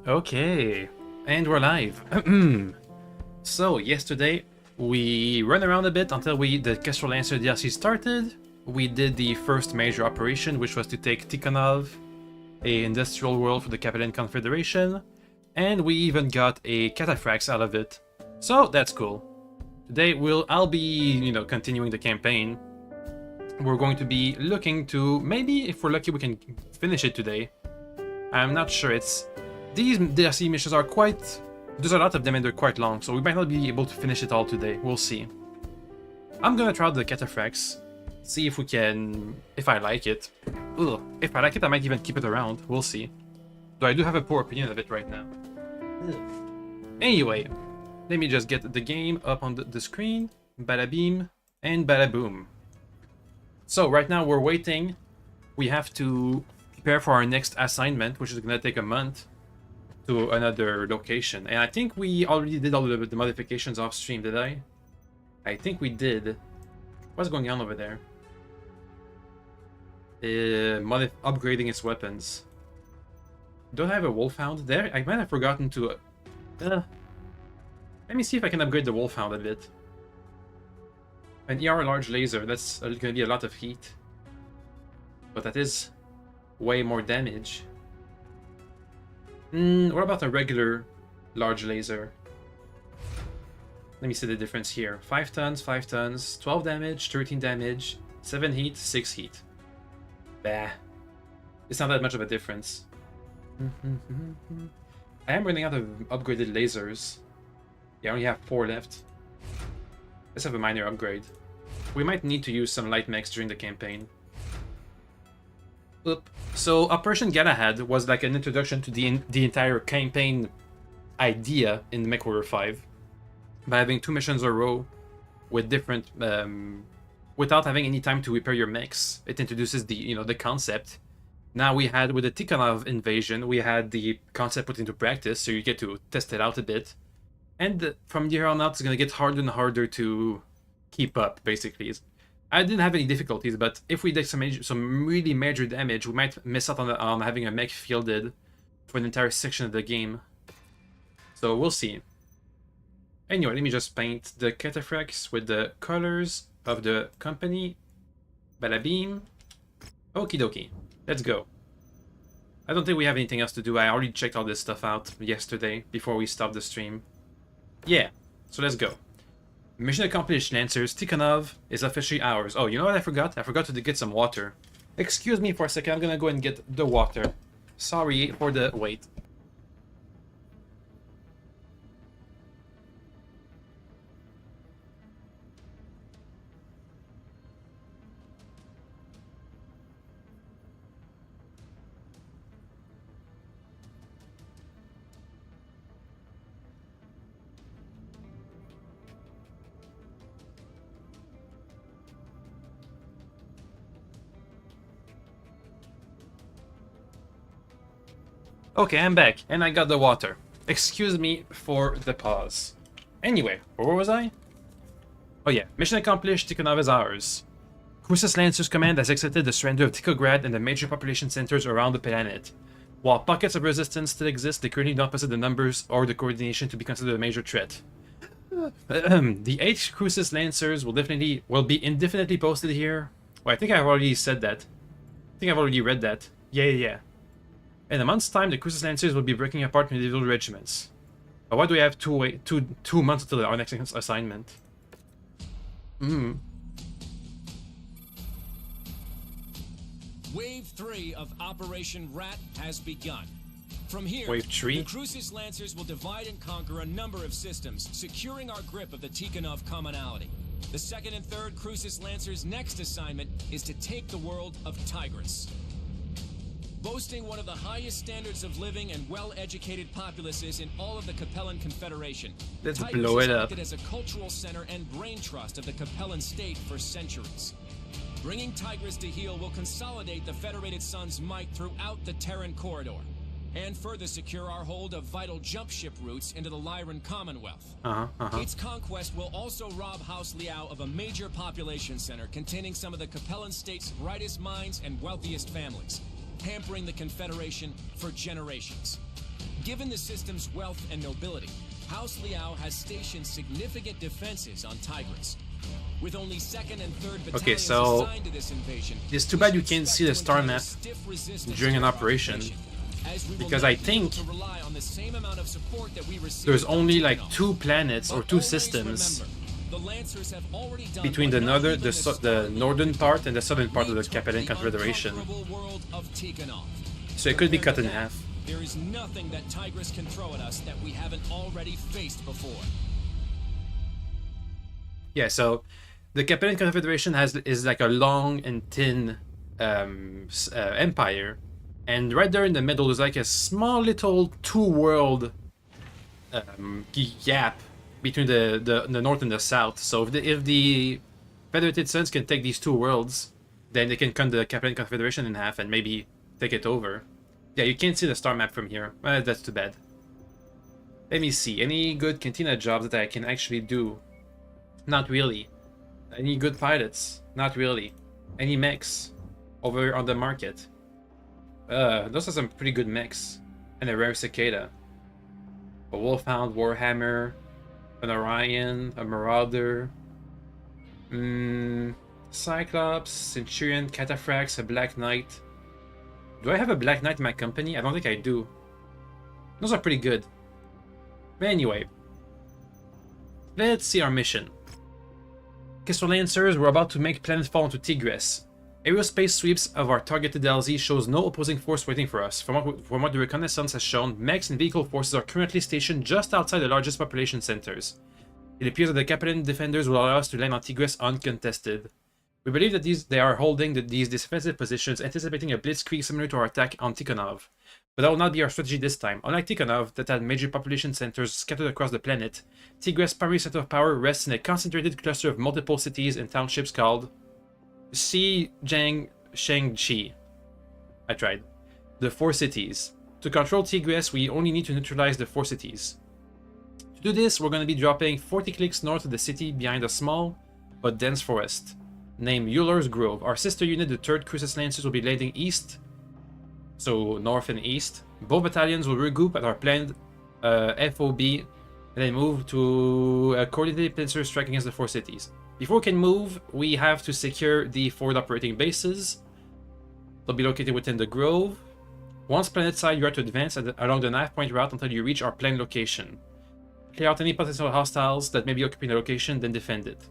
Okay, and we're live. So, yesterday, we ran around a bit until the Kestrel Lancer DLC started. We did the first major operation, which was to take Tikhonov, a industrial world for the Capellan Confederation, and we even got a Cataphracts out of it. So, that's cool. Today, I'll be, continuing the campaign. We're going to be looking to, maybe, if we're lucky, we can finish it today. I'm not sure. These DLC missions are quite... There's a lot of them and they're quite long, so we might not be able to finish it all today. We'll see. I'm gonna try out the Cataphracts. See if we can... If I like it. Ugh. If I like it, I might even keep it around. We'll see. Though I do have a poor opinion of it right now. Ugh. Anyway, let me just get the game up on the screen. Bada beam and bada boom. So right now we're waiting. We have to prepare for our next assignment, which is gonna take a month, to another location. And I think we already did all the modifications off stream, did I? I think we did. What's going on over there? Upgrading its weapons. Don't I have a Wolfhound there? I might have forgotten to... let me see if I can upgrade the Wolfhound a bit. An ER large laser, that's going to be a lot of heat. But that is way more damage. What about a regular large laser? Let me see the difference here. 5 tons, 5 tons, 12 damage, 13 damage, 7 heat, 6 heat. Bah. It's not that much of a difference. I am running out of upgraded lasers. Yeah, I only have 4 left. Let's have a minor upgrade. We might need to use some light mechs during the campaign. Oop. So Operation Galahad was like an introduction to the entire campaign idea in MechWarrior 5. By having 2 missions in a row with different, without having any time to repair your mechs, it introduces the concept. Now we had, with the Tikhonov invasion, we had the concept put into practice, so you get to test it out a bit. And from here on out, it's going to get harder and harder to keep up, basically. I didn't have any difficulties, but if we did some really major damage, we might miss out on having a mech fielded for an entire section of the game. So we'll see. Anyway, let me just paint the Cataphracts with the colors of the company. Bada beam. Okie dokie. Let's go. I don't think we have anything else to do. I already checked all this stuff out yesterday before we stopped the stream. Yeah, so let's go. Mission accomplished, Lancers. Tikhonov is officially ours. Oh, you know what I forgot? I forgot to get some water. Excuse me for a second, I'm gonna go and get the water. Sorry for the wait. Okay, I'm back, and I got the water. Excuse me for the pause. Anyway, where was I? Oh yeah, mission accomplished, Tikhonov is ours. Crucis Lancers Command has accepted the surrender of Tikhograd and the major population centers around the planet. While pockets of resistance still exist, they currently don't possess the numbers or the coordination to be considered a major threat. The 8 Crucis Lancers will be indefinitely posted here. Well, I think I've already said that. I think I've already read that. Yeah. In a month's time, the Crucis Lancers will be breaking apart individual regiments. But why do we have two months until our next assignment? Wave 3 of Operation Rat has begun. From here, Wave 3? the Crucis Lancers will divide and conquer a number of systems, securing our grip of the Tikhonov commonality. The 2nd and 3rd Crucis Lancers' next assignment is to take the world of Tigris. Boasting one of the highest standards of living and well-educated populaces in all of the Capellan Confederation. Let's Tigris blow it has up. acted as a cultural center and brain trust of the Capellan state for centuries. Bringing Tigris to heel will consolidate the Federated Sun's might throughout the Terran corridor, and further secure our hold of vital jump ship routes into the Lyran Commonwealth. Its conquest will also rob House Liao of a major population center containing some of the Capellan state's brightest minds and wealthiest families, hampering the Confederation for generations. Given the system's wealth and nobility, House Liao has stationed significant defenses on Tigris. With only 2nd and 3rd battalions assigned to this invasion, it's too bad you can't see the star map during an operation, because I think there's only like 2 planets or 2 systems between the northern part and the southern part of the Capellan Confederation, so it could be cut in half. There is nothing that Tigris can throw at us that we haven't already faced before. Yeah, so the Capellan Confederation is like a long and thin empire, and right there in the middle is like a small little 2-world gap between the north and the south. So if the Federated Suns can take these 2 worlds, then they can cut the Capellan Confederation in half and maybe take it over. Yeah, you can't see the star map from here. That's too bad. Let me see. Any good cantina jobs that I can actually do? Not really. Any good pilots? Not really. Any mechs over on the market? Those are some pretty good mechs. And a rare cicada. A Wolfhound, Warhammer, an Orion, a Marauder. Cyclops, Centurion, Cataphracts, a Black Knight. Do I have a Black Knight in my company? I don't think I do. Those are pretty good. But anyway, let's see our mission. Crystal Lancers, we're about to make planetfall into Tigris. Aerospace sweeps of our targeted LZ shows no opposing force waiting for us. From what the reconnaissance has shown, mechs and vehicle forces are currently stationed just outside the largest population centers. It appears that the Capellan defenders will allow us to land on Tigris uncontested. We believe that they are holding these defensive positions, anticipating a blitzkrieg similar to our attack on Tikhonov. But that will not be our strategy this time. Unlike Tikhonov, that had major population centers scattered across the planet, Tigris' primary center of power rests in a concentrated cluster of multiple cities and townships called Shangchi. I tried. The 4 cities. To control Tigris, we only need to neutralize the 4 cities. To do this, we're going to be dropping 40 clicks north of the city behind a small but dense forest named Euler's Grove. Our sister unit, the 3rd Crucis Lancers, will be landing east, so north and east. Both battalions will regroup at our planned FOB and then move to a coordinated pincer strike against the 4 cities. Before we can move, we have to secure the forward operating bases. They'll be located within the grove. Once planetside, you are to advance along the knife point route until you reach our planned location. Clear out any potential hostiles that may be occupying the location, then defend it.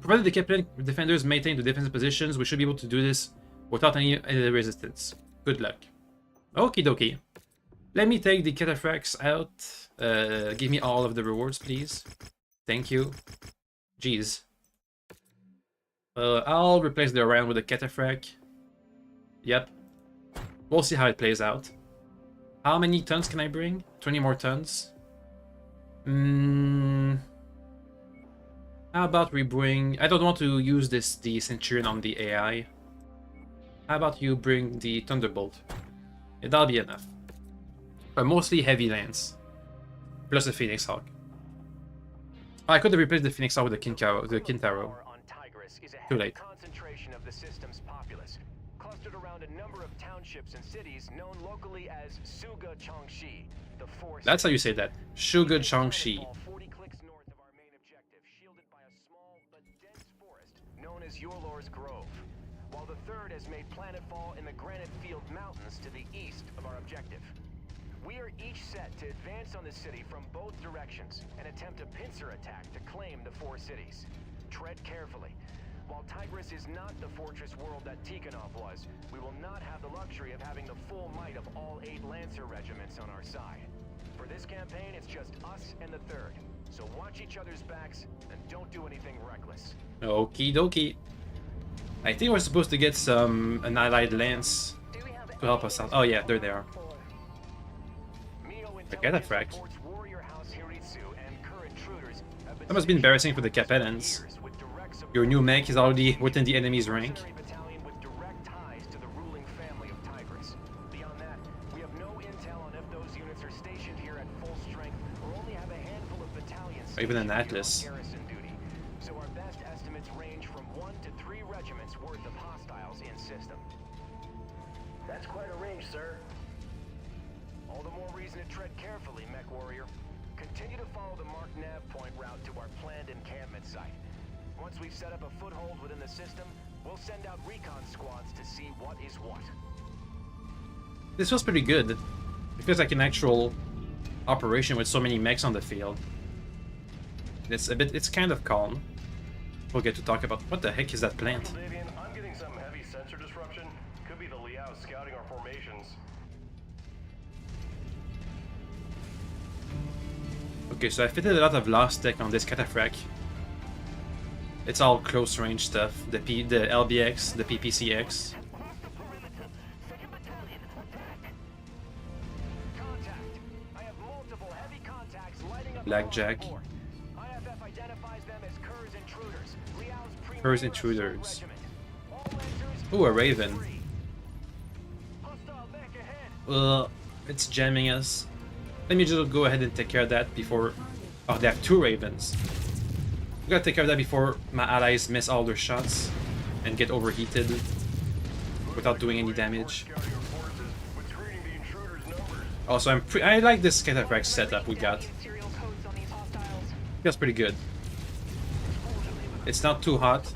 Provided the Capellan defenders maintain the defensive positions, we should be able to do this without any resistance. Good luck. Okie dokie. Let me take the Cataphracts out. Give me all of the rewards, please. Thank you. Jeez. I'll replace the Orion with a Cataphract. Yep. We'll see how it plays out. How many tons can I bring? 20 more tons. How about we bring... I don't want to use the Centurion on the AI. How about you bring the Thunderbolt? Yeah, that'll be enough. But mostly heavy lance. Plus a Phoenix Hawk. Oh, I could have replaced the Phoenix Hawk with the Kintaro. Too late. Concentration of the system's populace, clustered around a number of townships and cities known locally as Suga Changshi. That's how you say that. Suga Changshi. 40 clicks north of our main objective, shielded by a small but dense forest known as Euler's Grove, while the 3rd has made planetfall in the Granite Field Mountains to the east of our objective. We are each set to advance on the city from both directions and attempt a pincer attack to claim the 4 cities. Tread carefully. While Tigris is not the fortress world that Tikhonov was, we will not have the luxury of having the full might of all 8 Lancer regiments on our side. For this campaign, it's just us and the 3rd. So watch each other's backs and don't do anything reckless. Okie dokie. I think we're supposed to get an allied lance to help us out. Oh yeah, there they are. The Cataphract. That must be embarrassing for the Capellans. Your new mech is already within the enemy's rank. Or even an Atlas. So our best estimates range from 1 to 3 regiments worth of hostiles in system. That's quite a range, sir. All the more reason reason to tread carefully, MechWarrior. Continue to follow the marked nav point route to our planned encampment site. Once we've set up a foothold within the system, we'll send out recon squads to see what is what. This feels pretty good. It feels like an actual operation with so many mechs on the field. It's kind of calm. We'll get to talk about what the heck is that plant? Davian, I'm getting some heavy sensor disruption. Could be the Liao scouting our formations. Okay, so I fitted a lot of lost tech on this cataphract. It's all close range stuff. The LBX, the PPCX. Contact. I have multiple heavy contacts lighting up. Blackjack. IFF identifies them as Kerr's intruders. Liao's premier Kerr's assault intruders. regiment. All answers. Ooh, a Raven. Hostile mech ahead. It's jamming us. Let me just go ahead and take care of that before... Oh, they have 2 Ravens. We gotta take care of that before my allies miss all their shots and get overheated without doing any damage. Scouting our forces with screening the intruders' numbers. Also, I like this cataphract setup we got. Feels pretty good. It's not too hot.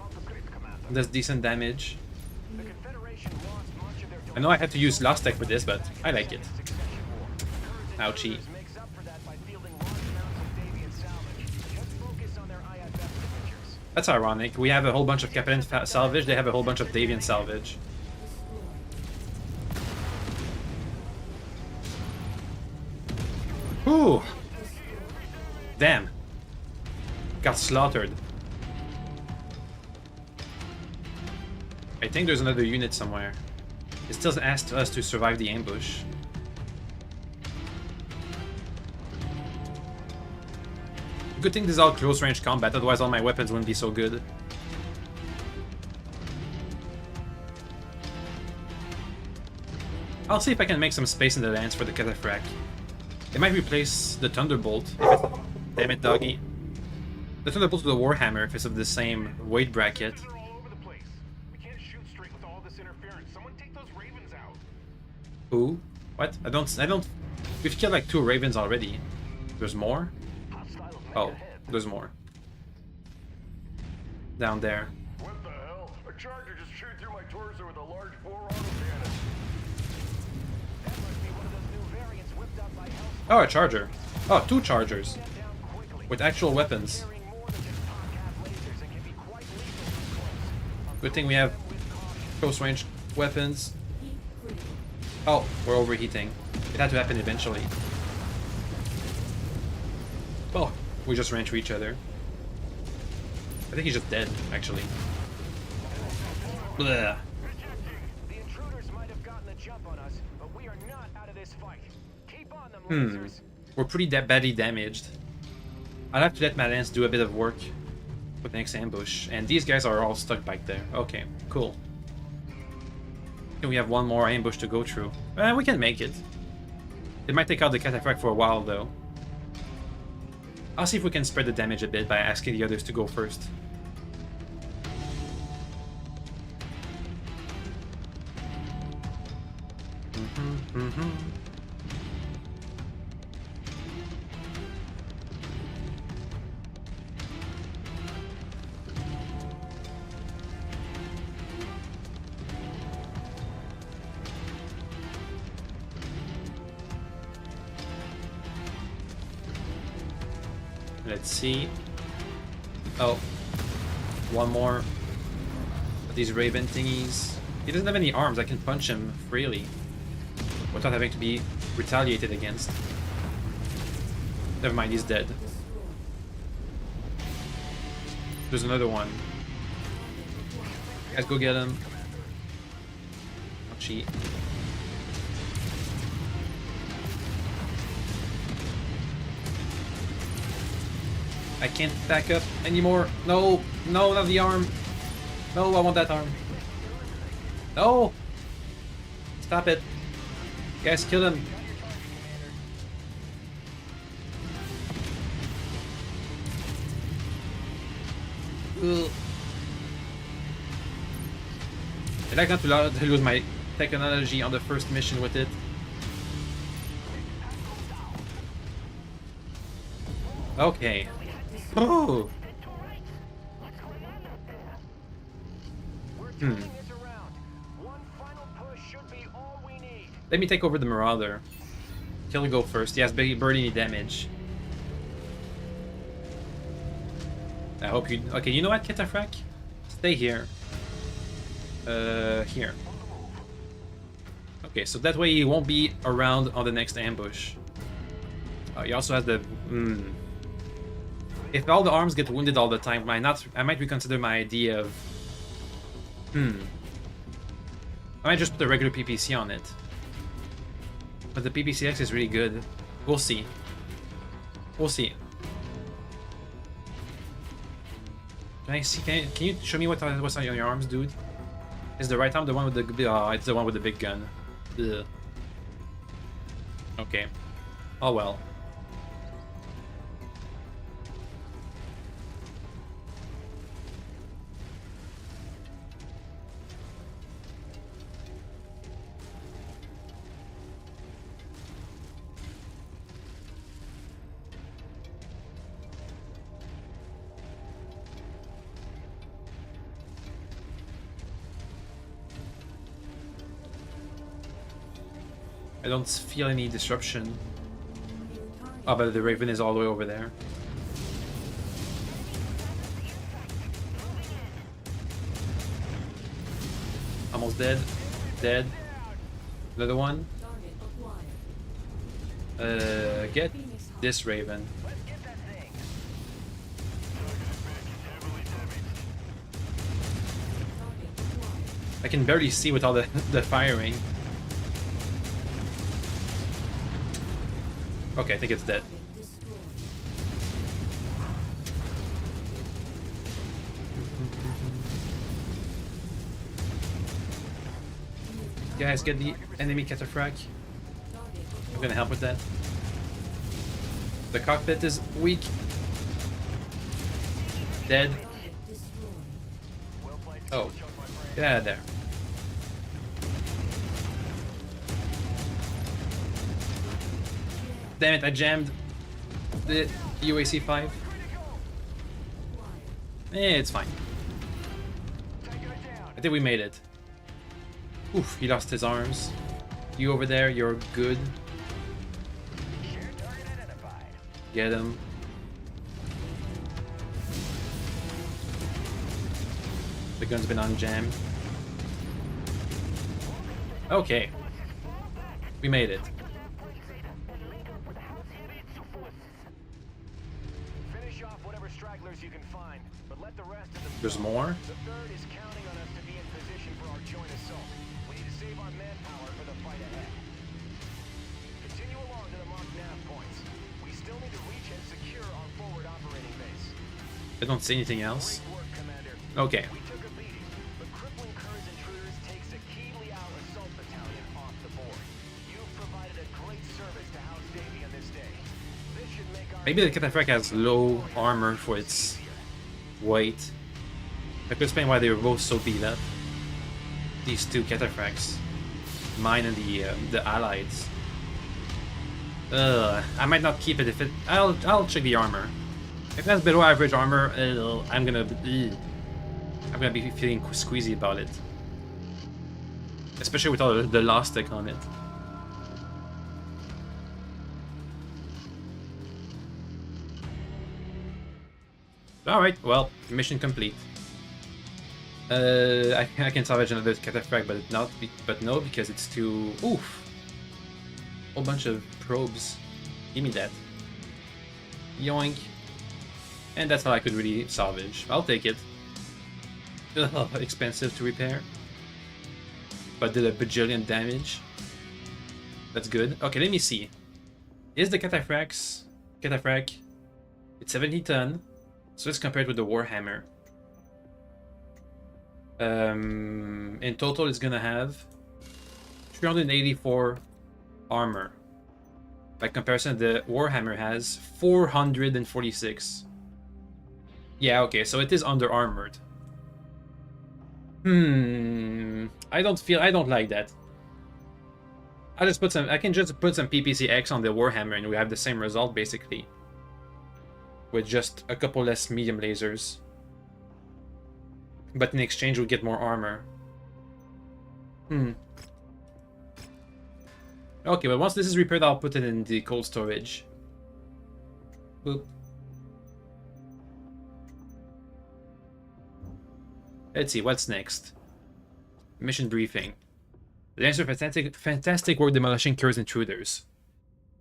It does decent damage. The Confederation lost much of their I know I had to use Lost Tech for this, but I like it. succession war. Kerr's Ouchie. intruders makes up for that by fielding large amounts of Davian salvage. Let's focus on their IFF signatures. That's ironic. We have a whole bunch of Captain salvage, they have a whole bunch of Davian salvage. Ooh! Damn. Got slaughtered. I think there's another unit somewhere. It still asked us to survive the ambush. Good thing this is all close range combat, otherwise all my weapons wouldn't be so good. I'll see if I can make some space in the lance for the cataphract. It might replace the Thunderbolt. Damn it, doggy. The Thunderbolt with the Warhammer if it's of the same weight bracket. They're all over the place. We can't shoot straight with all this interference. Someone take those Ravens out. Who? What? I don't... We've killed like 2 Ravens already. There's more? Oh, there's more. Down there. What the hell? A charger just chewed through my torso with a large bore autocannon. That must be one of those new variants whipped up by Hell's Oh, a charger. Oh, 2 chargers. down quickly. With actual weapons. Carrying more than just top-cap lasers and can be quite lethal from close. Good thing we have close range weapons. Oh, we're overheating. It had to happen eventually. Oh, we just ran to each other. I think he's just dead, actually. Blah. The intruders might have gotten the jump on us, but we are not out of this fight. Keep on them, lasers. We're pretty badly damaged. I'll have to let my lance do a bit of work for the next ambush. And these guys are all stuck back there. Okay, cool. And we have one more ambush to go through. We can make it. It might take out the cataphract for a while, though. I'll see if we can spread the damage a bit by asking the others to go first. Let's see. Oh, one more of these Raven thingies. He doesn't have any arms. I can punch him freely without having to be retaliated against. Never mind, he's dead. There's another one. Guys, go get him. Don't cheat. I can't back up anymore. No, no, not the arm. No, I want that arm. No! Stop it. Guys, kill him. Ugh. I like not to lose my technology on the first mission with it. Okay. Oh. We're turning this around. One final push should be all we need. Let me take over the Marauder. Kill go first. He has barely any damage. I hope you... Okay, you know what, Cataphracts? Stay here. Here. Okay, so that way he won't be around on the next ambush. He also has the... If all the arms get wounded all the time, I might reconsider my idea of... I might just put a regular PPC on it. But the PPCX is really good. We'll see. We'll see. Can I see? Can you show me what's on your arms, dude? Is the right arm the one with the... Oh, it's the one with the big gun. Ugh. Okay. Oh well. I don't feel any disruption. Oh, but the Raven is all the way over there. Almost dead. Dead. Another one. Get this Raven. I can barely see with all the firing. Okay, I think it's dead. Guys, get the enemy Cataphract. I'm gonna help with that. The cockpit is weak. Dead. Oh, get out of there. Damn it, I jammed the UAC 5. It's fine. I think we made it. Oof, he lost his arms. You over there, you're good. Get him. The gun's been unjammed. Okay. We made it. You can find, but let the rest of them There's go. more? The third is counting on us to be in position for our joint assault. We need to save our manpower for the fight ahead. Continue along to the marked nav points. We still need to reach and secure our forward operating base. I don't see anything else. Great work, Commander. Okay. We took a beating, but crippling Kurz intruders takes a key Liao assault battalion off the board. You've provided a great service to House Davy on this day. This should make our... Maybe the Cataphract has low armor for its weight. That could explain why they were both so beat up. These two Cataphracts. Mine and the allies. I might not keep it if it... I'll check the armor. If that's below average armor, I'm gonna be feeling squeezy about it. Especially with all the lost tech on it. Alright, well, mission complete. I can salvage another Cataphract, but no, because it's too... Oof! Whole bunch of probes. Give me that. Yoink. And that's all I could really salvage. I'll take it. Ugh, expensive to repair. But did a bajillion damage. That's good. Okay, let me see. Is the Cataphract... It's 70 ton. So let's compare it with the Warhammer. In total, it's gonna have 384 armor. By comparison, the Warhammer has 446. Yeah, okay, so it is under armored. I don't like that. I can just put some PPCX on the Warhammer and we have the same result basically. with just a couple less medium lasers. But in exchange, we get more armor. Okay, but once this is repaired, I'll put it in the cold storage. Boop. Let's see, what's next? Mission briefing. Lancer fantastic work demolishing Kur's intruders.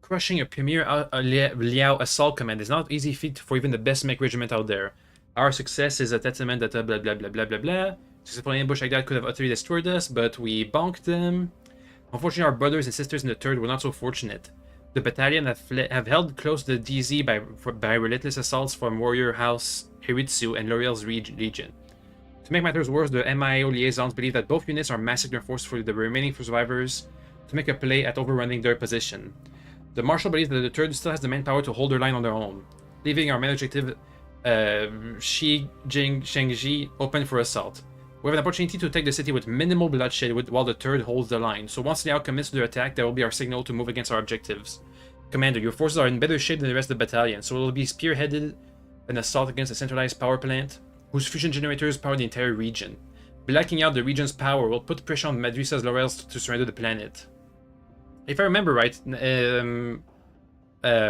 Crushing a premier Liao assault command is not an easy feat for even the best mech regiment out there. Our success is a testament that blah blah blah blah blah blah. Successful ambush like that could have utterly destroyed us, but we bonked them. Unfortunately, our brothers and sisters in the 3rd were not so fortunate. The battalion have held close to the DZ by relentless assaults from Warrior House Hiritsu and L'Oreal's Legion. To make matters worse, the MIO liaisons believe that both units are massacring forcefully the remaining survivors to make a play at overrunning their position. The Marshal believes that the 3rd still has the manpower to hold their line on their own, leaving our main objective, Shengji, open for assault. We have an opportunity to take the city with minimal bloodshed while the 3rd holds the line, so once Liao commits to their attack, that will be our signal to move against our objectives. Commander, your forces are in better shape than the rest of the battalion, so it will be spearheaded an assault against a centralized power plant, whose fusion generators power the entire region. Blacking out the region's power will put pressure on Madrisa's Laurels to surrender the planet. If I remember right,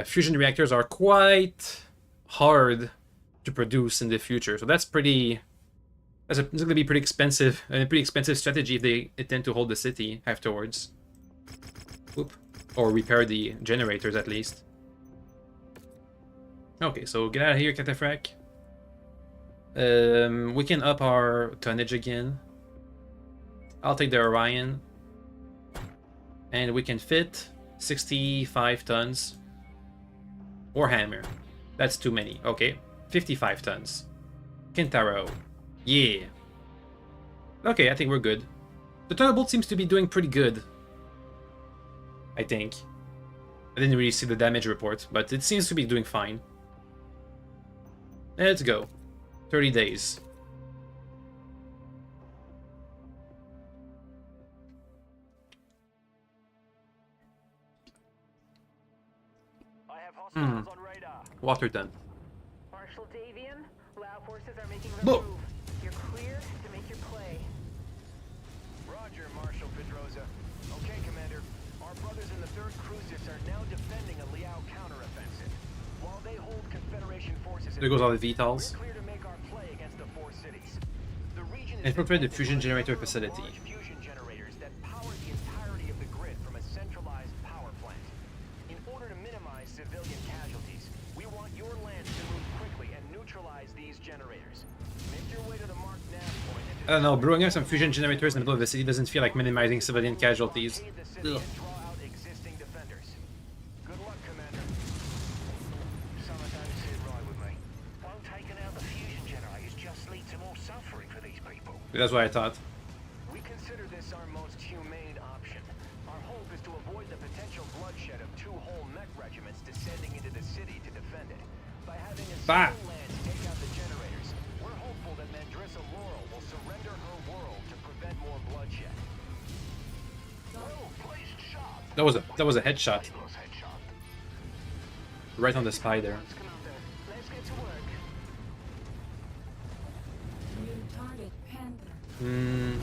fusion reactors are quite hard to produce in the future, so that's pretty... It's going to be pretty expensive, and a pretty expensive strategy if they intend to hold the city afterwards. Oop. Or repair the generators at least. Okay, so get out of here, Cataphract. We can up our tonnage again. I'll take the Orion. And we can fit 65 tons. Or Hammer. That's too many. Okay, 55 tons. Kintaro. Yeah. Okay, I think we're good. The Thunderbolt seems to be doing pretty good. I think. I didn't really see the damage report, but it seems to be doing fine. Let's go. 30 days. I have hostiles on radar. Waterton. Marshal Davian, Lao forces are making their Whoa. move. You're clear to make your play. Roger, Marshal Pedroza. Okay, Commander. Our brothers in the 3rd Crucis are now defending a Liao counteroffensive. While they hold Confederation forces in There goes all the we're VTOLs. clear to make our play against the 4 cities. The region is Infiltrate the defended fusion by generator large facility. fusion generators that power the entirety of the grid from a centralized power plant. In order to minimize civilian casualties, we want your land to move quickly and neutralize these generators. Make your way to the marked nav point and I don't know, brewing up some fusion generators in the middle of the city doesn't feel like minimizing civilian casualties. blockade the city Ugh. and draw out existing defenders. Good luck, Commander. Some don't sit right with me. Won't taking out the fusion generators just lead to more suffering for these people? That's what I thought. We consider this our most humane option. Our hope is to avoid the potential bloodshed of 2 whole mech regiments descending into the city to defend it. By having a Bah. single lance take out the generators, we're hopeful that Mandrissa Laurel will surrender her world to prevent more bloodshed. Oh, placed shot. That was a headshot. Plus headshot. Right on the spider. Commander, let's get to work. New target Panther.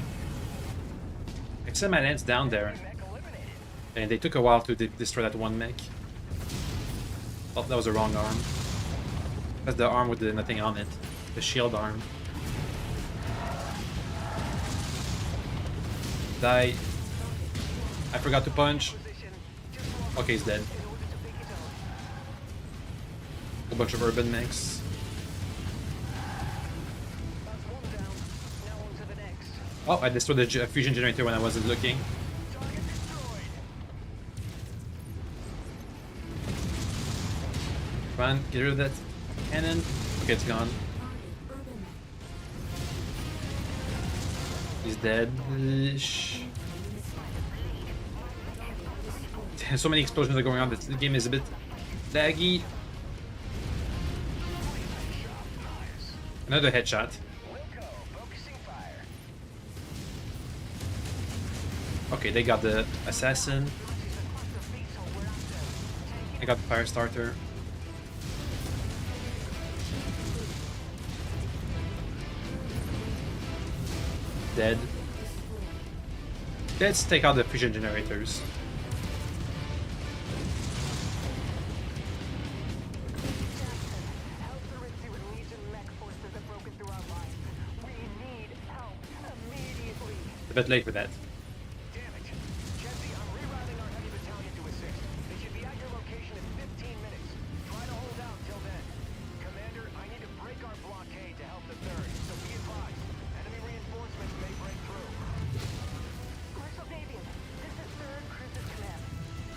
I sent my lance down there, Mech eliminated. and they took a while to destroy that one mech. Oh, that was the wrong arm. That's the arm with the nothing on it. The shield arm. Die. I forgot to punch. Okay, he's dead. A bunch of urban mechs. That's one down. Now on to the next. Oh, I destroyed the fusion generator when I wasn't looking. Target destroyed. Come on, get rid of that cannon. Okay, it's gone. Target Urban Mech. He's dead. Shh. So many explosions are going on. The game is a bit laggy. Another headshot. Wilco, focusing fire. Okay, they got the assassin. I got the fire starter. Dead. Let's take out the fusion generators. Help the Ritsu and Legion mech forces have broken through our lines. We need help immediately. A bit late for that. Damn it. Jesse, I'm rerouting our heavy battalion to assist. They should be at your location in 15 minutes. Try to hold out till then. Commander, I need to break our blockade to help the third, so be advised. Enemy reinforcements may break through. Marshal Davian, this is 3rd Cruises Command.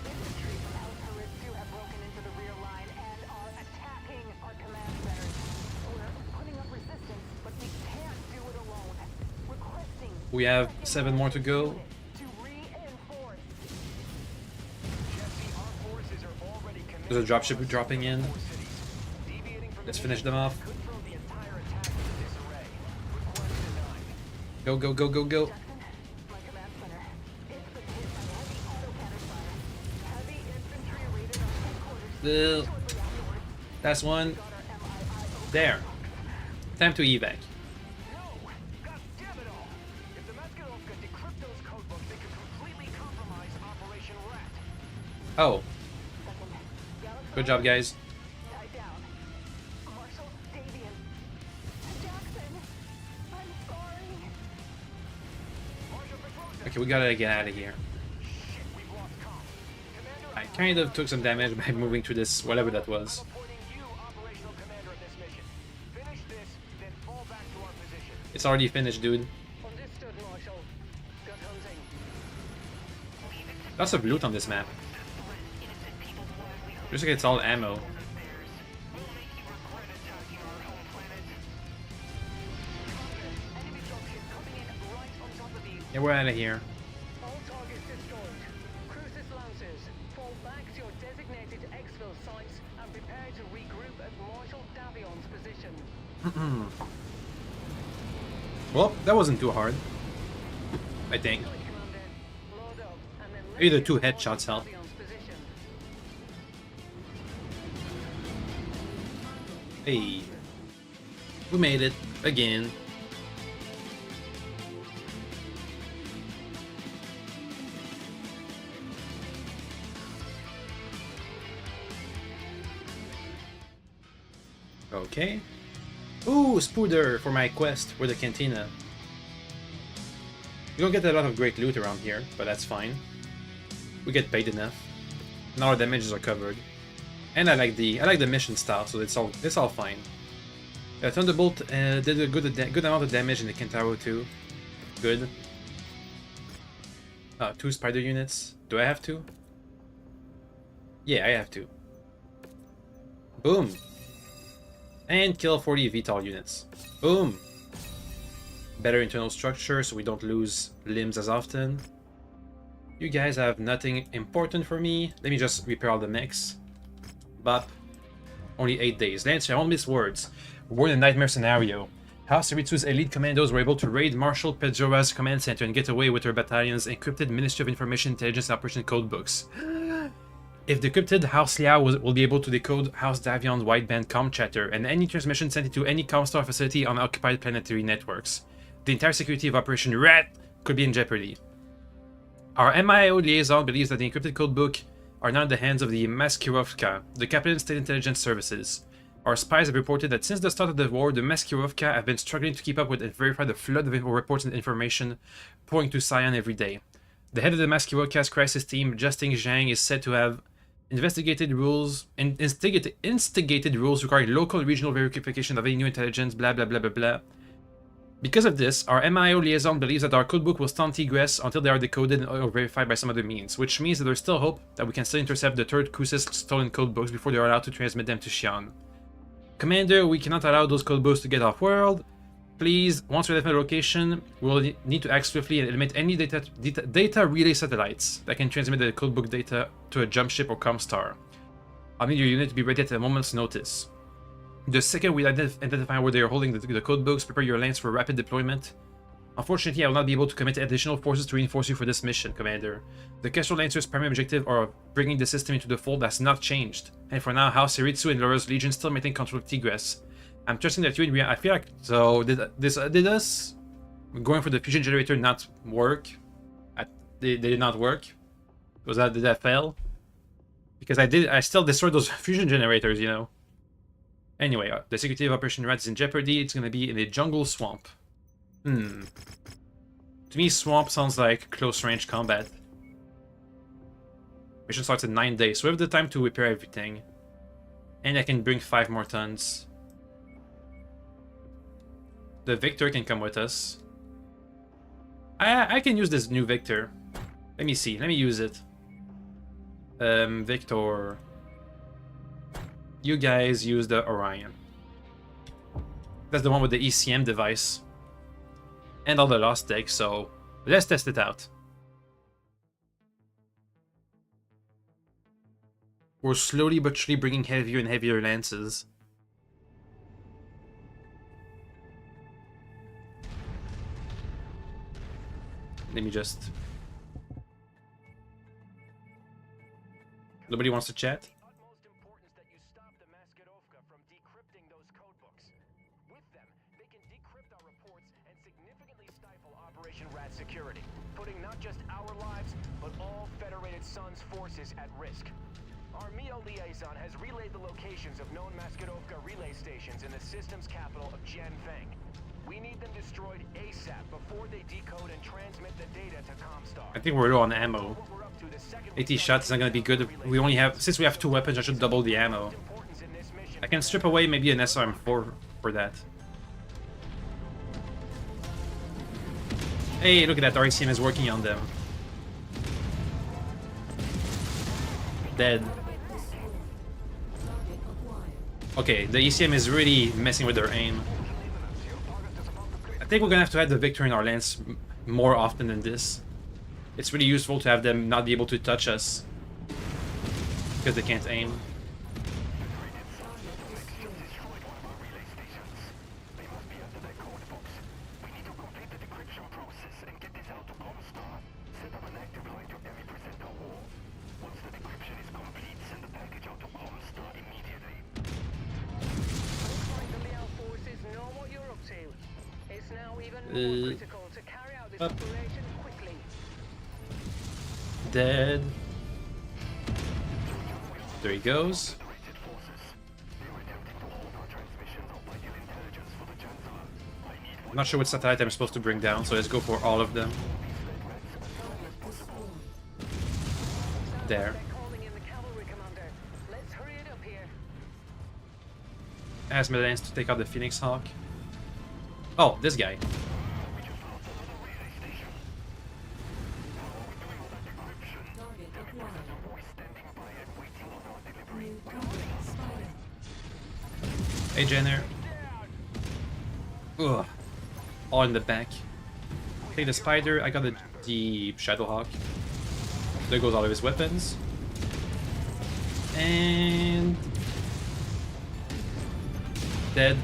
Infantry from El Ritsu have broken into the rear line and are attacking our command centers. We're putting up resistance, but we can't do it alone. Requesting We have 7 more to go. to reinforce. Jesse, our forces are already committed. There's a dropship dropping in. Cities. Deviating from Let's the finish mission them off. could throw the entire attack into disarray. Request denied. Go, go, go, go, go. Jackson, my command center. It's been hit by heavy autocannon fire. Heavy infantry raided our headquarters. Ugh. Shortly afterwards, Last one. got our MII There. Time to evac. No! God damn it all! If the Mascarovs could decrypt those codebooks, they could completely compromise Operation Rat. Oh, second. Galaxy good job, guys. tied down. Marshal Davian. Jackson, I'm sorry. Marshal Petrosi! Okay, we gotta get out of here. Shit, we've lost comms. Commander, I kind of took some damage by moving to this, whatever that was. I'm appointing you operational commander of this mission. Finish this, then fall back to our position. It's already finished, dude. Understood, Marshal. Good hunting. Lots of loot on this map. Looks like it's all ammo. Enemy dropship coming in right on top of you. Yeah, we're out of here. All targets destroyed. Cruises Lancers, fall back to your designated exfil sites and prepare to regroup at Marshal Davion's position. Well, that wasn't too hard. I think. Good, Commander. Load up and then Maybe the let's 2 get to headshots Marshal help. Davion's position. Hey. We made it. Again. Okay. Ooh, Spooder for my quest for the cantina. We don't get a lot of great loot around here, but that's fine. We get paid enough. And our damages are covered. And I like the mission style, so it's all fine. Thunderbolt did a good amount of damage in the Kentaro too. Good. 2 spider units. Do I have to? Yeah, I have to. Boom. And kill 40 VTOL units. Boom. Better internal structure so we don't lose limbs as often. You guys have nothing important for me. Let me just repair all the mechs. Bop. Only 8 days. Lancer, I won't miss words. We're in a nightmare scenario. House Ritsu's elite commandos were able to raid Marshal Pedrora's command center and get away with her battalion's encrypted Ministry of Information Intelligence Operation codebooks. If decrypted, House Liao will be able to decode House Davion's wideband comm chatter and any transmission sent into any Comstar facility on occupied planetary networks. The entire security of Operation Rat could be in jeopardy. Our MIO liaison believes that the encrypted codebook are now in the hands of the Maskirovka, the Capitol State Intelligence Services. Our spies have reported that since the start of the war, the Maskirovka have been struggling to keep up with and verify the flood of reports and information pouring to Sion every day. The head of the Maskirovka's crisis team, Justin Zhang, is said to have instigated rules regarding local and regional verification of any new intelligence, blah blah blah blah blah. Because of this, our MIO liaison believes that our codebook will stand egress until they are decoded or verified by some other means, which means that there's still hope that we can still intercept the third Cruises stolen codebooks before they are allowed to transmit them to Xi'an. Commander, we cannot allow those codebooks to get off-world. Please, once we identify the location, we'll need to act swiftly and eliminate any data relay satellites that can transmit the codebook data to a jump ship or Comstar. I'll need your unit to be ready at a moment's notice. The second we identify where they are holding the codebooks, prepare your lance for rapid deployment. Unfortunately, I will not be able to commit additional forces to reinforce you for this mission, Commander. The Kestrel Lancer's primary objective of bringing the system into the fold has not changed, and for now, House Ritsu and Laura's Legion still maintain control of Tigris. I'm trusting that you and I feel like... So, did us... going for the fusion generator not work. They did not work. Did that fail? Because I still destroyed those fusion generators, you know. Anyway, the security of Operation Rat is in jeopardy. It's gonna be in a jungle swamp. To me, swamp sounds like close range combat. Mission starts in 9 days, so we have the time to repair everything. And I can bring 5 more tons. The Victor can come with us. I can use this new Victor. Let me see. Let me use it. Victor. You guys use the Orion. That's the one with the ECM device. And all the lost tech, so let's test it out. We're slowly but surely bringing heavier and heavier lances. Let me just... Nobody wants to chat? Utmost importance that you stop the Maskedovka from decrypting those codebooks. With them, they can decrypt our reports and significantly stifle Operation Rat security, putting not just our lives, but all Federated Suns forces at risk. Our MEO liaison has relayed the locations of known Maskedovka relay stations in the system's capital of Jianfeng. We need them destroyed ASAP before they decode and transmit the data to Comstar. I think we're low on ammo. 80 shots is not gonna be good. We only have, since we have 2 weapons, I should double the ammo. I can strip away maybe an SRM4 for that. Hey, look at that, RCM is working on them. Dead. Okay, the ECM is really messing with their aim. I think we're gonna have to have the Victor in our lance more often than this. It's really useful to have them not be able to touch us because they can't aim. Up. Dead. There he goes. I'm not sure what satellite I'm supposed to bring down, so let's go for all of them. There. Ask Medellins to take out the Phoenix Hawk. Oh, this guy. Hey, Jenner. Ugh. All in the back. Take the Spider. I got the Shadowhawk. There goes all of his weapons. And... dead.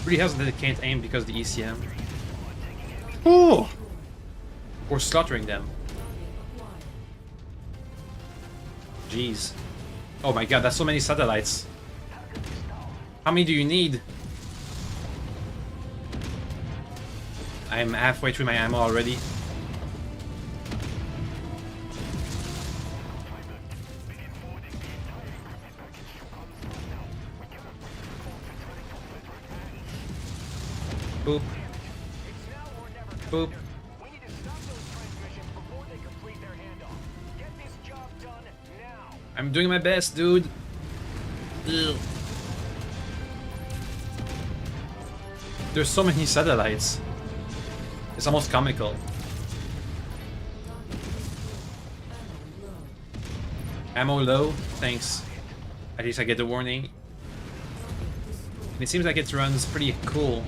Really helps that it can't aim because of the ECM. Oh! We're slaughtering them. Jeez. Oh my god, that's so many satellites. How many do you need? I'm halfway through my ammo already. Boop. Boop. We need to stop those transmissions before they complete their handoff. Get this job done now. I'm doing my best, dude. Ugh. There's so many satellites. It's almost comical. Ammo low? Thanks. At least I get the warning. And it seems like it runs pretty cool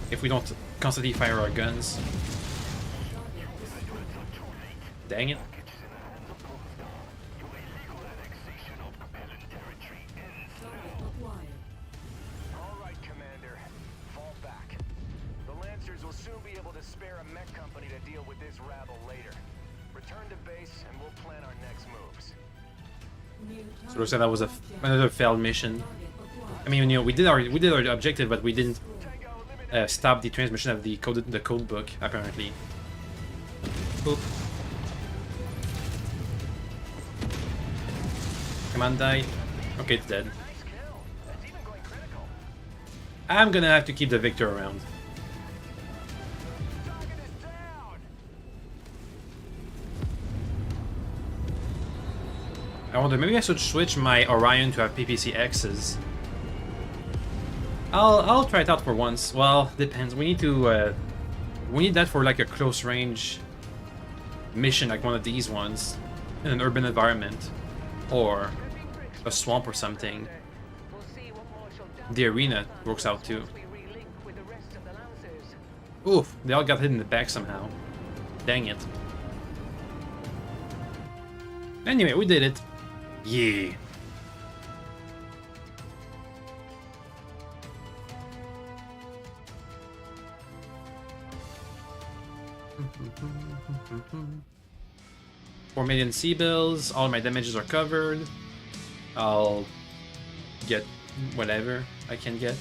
if we don't constantly fire our guns. Dang it. All right, Commander. Fall back. The Lancers will soon be able to spare a mech company to deal with this rabble later. Return to base and we'll plan our next moves. So it looks like that was another failed mission. I mean, you know, we did our objective, but we didn't stop the transmission of the code book, apparently. Oop. Come on, die. Okay, it's dead. Nice kill. That's even going critical. I'm gonna have to keep the Victor around. Target is down. I wonder, maybe I should switch my Orion to have PPCXs. I'll try it out for once. Well, depends. We need to we need that for like a close range mission, like one of these ones, in an urban environment, or a swamp or something. We'll see what Marshal does The arena works out too. once we relink with the rest of the Lancers. Oof, they all got hit in the back somehow. Dang it. Anyway, we did it. Yeah. $4 million C-bills, all my damages are covered. I'll get whatever I can get.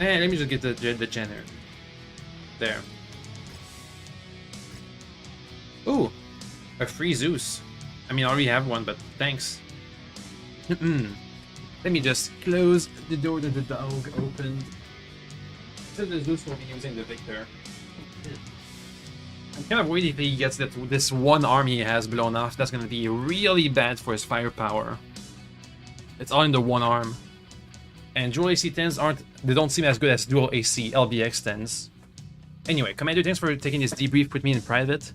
And let me just get the Jenner. There. Ooh, a free Zeus. I mean, I already have one, but thanks. Let me just close the door that the dog opened. So the Zeus will be using the Victor. I'm kind of worried if he gets this one arm he has blown off. That's gonna be really bad for his firepower. It's all in the one arm. And dual AC 10s don't seem as good as dual AC LBX 10s. Anyway, Commander, thanks for taking this debrief with me in private.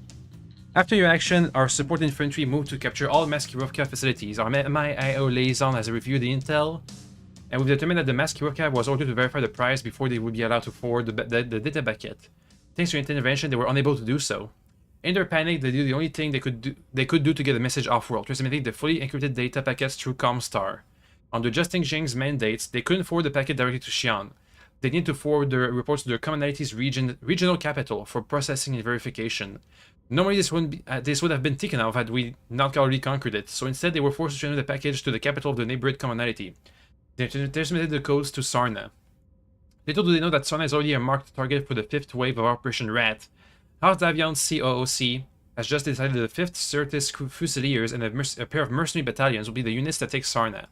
After your action, our support infantry moved to capture all Maskirovka facilities. Our MIO liaison has reviewed the intel, and we've determined that the Maskirovka was ordered to verify the price before they would be allowed to forward the data packet. Thanks to your intervention, they were unable to do so. In their panic, they did the only thing they could do to get the message off-world, transmitting the fully encrypted data packets through Comstar. Under Justin Jing's mandates, they couldn't forward the packet directly to Xi'an. They need to forward the reports to their commonality's regional capital for processing and verification. Normally, this would have been taken off had we not already conquered it, so instead they were forced to transmit the package to the capital of the neighborhood commonality. They transmitted the codes to Sarna. Little do they know that Sarna is already a marked target for the 5th wave of Operation Rat. House Davion's COOC has just decided the 5th Certis Fusiliers and a pair of mercenary battalions will be the units that take Sarna.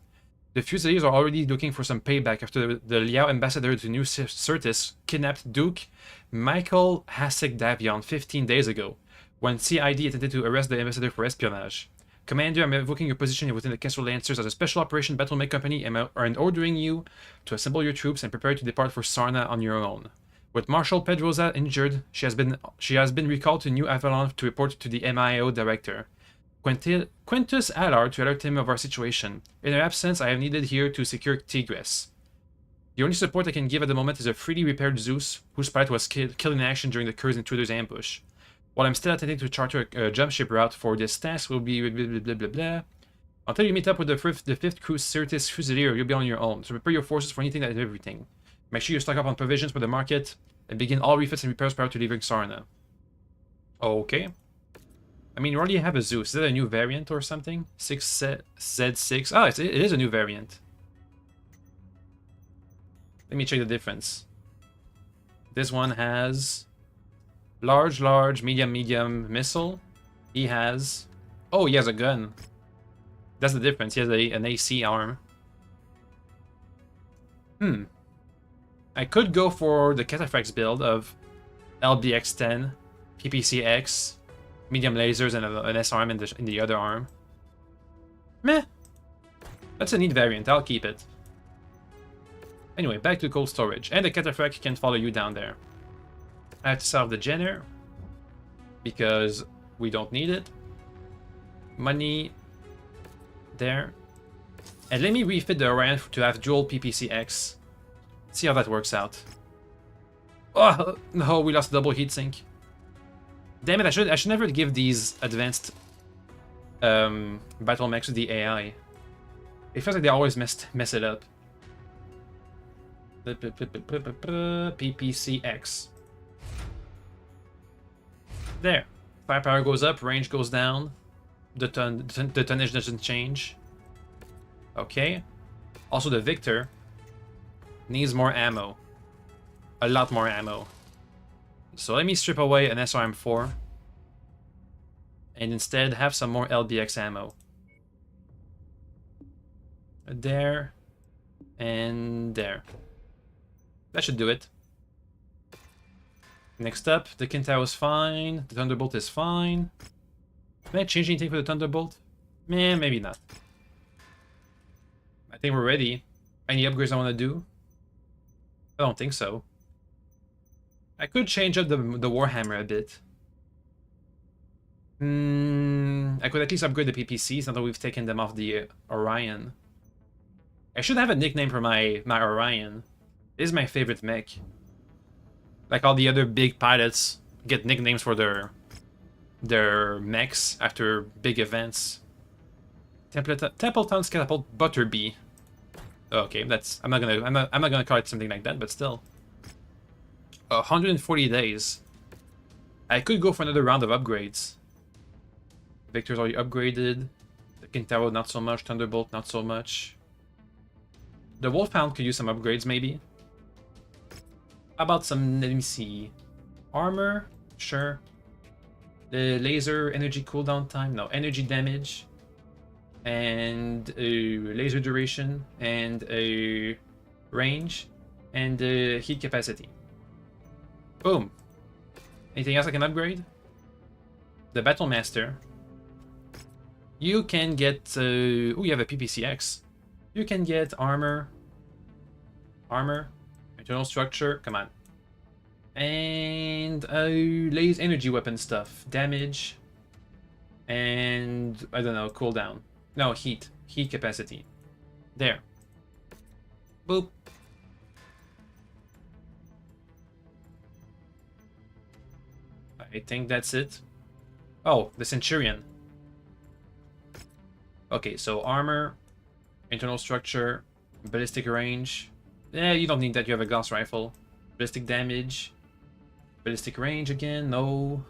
The Fusiliers are already looking for some payback after the Liao ambassador to New Certis kidnapped Duke Michael Hasek Davion 15 days ago, when CID attempted to arrest the ambassador for espionage. Commander, I'm invoking your position within the Castle Lancers as a Special Operation Battlemech Company and ordering you to assemble your troops and prepare to depart for Sarna on your own. With Marshal Pedroza injured, she has been recalled to New Avalon to report to the MIO director, Quintus Allard, to alert him of our situation. In her absence, I am needed here to secure Tigris. The only support I can give at the moment is a freely repaired Zeus, whose pilot was killed in action during the Kurz intruder's ambush. While I'm still attempting to charter a jump ship route for this task, will be blah blah blah blah blah. Until you meet up with the 5th Crew Certis Fusilier, you'll be on your own, so prepare your forces for anything and everything. Make sure you stock up on provisions for the market, and begin all refits and repairs prior to leaving Sarna. Okay. I mean, you already have a Zeus. Is that a new variant or something? Z6. Oh, it is a new variant. Let me check the difference. This one has large, medium missile. He has... Oh, he has a gun. That's the difference. He has an AC arm. I could go for the Cataphracts build of LBX-10, PPCX, medium lasers, and an S-arm in the other arm. Meh. That's a neat variant. I'll keep it. Anyway, back to cold storage. And the Cataphract can follow you down there. I have to solve the Jenner, because we don't need it. Money. There. And let me refit the Orion to have dual PPCX. See how that works out. Oh, no, we lost double heatsink. Damn it, I should never give these advanced battle mechs to the AI. It feels like they always mess it up. PPCX. There. Firepower goes up, range goes down. The tonnage doesn't change. Okay. Also the Victor. needs more ammo. A lot more ammo. So let me strip away an SRM-4 and instead have some more LBX ammo. There and there. That should do it. Next up, the Kintao is fine. The Thunderbolt is fine. Can I change anything for the Thunderbolt? Man, maybe not. I think we're ready. Any upgrades I want to do? I don't think so. I could change up the Warhammer a bit. I could at least upgrade the PPCs now that we've taken them off the Orion. I should have a nickname for my Orion. It is my favorite mech. Like all the other big pilots get nicknames for their mechs after big events. Templeton's Catapult Butterbee. Okay, that's I'm not gonna call it something like that, but still. 140 days. I could go for another round of upgrades. Victor's already upgraded. The Kintaro not so much. Thunderbolt not so much. The Wolfhound could use some upgrades maybe. How about some, let me see. Armor? Sure. The laser energy cooldown time? No, energy damage. And laser duration. And range. And heat capacity. Boom. Anything else I can upgrade? The Battlemaster. You can get... oh, you have a PPCX. You can get armor. Armor. Internal structure. Come on. And laser energy weapon stuff. Damage. And... I don't know, cooldown. No, heat. Heat capacity. There. Boop. I think that's it. Oh, the Centurion. Okay, so armor, internal structure, ballistic range. You don't need that, you have a Gauss rifle. Ballistic damage. Ballistic range again, no.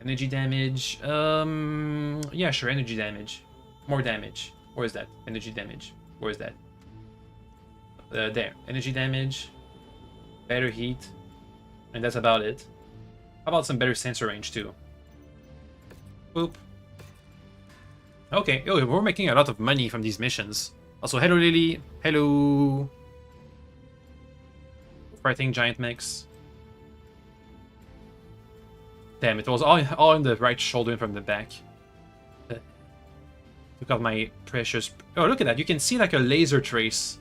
Energy damage. Yeah, sure, energy damage. More damage. Where is that? Energy damage. Where is that? There. Energy damage. Better heat. And that's about it. How about some better sensor range too? Boop. Okay, oh, we're making a lot of money from these missions. Also, hello Lily. Hello. Fighting giant mechs. Damn, it was all in the right shoulder and from the back. Took off my precious... Oh, look at that. You can see like a laser trace.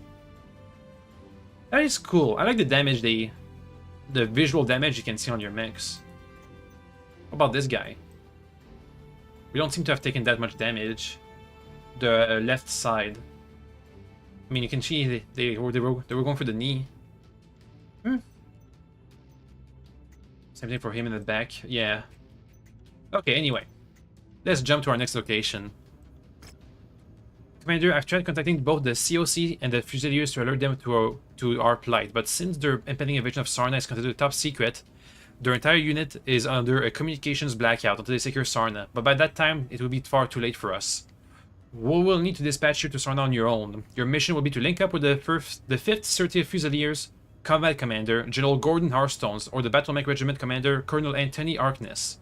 That is cool. I like the damage the visual damage you can see on your mechs. What about this guy? We don't seem to have taken that much damage. The left side. I mean, you can see they were going for the knee. Same thing for him in the back. Yeah. Okay, anyway. Let's jump to our next location. Commander, I've tried contacting both the COC and the Fusiliers to alert them to our plight, but since their impending invasion of Sarna is considered top secret, their entire unit is under a communications blackout until they secure Sarna, but by that time, it will be far too late for us. We will need to dispatch you to Sarna on your own. Your mission will be to link up with the 5th 30th Fusiliers Combat Commander, General Gordon Harstones, or the Battle Mech Regiment Commander, Colonel Anthony Arkness.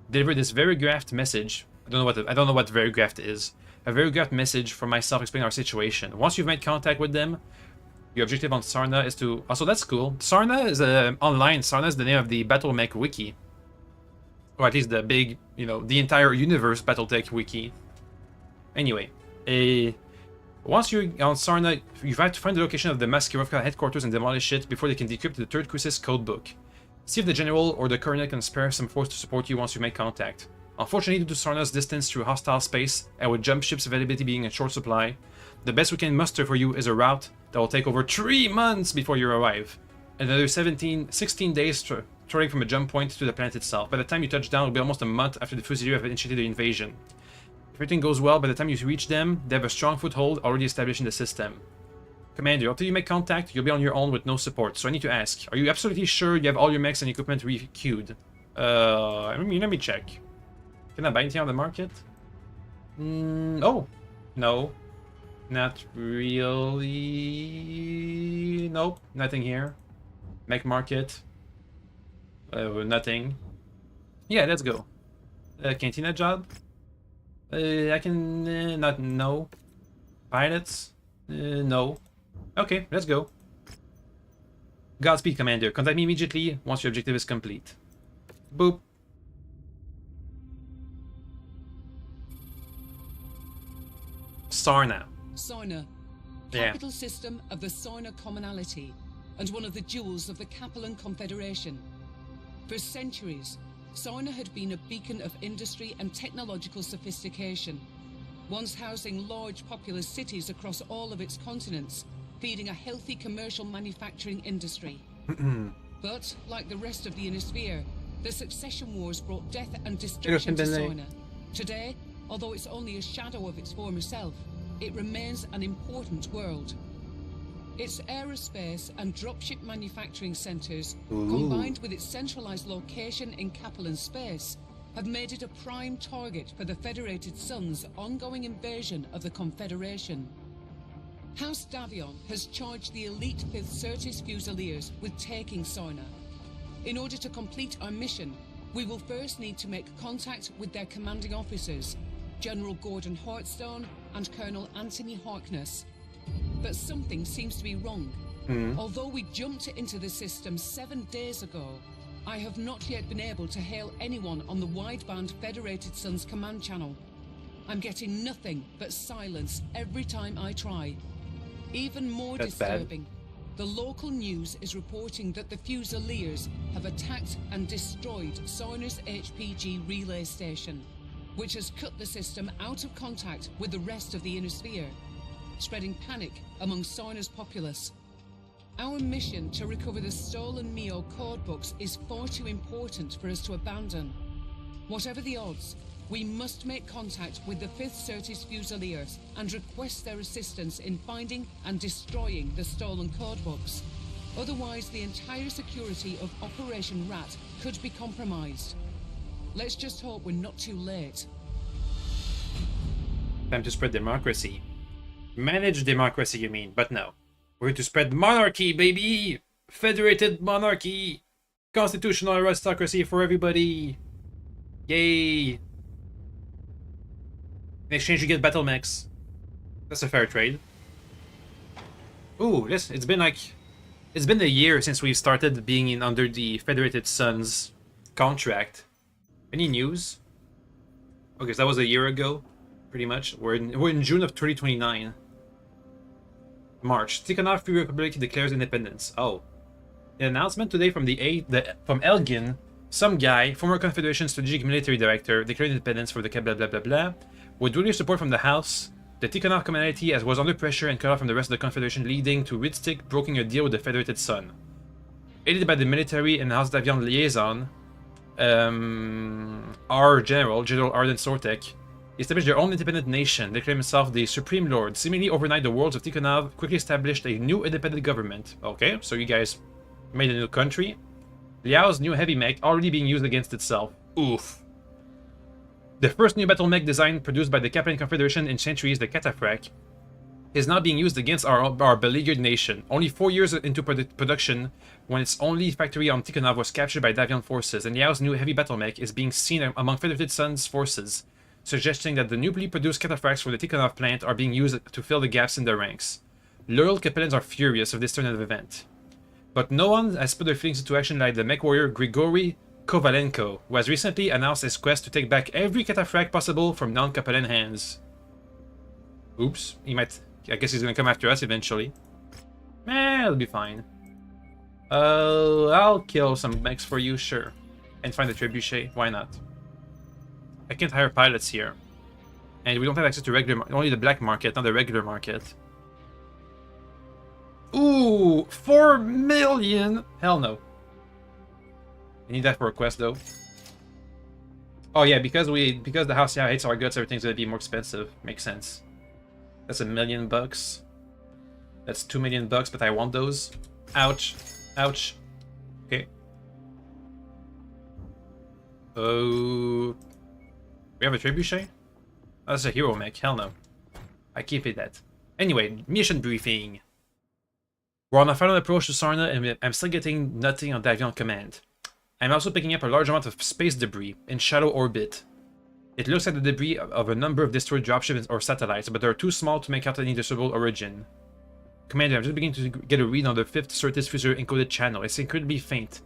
Deliver this varigraphed message. I don't know what varigraphed is. A varigraphed message for myself explaining our situation. Once you've made contact with them, your objective on Sarna is to... Also, that's cool. Sarna is online. Sarna is the name of the BattleMech wiki. Or at least the big, the entire universe BattleTech wiki. Anyway, once you're on Sarna, you have to find the location of the Maskirovka headquarters and demolish it before they can decrypt the 3rd Crisis codebook. See if the general or the colonel can spare some force to support you once you make contact. Unfortunately, due to Sarna's distance through hostile space, and with jump ships availability being in short supply, the best we can muster for you is a route that will take over 3 months before you arrive. Another 16 days traveling from a jump point to the planet itself. By the time you touch down, it will be almost a month after the Fusiliers have initiated the invasion. If everything goes well, by the time you reach them, they have a strong foothold already established in the system. Commander, until you make contact, you'll be on your own with no support, so I need to ask, are you absolutely sure you have all your mechs and equipment re-queued? Let me check. Can I buy anything on the market? Oh, no. Not really. Nope, nothing here. Mech market. Nothing. Yeah, let's go. Cantina job. I can not no. Pilots. No. Okay, let's go. Godspeed, Commander. Contact me immediately once your objective is complete. Boop. Sarna. Sarna, Yeah. capital system of the Sarna commonality, and one of the jewels of the Capellan Confederation. For centuries, Sarna had been a beacon of industry and technological sophistication, once housing large populous cities across all of its continents, feeding a healthy commercial manufacturing industry. But, like the rest of the Inosphere, the succession wars brought death and destruction to Sarna. Today, although it's only a shadow of its former self, it remains an important world. Its aerospace and dropship manufacturing centers, combined with its centralized location in Capellan space, have made it a prime target for the Federated Sun's ongoing invasion of the Confederation. House Davion has charged the elite 5th Certis Fusiliers with taking Sarna. In order to complete our mission, we will first need to make contact with their commanding officers, General Gordon Hartstone and Colonel Anthony Harkness. But something seems to be wrong. Although we jumped into the system 7 days ago, I have not yet been able to hail anyone on the wideband Federated Sun's command channel. I'm getting nothing but silence every time I try. Even more That's bad. disturbing, the local news is reporting that the Fusiliers have attacked and destroyed Sarna's HPG relay station, which has cut the system out of contact with the rest of the Inosphere, spreading panic among Sarna's populace. Our mission to recover the stolen Mio codebooks is far too important for us to abandon. Whatever the odds, we must make contact with the 5th Certis Fusiliers and request their assistance in finding and destroying the stolen codebooks. Otherwise, the entire security of Operation Rat could be compromised. Let's just hope we're not too late. Time to spread democracy. Manage democracy, you mean, but no. We're to spread monarchy, baby! Federated monarchy! Constitutional aristocracy for everybody! Yay! In exchange, you get battle mechs. That's a fair trade. Ooh, it's been a year since we started being in under the Federated Sun's contract. Any news? Okay, so that was a year ago, pretty much. We're in June of 2029. March. Tikhonov Free Republic declares independence. Oh. An announcement today from from Elgin, some guy, former Confederation Strategic Military Director, declared independence for the blah blah blah blah. With duly support from the House, the Tikhonov community was under pressure and cut off from the rest of the Confederation, leading to Ridstick broking a deal with the Federated Sun. Aided by the military and House Davion liaison, our General Arden Sortek, established their own independent nation. They claim himself the Supreme Lord. Seemingly overnight, the worlds of Tikhonov quickly established a new independent government. Okay, so you guys made a new country. Liao's new heavy mech already being used against itself. Oof. The first new battle mech design produced by the Capellan Confederation in centuries, the Cataphracts, is now being used against our beleaguered nation. Only 4 years into production, when its only factory on Tikhonov was captured by Davion forces, and Liao's new heavy battle mech is being seen among Federated Sun's forces, suggesting that the newly produced Cataphracts from the Tikhonov plant are being used to fill the gaps in their ranks. Loyal Capellans are furious of this turn of event. But no one has put their feelings into action like the MechWarrior Grigory Kovalenko, who has recently announced his quest to take back every Cataphract possible from non-Capellan hands. Oops, I guess he's gonna come after us eventually. It'll be fine. I'll kill some mechs for you, sure. And find the trebuchet, why not? I can't hire pilots here. And we don't have access to only the black market, not the regular market. Ooh, 4 million! Hell no. I need that for a quest though. Oh yeah, because the house hates our guts, everything's gonna be more expensive. Makes sense. That's $1 million. That's $2 million, but I want those. Ouch. Ouch. Okay. Oh. We have a trebuchet? Oh, that's a hero mech. Hell no. I keep it that. Anyway, mission briefing. We're on a final approach to Sarna, and I'm still getting nothing on Davion command. I'm also picking up a large amount of space debris in shallow orbit. It looks like the debris of a number of destroyed dropships or satellites, but they're too small to make out any discernible origin. Commander, I'm just beginning to get a read on the 5th Certus Fusilier encoded channel. It's incredibly faint.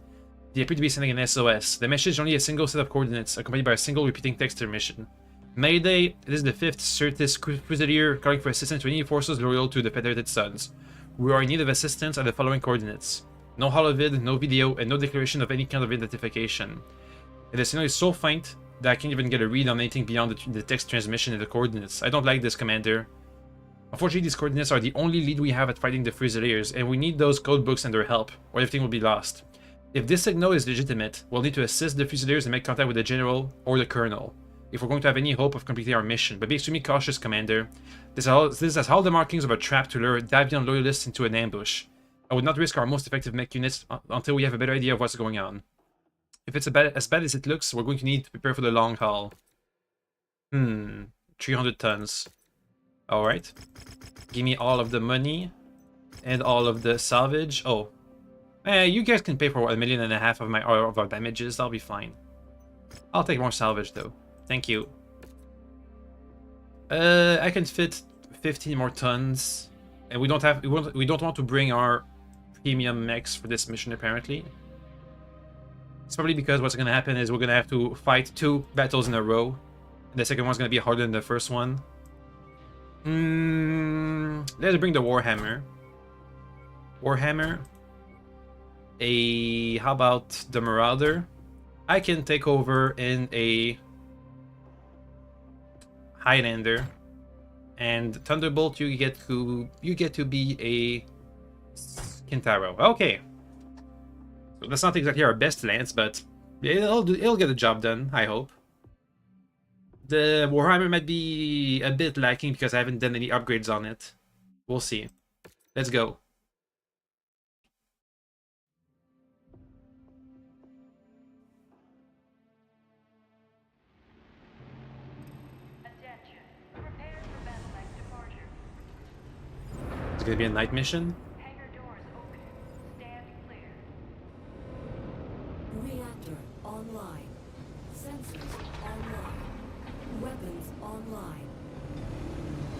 They appear to be sending an SOS. The message is only a single set of coordinates, accompanied by a single repeating text emission. Mayday, this is the 5th Certus Fusilier calling for assistance to any forces loyal to the Federated Suns. We are in need of assistance at the following coordinates. No holovid, no video, and no declaration of any kind of identification. And the signal is so faint that I can't even get a read on anything beyond the text transmission and the coordinates. I don't like this, Commander. Unfortunately, these coordinates are the only lead we have at fighting the Fusiliers, and we need those codebooks and their help, or everything will be lost. If this signal is legitimate, we'll need to assist the Fusiliers and make contact with the General or the Colonel, if we're going to have any hope of completing our mission. But be extremely cautious, Commander. This has all the markings of a trap to lure Davion loyalists into an ambush. I would not risk our most effective mech units until we have a better idea of what's going on. If it's as bad as it looks, we're going to need to prepare for the long haul. 300 tons. Alright. Give me all of the money and all of the salvage. Oh. You guys can pay for 1.5 million of our damages. I'll be fine. I'll take more salvage though. Thank you. I can fit 15 more tons. And we don't want to bring our premium mechs for this mission apparently. It's probably because what's gonna happen is we're gonna have to fight 2 battles in a row. The second one's gonna be harder than the first one. Let's bring the Warhammer. How about the Marauder? I can take over in a Highlander. And Thunderbolt, you get to be a Kintaro. Okay. So that's not exactly our best lance, but it'll get the job done, I hope. The Warhammer might be a bit lacking because I haven't done any upgrades on it. We'll see. Let's go. Attention. Prepare for battle axe departure. It's gonna be a night mission. Hangar doors open. Stand clear. Reactor online. Sensors online. Weapons online.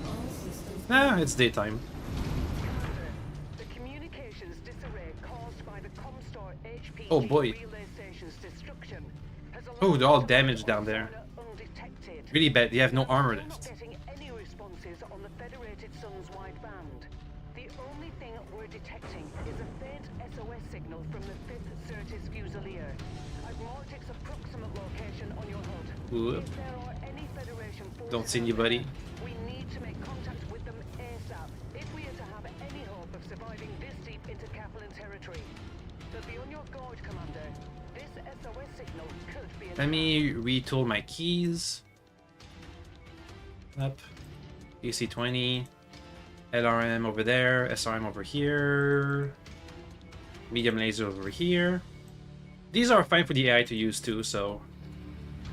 All systems. Ah, it's daytime. The communications disarray caused by the Comstar HPG Oh boy. relay station's destruction has allowed Oh, they're all us to damaged deploy down there. Sonar undetected. Really bad. They have no armor We're not left. getting any responses on the Federated Suns wideband. The only thing we're detecting is a faint SOS signal from the 5th Certus Fusilier. I've marked its approximate location on your HUD. Whoop. If there are any Federation forces Don't see out anybody. there, we need to make contact with them ASAP if we are to have any hope of surviving this deep into Kaplan territory. But be on your guard, Commander. This SOS signal could be a Let me retool my keys. Up. AC-20. LRM over there. SRM over here. Medium laser over here. These are fine for the AI to use too, so...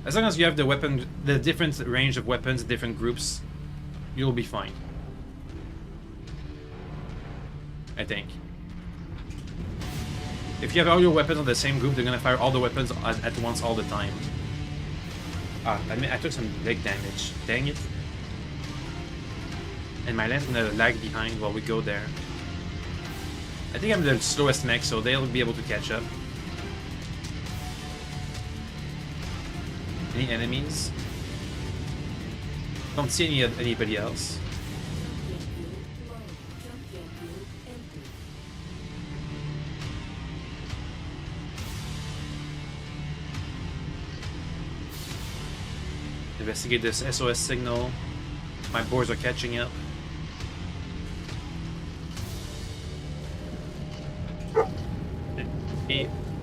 As long as you have the weapon, the different range of weapons, different groups, you'll be fine. I think. If you have all your weapons on the same group, they're gonna fire all the weapons at once all the time. Ah, I took some leg damage. Dang it. And my lance gonna lag behind while we go there. I think I'm the slowest mech, so they'll be able to catch up. Any enemies? Don't see anybody else. Junkyard fuel low. Junkyard fuel empty. Investigate this SOS signal. My boards are catching up.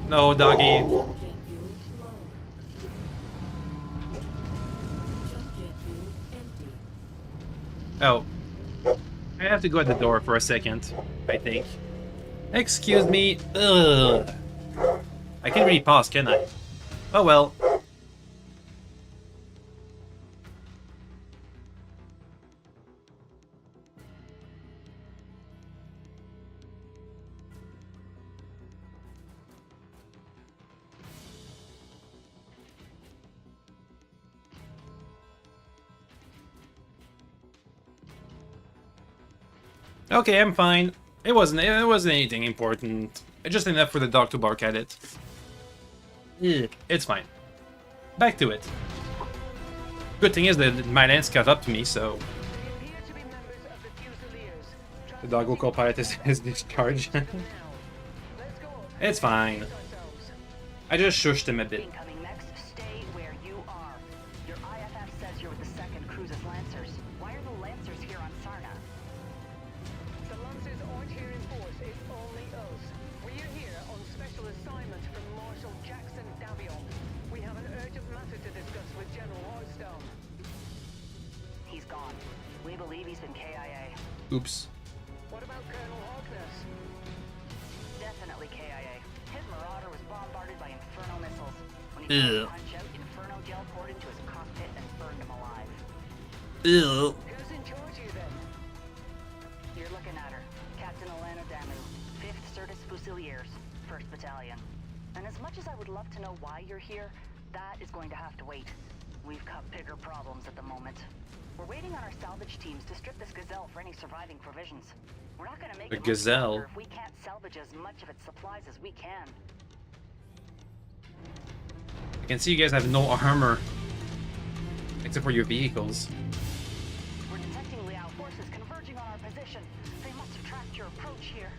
No, doggy. Junkyard fuel low. Junkyard fuel empty. Oh. I have to go at the door for a second, I think. Excuse me. Ugh. I can't really pause, can I? Oh well. Okay, I'm fine. It wasn't anything important. Just enough for the dog to bark at it. Yeah, it's fine. Back to it. Good thing is that my lance caught up to me, so They appear to be members of the Fusiliers. the doggo co-pilot is discharged. Let's go. It's fine. Ourselves. I just shushed him a bit. Incoming next, stay where you are. Your IFF says you're with the 2nd Cruise's Lancers. Why are the Lancers here on Sarna? The Lancers aren't here in force, it's only us. We're here on special assignment from Marshal Jackson Davion. We have an urgent matter to discuss with General Hearthstone. He's gone. We believe he's been KIA. Oops. What about Colonel Harkness? Definitely KIA. His Marauder was bombarded by Inferno missiles. When he Ew. tried to punch out, Inferno gel poured into his cockpit and burned him alive. Ew. Who's in charge here then? You're looking at her. Captain Alana Damu, 5th Certus Fusiliers, 1st Battalion. And as much as I would love to know why you're here, that is going to have to wait. We've got bigger problems at the moment. We're waiting on our salvage teams to strip this Gazelle for any surviving provisions. We're not gonna make The it much Gazelle? longer if we can't salvage as much of its supplies as we can. I can see you guys have no armor. Except for your vehicles. We're detecting Liao forces converging on our position. They must have tracked your approach here.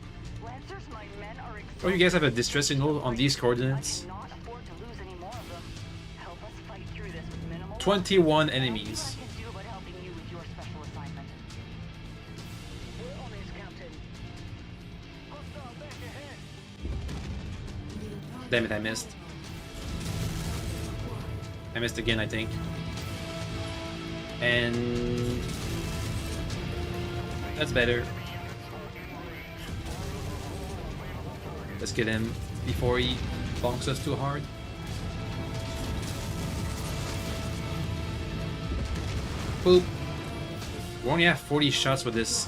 Lancers, my men are Oh, you guys have a distress signal on these coordinates? I cannot afford to lose any more of them. Help us fight through this with minimal 21 I enemies. can do but helping you with your special assignment. We're on it, Captain. Hostile back ahead. Damn it, I missed. I missed again, I think. And that's better. Let's get him before he bonks us too hard. Boop. We only have 40 shots with this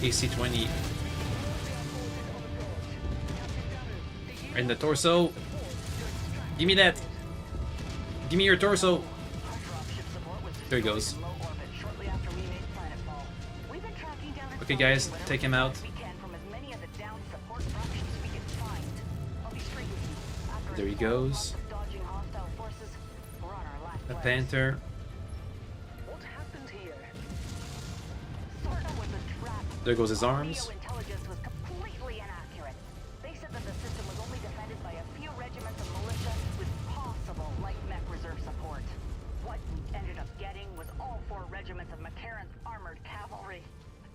AC-20. Right in the torso. Give me that. Give me your torso. There he goes. Low orbit shortly after we made planetfall. We've been tracking down its Okay, guys, position take him out. we can from as many of the downed support fractions we can find. I'll be straight with you. After There he a small goes. month of dodging hostile forces, we're on our last A legs. panther. What happened here? Sarna was a trap. There goes his arms. Neo intelligence was completely inaccurate. They said that the system was only defended by a few regiments of militia with possible light mech reserve support. What we ended up getting was all 4 regiments of McCarran's armored cavalry.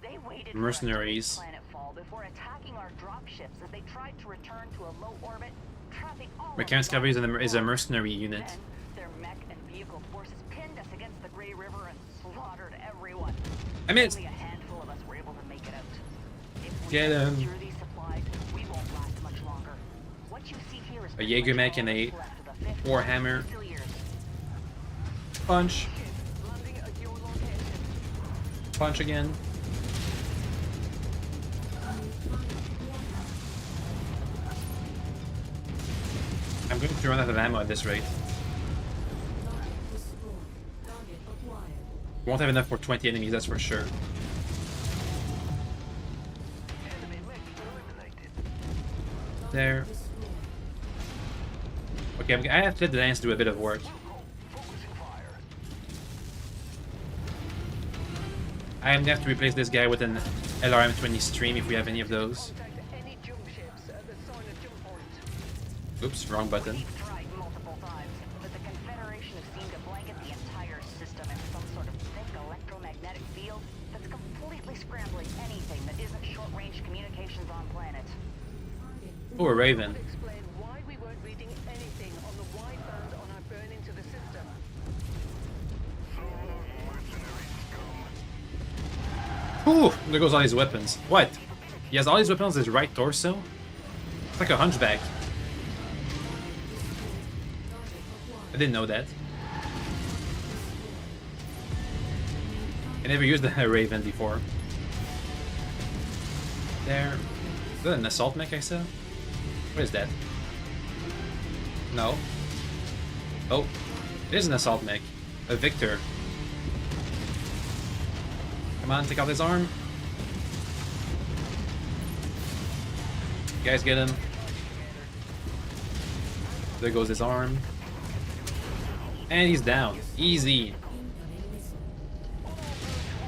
They waited Mercenaries. for us to reach planetfall before attacking our dropships as they tried to return to a low orbit, trapping all of McCarran's us cavalry on is a board. mercenary unit. Then, their mech and vehicle forces pinned us against the Grey River and slaughtered everyone. I missed. Only a handful of us were able to make it out. If we Get don't him. secure these supplies, we won't last much longer. What you see here is A pretty Jaeger much mech and all a that's left of the 5th Warhammer. Fusiliers. Punch. Landing at your location. Punch again. I'm going to run out of ammo at this rate. Won't have enough for 20 enemies, that's for sure. Enemy mech eliminated. There. Okay, I have to let the lance do a bit of work. Focusing fire. I am gonna have to replace this guy with an LRM-20 stream if we have any of those. Contact any jump ships at the Sarna jump point. Oops, wrong button. We've tried multiple times, but the Confederation has seemed to blanket the entire system in some sort of thick electromagnetic field that's completely scrambling anything that isn't short-range communications on planet. Oh, a Raven. Explain why we weren't reading anything on the wideband on our burn into the system. Ooh, there goes all his weapons. What? He has all his weapons on his right torso? It's like a hunchback. I didn't know that. I never used the Raven before. There. Is that an assault mech I saw? What is that? No. Oh. It is an assault mech. A Victor. Come on, take out his arm. You guys get him. There goes his arm. And he's down. Easy.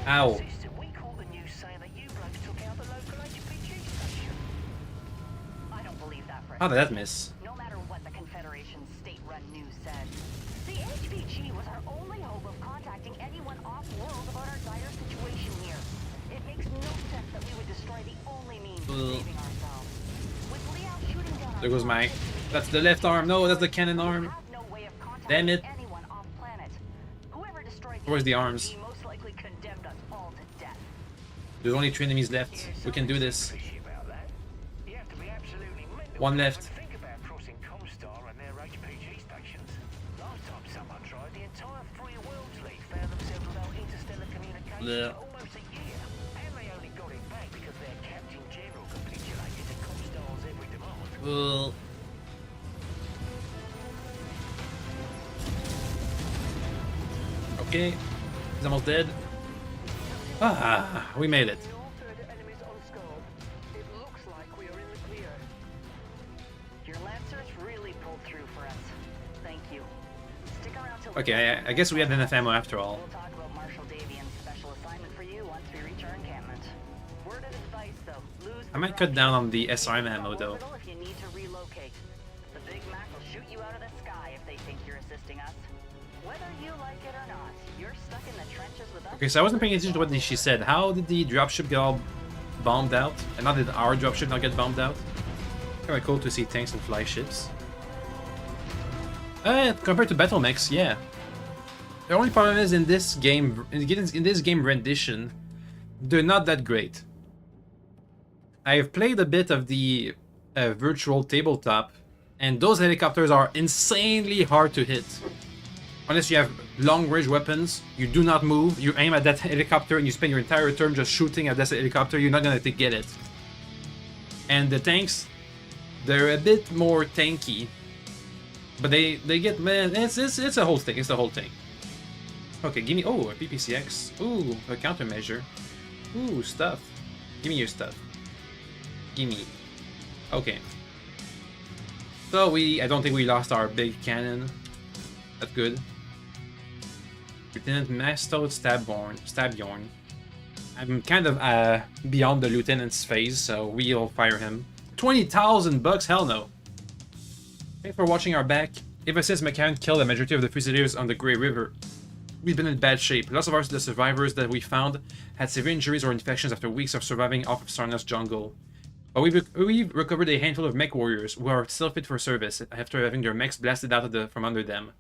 Ow. We caught the news saying that you blokes took out the local HPG station. I don't believe that for a How did that miss? No matter what the Confederation's state-run news said, the HPG was our only hope of contacting anyone off-world about our dire situation here. It makes no sense that we would destroy the only means of saving ourselves. With Liao shooting down our There goes my... That's the left arm. No, that's the cannon arm. have no way of contacting Damn it. anyone off-planet. Whoever destroyed Where's the arms? HPG most likely condemned us all to death. There's only 3 enemies left. We can do this. Fishy about that. You have to be absolutely mental One to left. even think about crossing Comstar and their HPG stations. Last time someone tried, the entire Free Worlds League found themselves without interstellar communication Blech. for almost a year. And they only got it back because their Captain General capitulated to Comstar's every demand. Okay. He's almost dead. Ah, we made it. No further enemies on scope. It looks like we are in the clear. Your Lancers really pulled through for us. Thank you. Stick around till we Okay, I guess we had enough ammo after all. We'll talk about Marshal Davian's special assignment for you once we reach our encampment. Word of advice, though. Lose I might cut down on the SRM ammo though. If you need to relocate. The Big Mac will shoot you out of the sky if they think you're assisting us. Whether you like it or not, you're stuck in the trenches with us. Okay, so I wasn't paying attention to what she said. How did the dropship get all bombed out? And how did our dropship not get bombed out? Kinda cool to see tanks and fly ships. Compared to battle mechs, yeah. The only problem is in this game, in this game rendition, they're not that great. I've played a bit of the virtual tabletop, and those helicopters are insanely hard to hit. Unless you have long-range weapons, you do not move, you aim at that helicopter and you spend your entire turn just shooting at that helicopter, you're not gonna get it. And the tanks, they're a bit more tanky. But they get, man, it's a whole thing, it's the whole thing. Okay, give me, oh, a PPCX. Ooh, a countermeasure. Ooh, stuff. Give me your stuff. Gimme. Okay. So I don't think we lost our big cannon. That's good. Lieutenant Mastode Stabjorn. I'm kind of beyond the lieutenant's phase, so we'll fire him. 20,000 bucks? Hell no. Thanks for watching our back. Ever since McCann killed the majority of the Fusiliers on the Grey River, we've been in bad shape. Lots of the survivors that we found had severe injuries or infections after weeks of surviving off of Sarna's jungle. But we've recovered a handful of MechWarriors who are still fit for service after having their mechs blasted out from under them.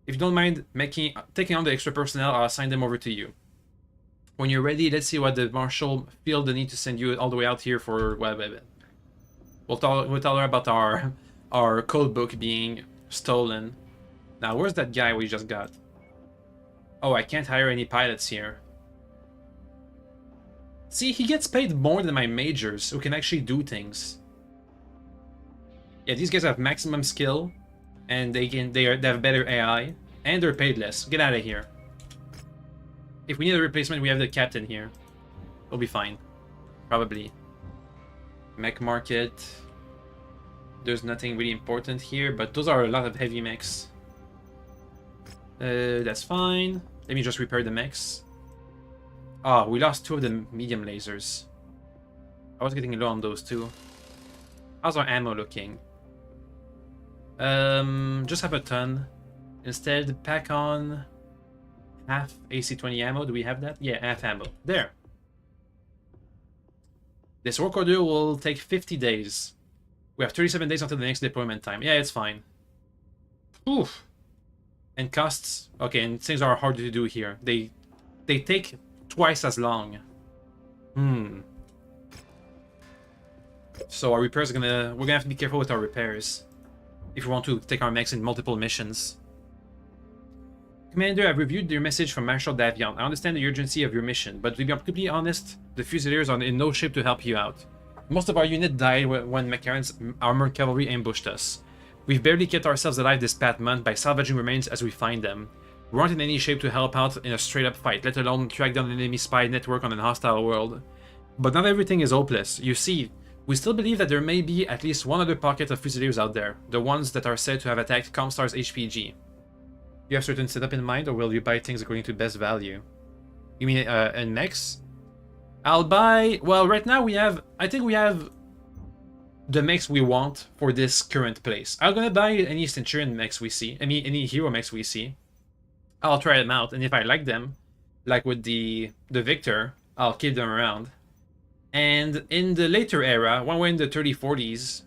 If you don't mind taking on the extra personnel, I'll assign them over to you. When you're ready, let's see what the Marshal feel the need to send you all the way out here for... We'll tell her about our code book being stolen. Now, where's that guy we just got? Oh, I can't hire any pilots here. See, he gets paid more than my majors, who can actually do things. Yeah, these guys have maximum skill, and they have better AI, and they're paid less. Get out of here. If we need a replacement, we have the captain here. We'll be fine. Probably. Mech market. There's nothing really important here, but those are a lot of heavy mechs. That's fine. Let me just repair the mechs. Ah, we lost 2 of the medium lasers. I was getting low on those too. How's our ammo looking? Just have a ton. Instead, pack on half AC-20 ammo. Do we have that? Yeah, half ammo. There. This work order will take 50 days. We have 37 days until the next deployment time. Yeah, it's fine. Oof. And costs. Okay, and things are hard to do here. They take twice as long. So our repairs are we're gonna have to be careful with our repairs if we want to take our mechs in multiple missions. Commander, I've reviewed your message from Marshal Davian. I understand the urgency of your mission, but to be completely honest, the Fusiliers are in no shape to help you out. Most of our unit died when McCarran's armored cavalry ambushed us. We've barely kept ourselves alive this past month by salvaging remains as we find them. We aren't in any shape to help out in a straight-up fight, let alone track down an enemy spy network on a hostile world. But not everything is hopeless. You see, We still believe that there may be at least one other pocket of Fusiliers out there, the ones that are said to have attacked Comstar's HPG. You have certain setup in mind, or will you buy things according to best value? You mean in mechs? I'll buy... Well, right now we have... I think we have the mechs we want for this current place. I'm gonna buy any Centurion mechs we see, any hero mechs we see. I'll try them out, and if I like them, like with the Victor, I'll keep them around. And in the later era, when we're in the 3040s,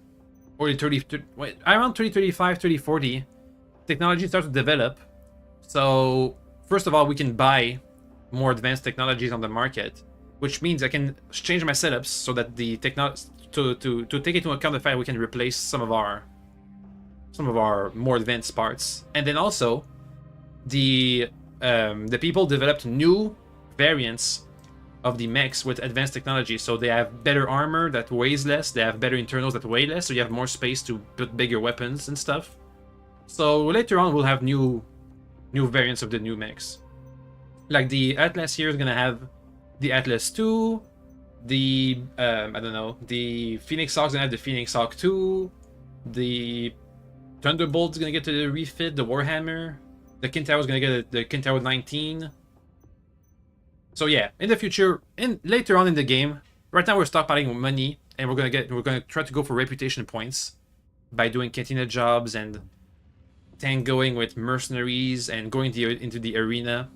or the around 3035, 3040, technology starts to develop. So, first of all, we can buy more advanced technologies on the market, which means I can change my setups so that the to take into account the fact we can replace some of our more advanced parts. And then also, the people developed new variants of the mechs with advanced technology, so they have better armor that weighs less, they have better internals that weigh less, so you have more space to put bigger weapons and stuff. So later on we'll have new variants of the new mechs. Like the Atlas here is gonna have the Atlas 2, the I don't know, the Phoenix Hawk's gonna have the Phoenix Hawk 2, the Thunderbolt's gonna get the refit, the Warhammer, the Kintaro's gonna get the Kintaro 19. So yeah, in the future, later on in the game, right now we're stockpiling money, and we're gonna try to go for reputation points by doing cantina jobs and tangoing with mercenaries and going into the arena.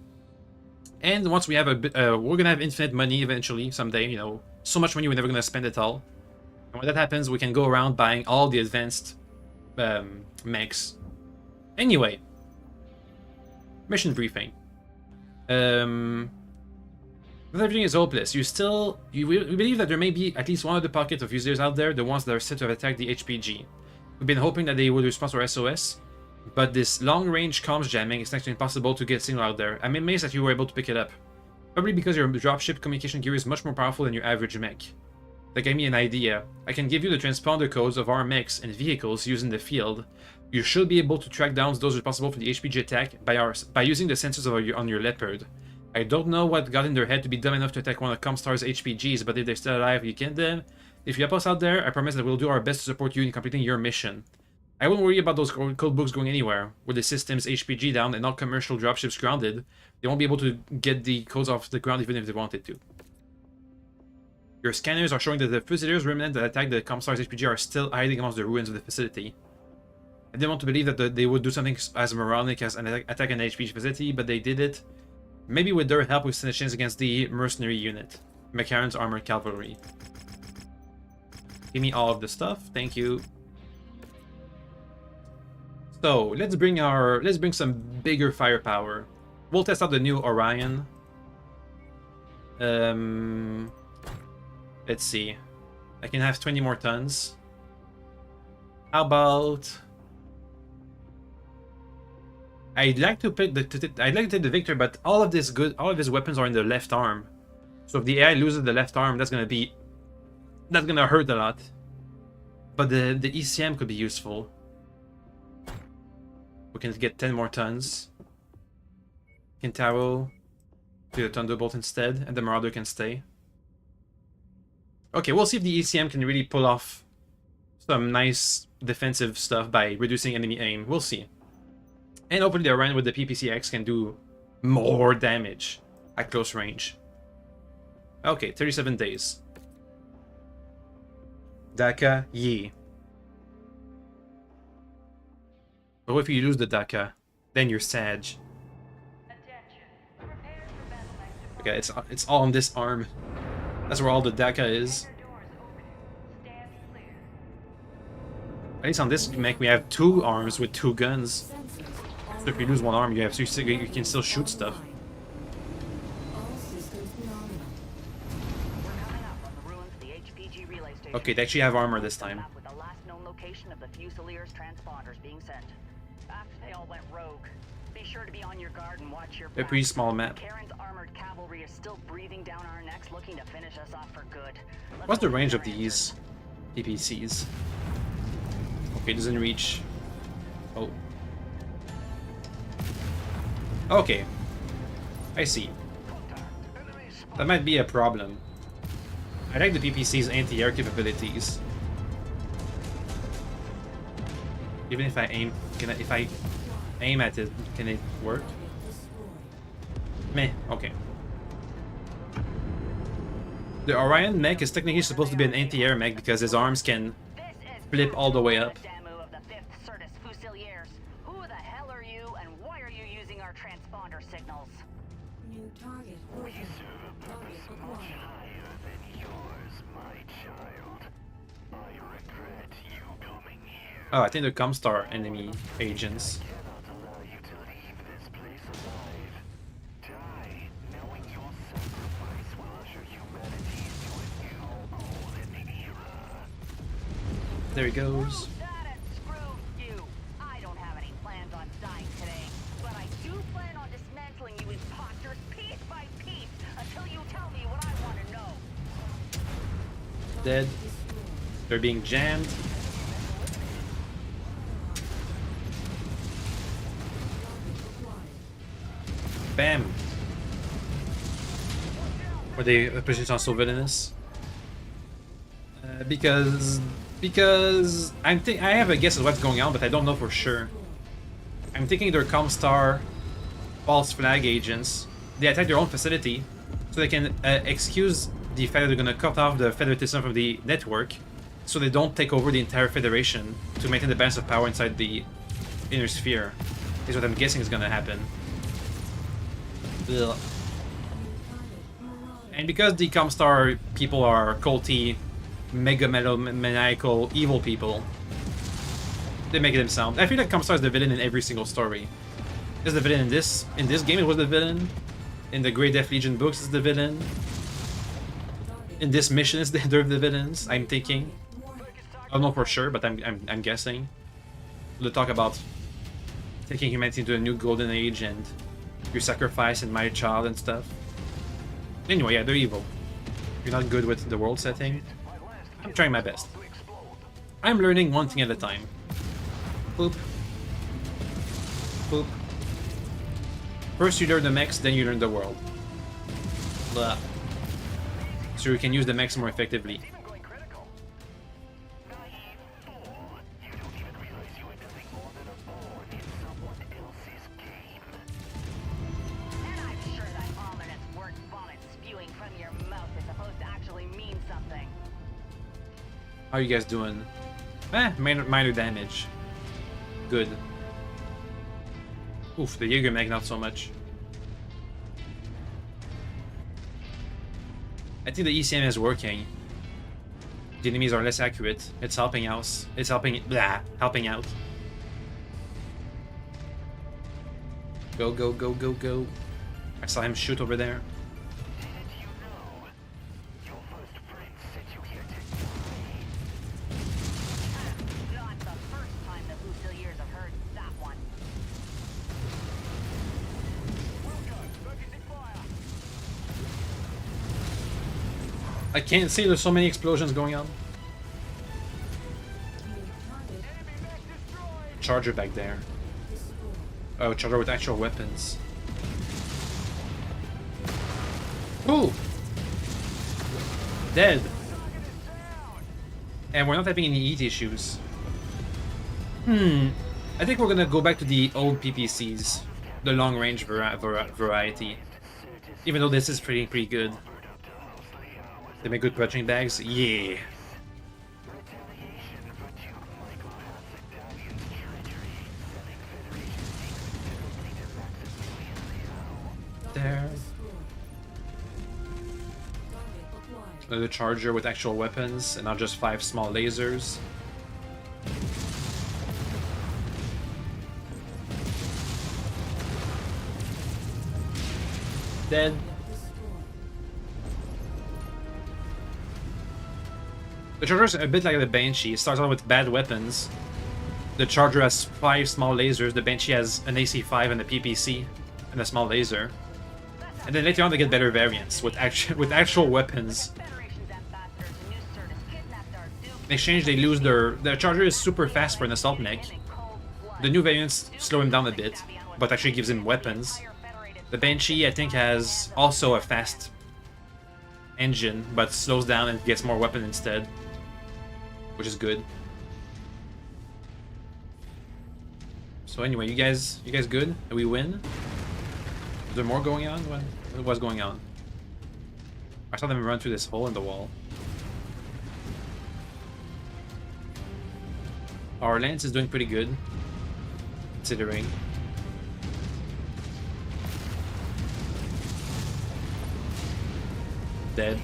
And once we have we're gonna have infinite money eventually someday. You know, so much money we're never gonna spend it all. And when that happens, we can go around buying all the advanced mechs. Anyway, mission briefing. But everything is hopeless. We believe that there may be at least one of the pockets of users out there, the ones that are said to have attacked the HPG. We've been hoping that they would respond to our SOS, but this long-range comms jamming is next to impossible to get signal out there. I'm amazed that you were able to pick it up. Probably because your dropship communication gear is much more powerful than your average mech. That gave me an idea. I can give you the transponder codes of our mechs and vehicles used in the field. You should be able to track down those responsible for the HPG attack by using the sensors on your Leopard. I don't know what got in their head to be dumb enough to attack one of Comstar's HPGs, but if they're still alive, you can them. If you help us out there, I promise that we'll do our best to support you in completing your mission. I won't worry about those code books going anywhere. With the system's HPG down and all commercial dropships grounded, they won't be able to get the codes off the ground even if they wanted to. Your scanners are showing that the Fusiliers remnant that attacked the Comstar's HPG are still hiding amongst the ruins of the facility. I didn't want to believe that they would do something as moronic as attack an HPG facility, but they did it. Maybe with their help we stand a chance against the mercenary unit. McCarran's Armored Cavalry. Give me all of the stuff, thank you. So let's bring some bigger firepower. We'll test out the new Orion. Let's see. I can have 20 more tons. How about... I'd like to pick I'd like to take the Victor, but all of his weapons are in the left arm. So if the AI loses the left arm, that's gonna hurt a lot. But the ECM could be useful. We can get 10 more tons. Kintaro to the Thunderbolt instead, and the Marauder can stay. Okay, we'll see if the ECM can really pull off some nice defensive stuff by reducing enemy aim. We'll see. And hopefully the Orion with the PPCX can do more damage at close range. Okay, 37 days. Daka, ye. But what if you lose the Daka? Then you're Sag. Okay, it's all on this arm. That's where all the Daka is. At least on this mech we have 2 arms with 2 guns. So if you lose one arm, you can still shoot stuff. Okay, they actually have armor this time. With the last known location of the Fusiliers transponders being sent. After they all went rogue, be sure to be on your guard and watch your back. A pretty small map. Karen's armored cavalry is still breathing down our necks, looking to finish us off for good. What's the range of these PPCs? Okay, doesn't reach. Oh. Okay. I see. That might be a problem. I like the PPC's anti-air capabilities. Even if I aim, if I aim at it, can it work? Meh, okay. The Orion mech is technically supposed to be an anti-air mech because his arms can flip all the way up. Who the hell are you, and why are you using our transponder signals? New target. We serve a purpose much higher than yours, my child. I regret you coming here. Oh, I think they're Comstar enemy agents. I cannot allow you to leave this place alive. Die, knowing your sacrifice will usher humanity into a new golden era. There he goes. That and screw you. I don't have any plans on dying today, but I do plan on dismantling you imposters piece by piece until you tell me what I want to know. Dead. They're being jammed. Bam! Were they positions are so villainous? Because I have a guess of what's going on, but I don't know for sure. I'm thinking they're Comstar false flag agents. They attack their own facility, so they can excuse the fact that they're gonna cut off the federatism from the network, so they don't take over the entire federation to maintain the balance of power inside the inner sphere. Is what I'm guessing is gonna happen. Ugh. And because the Comstar people are culty, maniacal, evil people, they make them sound. I feel like Comstar is the villain in every single story. Is the villain in this game? It was the villain. In the Great Death Legion books, is the villain. In this mission, is they're the villains. I'm thinking. I don't know for sure, but I'm guessing. We'll talk about taking humanity into a new golden age and your sacrifice and my child and stuff. Anyway, yeah, they're evil. You're not good with the world setting. I'm trying my best. I'm learning one thing at a time. Boop. Boop. First you learn the mechs, then you learn the world. Blah. So you can use the mechs more effectively. How are you guys doing? Minor damage. Good. Oof, the Jaeger mech not so much. I think the ECM is working. The enemies are less accurate. It's helping us. It's helping out. Go, go, go, go, go. I saw him shoot over there. I can't see, there's so many explosions going on. Charger back there. Oh, charger with actual weapons. Ooh! Dead. And we're not having any heat issues. I think we're gonna go back to the old PPCs. The long range variety. Even though this is pretty good. They make good punching bags? Yeah. There. Another charger with actual weapons and not just 5 small lasers. Dead. The Charger's a bit like the Banshee. It starts out with bad weapons. The Charger has 5 small lasers. The Banshee has an AC-5 and a PPC and a small laser. And then later on they get better variants with actual weapons. In exchange, they lose their Charger is super fast for an assault mech. The new variants slow him down a bit, but actually gives him weapons. The Banshee, I think, has also a fast engine, but slows down and gets more weapon instead, which is good. So anyway, you guys good? Did we win? Is there more going on? What was going on? I saw them run through this hole in the wall. Our lance is doing pretty good, considering. Dead.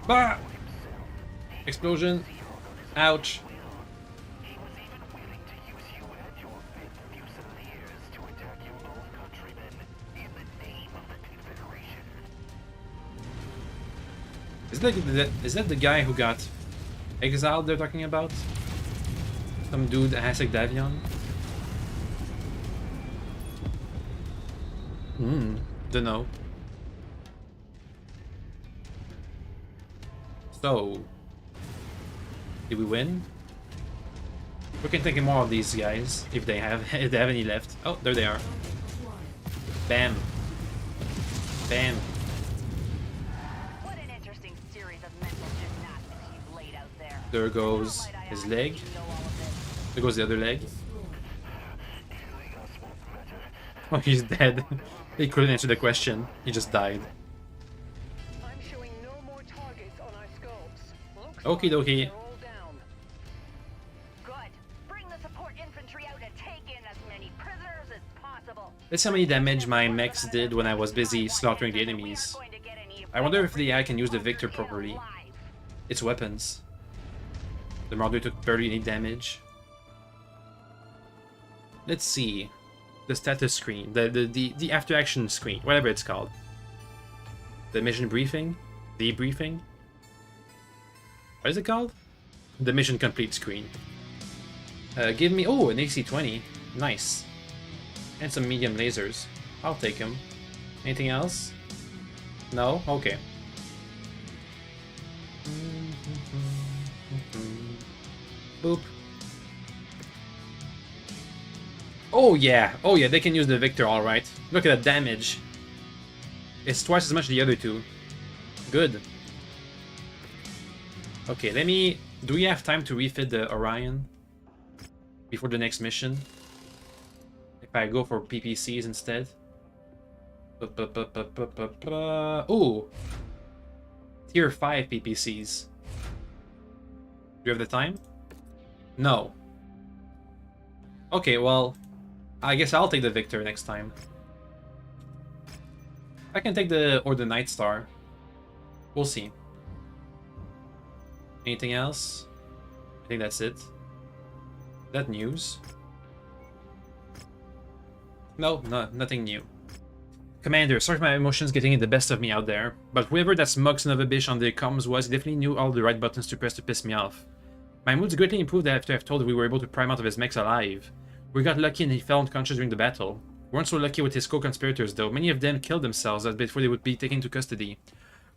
Bah! Explosion. Ouch. Is that the guy who got exiled they're talking about? Some dude, Hasek Davion? Dunno. So, did we win? We can take more of these guys if they have any left. Oh, there they are. Bam. Bam. What an interesting series of mental gymnastics you've laid out there. There goes his leg. There goes the other leg. Oh, he's dead. He couldn't answer the question. He just died. I'm showing no more targets on our scopes. Okie dokie. They're all down. Good. Bring the support infantry out and take in as many prisoners as possible. Let's see how many damage my mechs did when I was busy slaughtering the enemies. I wonder if the AI can use the Victor properly. Its weapons. The Marauder took barely any damage. Let's see. The status screen, the after action screen, whatever it's called. The mission briefing? Debriefing? What is it called? The mission complete screen. Give me, oh, an AC-20. Nice. And some medium lasers. I'll take them. Anything else? No? Okay. Boop. Oh yeah, they can use the Victor alright. Look at that damage. It's twice as much as the other two. Good. Okay, let me... Do we have time to refit the Orion? Before the next mission? If I go for PPCs instead? Ooh! Tier 5 PPCs. Do you have the time? No. Okay, well... I guess I'll take the Victor next time. I can take the Night Star. We'll see. Anything else? I think that's it. That news? No, nothing new. Commander, sorry for my emotions getting the best of me out there, but whoever that smug son of a bitch on the comms was definitely knew all the right buttons to press to piss me off. My mood's greatly improved after I've told we were able to prime out of his mechs alive. We got lucky and he fell unconscious during the battle. We weren't so lucky with his co-conspirators though. Many of them killed themselves before they would be taken to custody.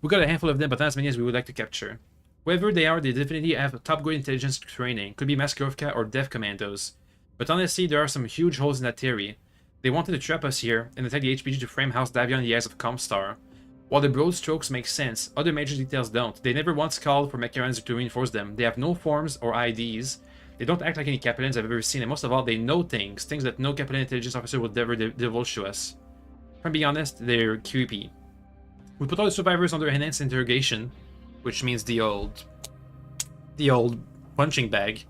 We got a handful of them, but not as many as we would like to capture. Whoever they are, they definitely have top-grade intelligence training. Could be Maskirovka or Dev Commandos. But honestly, there are some huge holes in that theory. They wanted to trap us here and attack the HPG to frame House Davion in the eyes of Comstar. While the broad strokes make sense, other major details don't. They never once called for Mechwarriors to reinforce them. They have no forms or IDs. They don't act like any Capellans I've ever seen, and most of all, they know things that no Capellan intelligence officer would ever divulge to us. If I'm being honest, they're creepy. We put all the survivors under enhanced interrogation, which means the old punching bag,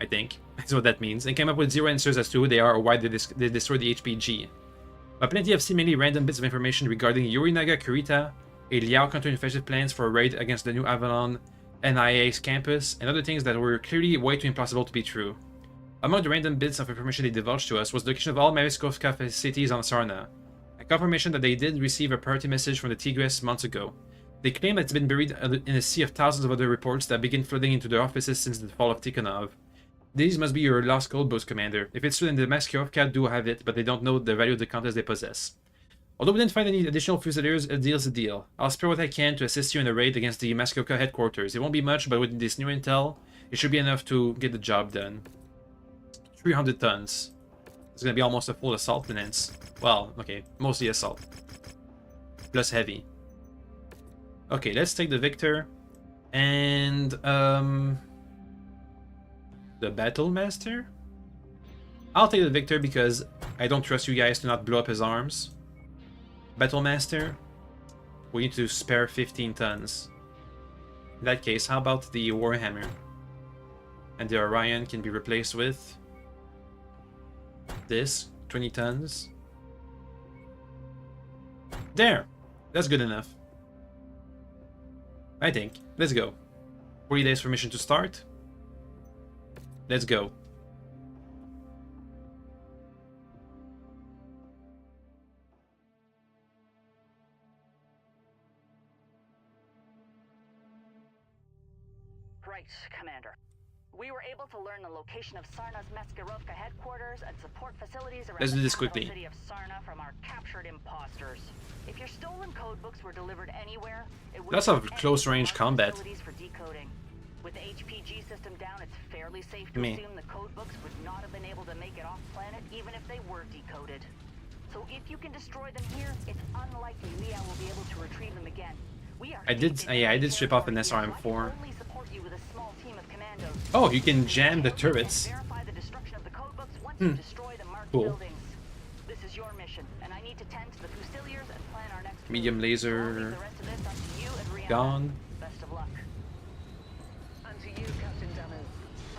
I think. That's what that means, and came up with zero answers as to who they are or why they destroyed the HPG. But plenty of seemingly random bits of information regarding Yorinaga Kurita, a Liao counter-offensive plans for a raid against the New Avalon NIA's campus, and other things that were clearly way too impossible to be true. Among the random bits of information they divulged to us was the location of all Mariskovka facilities on Sarna, a confirmation that they did receive a priority message from the Tigress months ago. They claim that it's been buried in a sea of thousands of other reports that begin flooding into their offices since the fall of Tikhonov. These must be your lost codebooks, Commander. If it's true, then the Maskirovka do have it, but they don't know the value of the contents they possess. Although we didn't find any additional Fusiliers, a deal's a deal. I'll spare what I can to assist you in a raid against the Maskirovka headquarters. It won't be much, but with this new intel, it should be enough to get the job done. 300 tons. It's gonna be almost a full assault finance. Well, okay, mostly assault. plus heavy. Okay, let's take the Victor and the Battle Master. I'll take the Victor because I don't trust you guys to not blow up his arms. Battle Master, we need to spare 15 tons. In that case, how about the Warhammer? And the Orion can be replaced with this, 20 tons. There! That's good enough. I think. Let's go. 40 days for mission to start. Let's go. Right, Commander. We were able to learn the location of Sarna's Maskirovka headquarters and support facilities around Let's do the this capital quickly. city of Sarna from our captured imposters. If your stolen code books were delivered anywhere, it would Lots of close-range combat. facilities for decoding. With the HPG system down, it's fairly safe to Me. assume the code books would not have been able to make it off planet, even if they were decoded. So if you can destroy them here, it's unlikely Leah will be able to retrieve them again. We are I did strip off an SRM4. Oh, you can jam the turrets. Cool. This is your mission, and I need to tend to the Fusiliers and plan our next Medium move. laser I'll leave the rest of this up to you and Rihanna. gone. Best of luck. And to you, Captain Damu.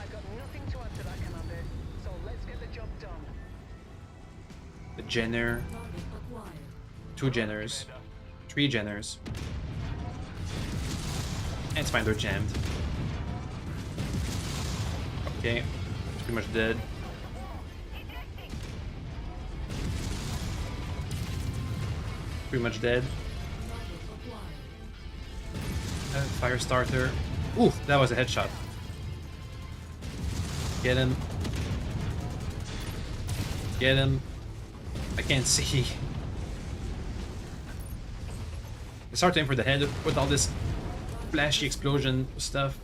I've got nothing to add to that, Commander. So let's get the job done. The Jenner. Target acquired. 2 Jenners. 3 Jenners. And it's fine, they're jammed. Okay, it's pretty much dead. Pretty much dead. Fire starter. Ooh, that was a headshot. Get him. Get him. I can't see. I start to aim for the head with all this flashy explosion stuff.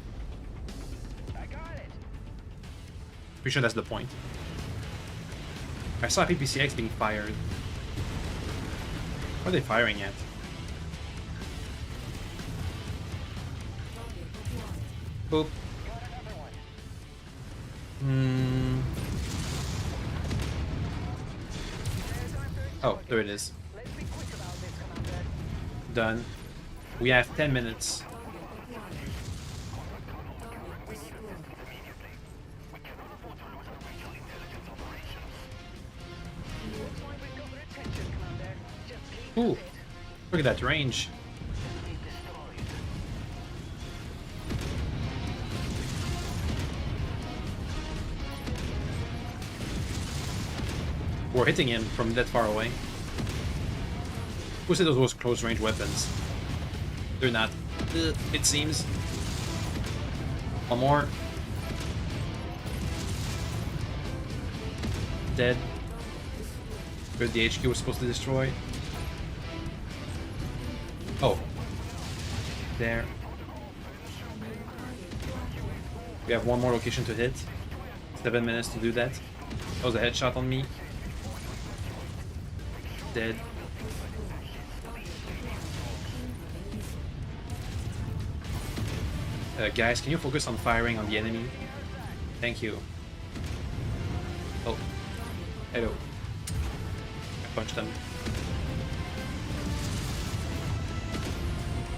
Pretty sure that's the point. I saw PPCX being fired. What are they firing at? Boop. Oh, there it is. Let's be quick about this, Commander. Done. We have 10 minutes. Looks like we've got their attention, Commander. Just keep Ooh, at it. look at that range. We're hitting him from that far away. Who said those were close range weapons? They're not. It seems. One more. Dead. Where's the HQ was supposed to destroy? Oh. There. We have one more location to hit. 7 minutes to do that. That was a headshot on me. Dead. Guys, can you focus on firing on the enemy? Thank you. Oh. Hello. I punched him.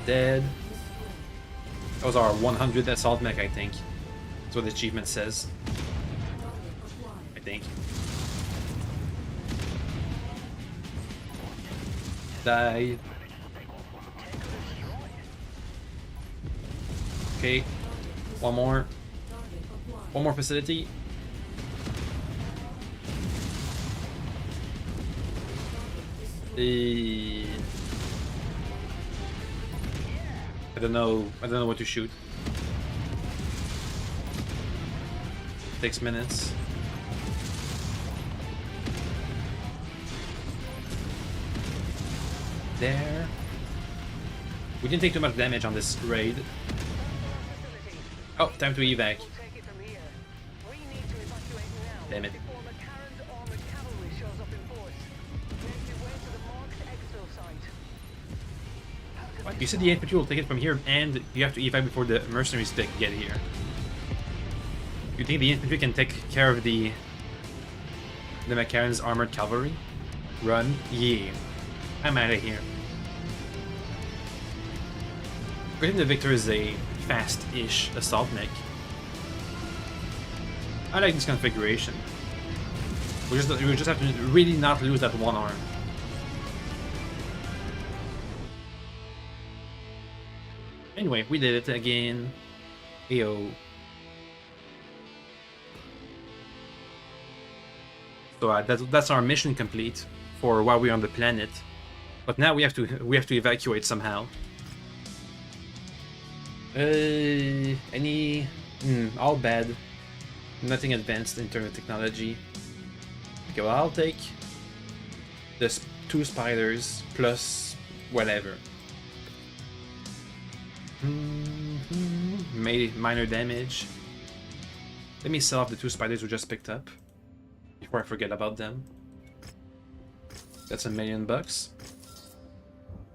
Dead. That was our 100th assault mech, I think. That's what the achievement says. I think. Die. Okay. One more. One more facility. I don't know what to shoot. 6 minutes. There. We didn't take too much damage on this raid. Oh, time to evac. We'll take it from here. We need to evacuate now Damn it. before McCarran's armored cavalry shows up in force. Make your way to the marked exfil site. You said the infantry will take it from here, and you have to evac before the mercenaries get here. You think the infantry can take care of the McCarran's armored cavalry? Run? Yeah. I'm out of here. I think the Victor is a fast-ish assault mech. I like this configuration. We just have to really not lose that one arm. Anyway, we did it again. Ayo. So that's our mission complete for while we're on the planet. But now we have to evacuate somehow. All bad. Nothing advanced in terms of technology. Okay, well, I'll take the 2 spiders plus whatever. Minor damage. Let me sell off the 2 spiders we just picked up before I forget about them. That's $1 million.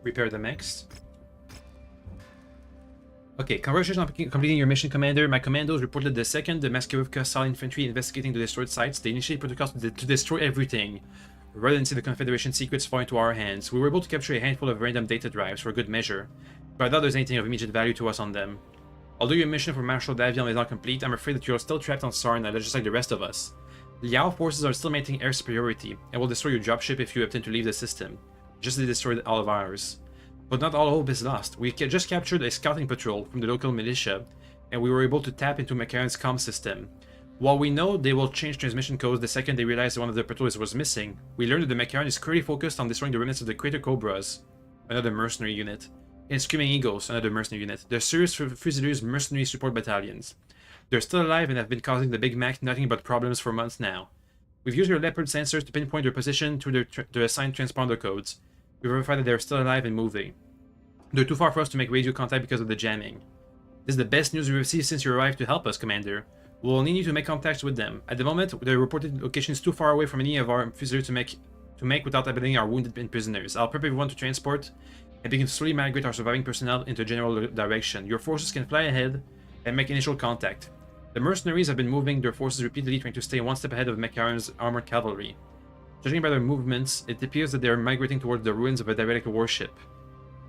Repair the mechs. Okay, congratulations on completing your mission, Commander. My commandos reported the second the Maskirovka saw infantry investigating the destroyed sites. They initiated protocols to destroy everything, rather than see the Confederation secrets fall into our hands. We were able to capture a handful of random data drives for good measure, but I doubt there's anything of immediate value to us on them. Although your mission for Marshal Davion is not complete, I'm afraid that you're still trapped on Sarna, just like the rest of us. Liao forces are still maintaining air superiority, and will destroy your dropship if you attempt to leave the system, just as they destroyed all of ours. But not all hope is lost. We just captured a scouting patrol from the local militia, and we were able to tap into McCarran's comm system. While we know they will change transmission codes the second they realize one of the patrols was missing, we learned that the McCarran is currently focused on destroying the remnants of the Crater Cobras, another mercenary unit, and Screaming Eagles, another mercenary unit. They're serious Fusiliers mercenary support battalions. They're still alive and have been causing the Big Mac nothing but problems for months now. We've used your Leopard sensors to pinpoint their position through their assigned transponder codes. We verified that they're still alive and moving. They're too far for us to make radio contact because of the jamming. This is the best news we've received since you arrived to help us, Commander. We'll need you to make contacts with them. At the moment, the reported location is too far away from any of our Fusiliers to make without abandoning our wounded and prisoners. I'll prep everyone to transport and begin to slowly migrate our surviving personnel into a general direction. Your forces can fly ahead and make initial contact. The mercenaries have been moving their forces repeatedly, trying to stay one step ahead of McCarran's armored cavalry. Judging by their movements, it appears that they are migrating towards the ruins of a direct warship.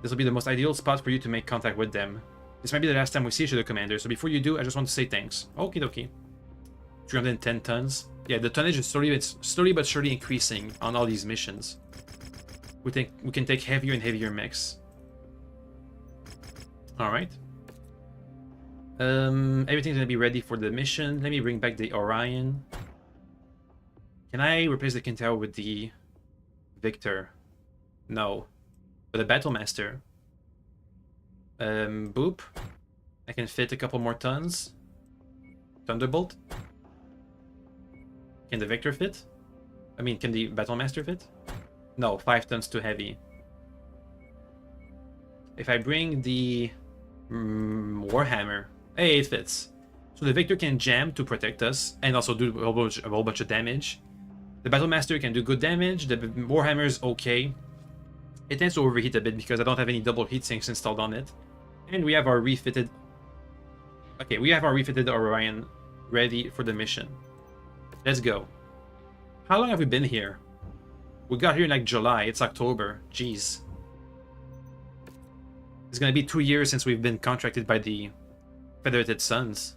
This will be the most ideal spot for you to make contact with them. This might be the last time we see each other, Commander, so before you do, I just want to say thanks. Okie dokie. 310 tons. Yeah, the tonnage is slowly but surely increasing on all these missions. We think we can take heavier and heavier mechs. Alright. Everything's gonna be ready for the mission. Let me bring back the Orion. Can I replace the Kintaro with the Victor? No. But the Battlemaster. Boop. I can fit a couple more tons. Thunderbolt. Can the Victor fit? I mean, can the Battlemaster fit? No, 5 tons too heavy. If I bring the Warhammer, hey, it fits. So the Victor can jam to protect us and also do a whole bunch of damage. The Battlemaster can do good damage. The Warhammer is okay. It tends to overheat a bit because I don't have any double heat sinks installed on it. And we have our refitted... Okay, we have our refitted Orion ready for the mission. Let's go. How long have we been here? We got here in like July. It's October. Jeez. It's gonna be 2 years since we've been contracted by the Federated Suns.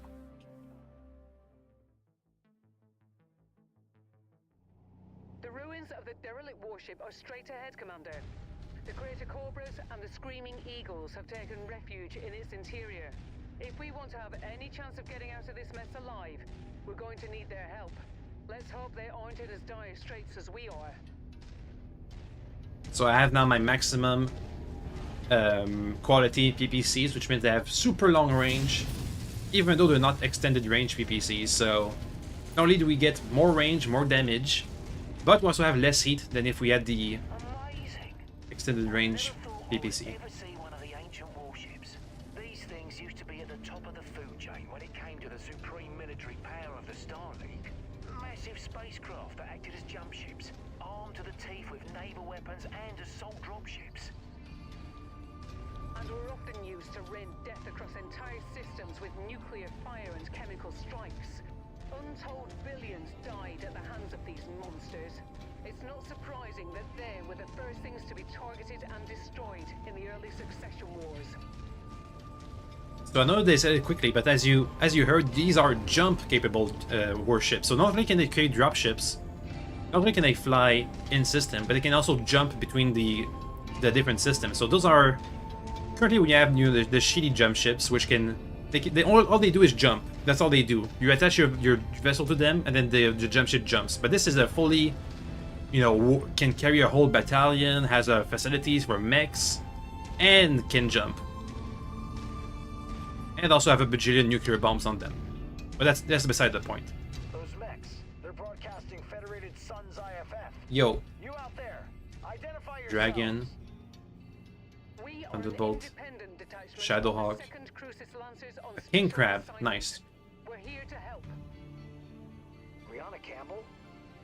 The ruins of the derelict warship are straight ahead, Commander. The Crater Cobras and the Screaming Eagles have taken refuge in its interior. If we want to have any chance of getting out of this mess alive, we're going to need their help. Let's hope they aren't in as dire straits as we are. So I have now my maximum quality PPCs, which means they have super long range, even though they're not extended range PPCs. So not only do we get more range, more damage, but we also have less heat than if we had the extended range PPC. Ever see one of the ancient warships? These things used to be at the top of the food chain when it came to the supreme military power of the Star League. Massive spacecraft that acted as jump ships, armed to the teeth with naval weapons and assault dropships. and were often used to rain death across entire systems with nuclear fire and chemical strikes. Untold billions died at the hands of these monsters. It's not surprising that they were the first things to be targeted and destroyed in the early succession wars. So I know they said it quickly, but as you heard, these are jump-capable warships. So not only can they create dropships, not only can they fly in system, but they can also jump between the different systems. So those are currently we have the shitty jump ships, which can all they do is jump. That's all they do. You attach your vessel to them, and then the jump ship jumps. But this is a fully, can carry a whole battalion, has facilities for mechs, and can jump. And also have a bajillion nuclear bombs on them. But that's beside the point. Those mechs, they're broadcasting Federated Suns IFF. Yo. You out there, identify yourselves. Dragon. We are Thunderbolt. an independent detachment Shadowhawk. of the 2nd Crucis Lancers on King special Crab. assignment. Nice. We're here to help. Brianna Campbell?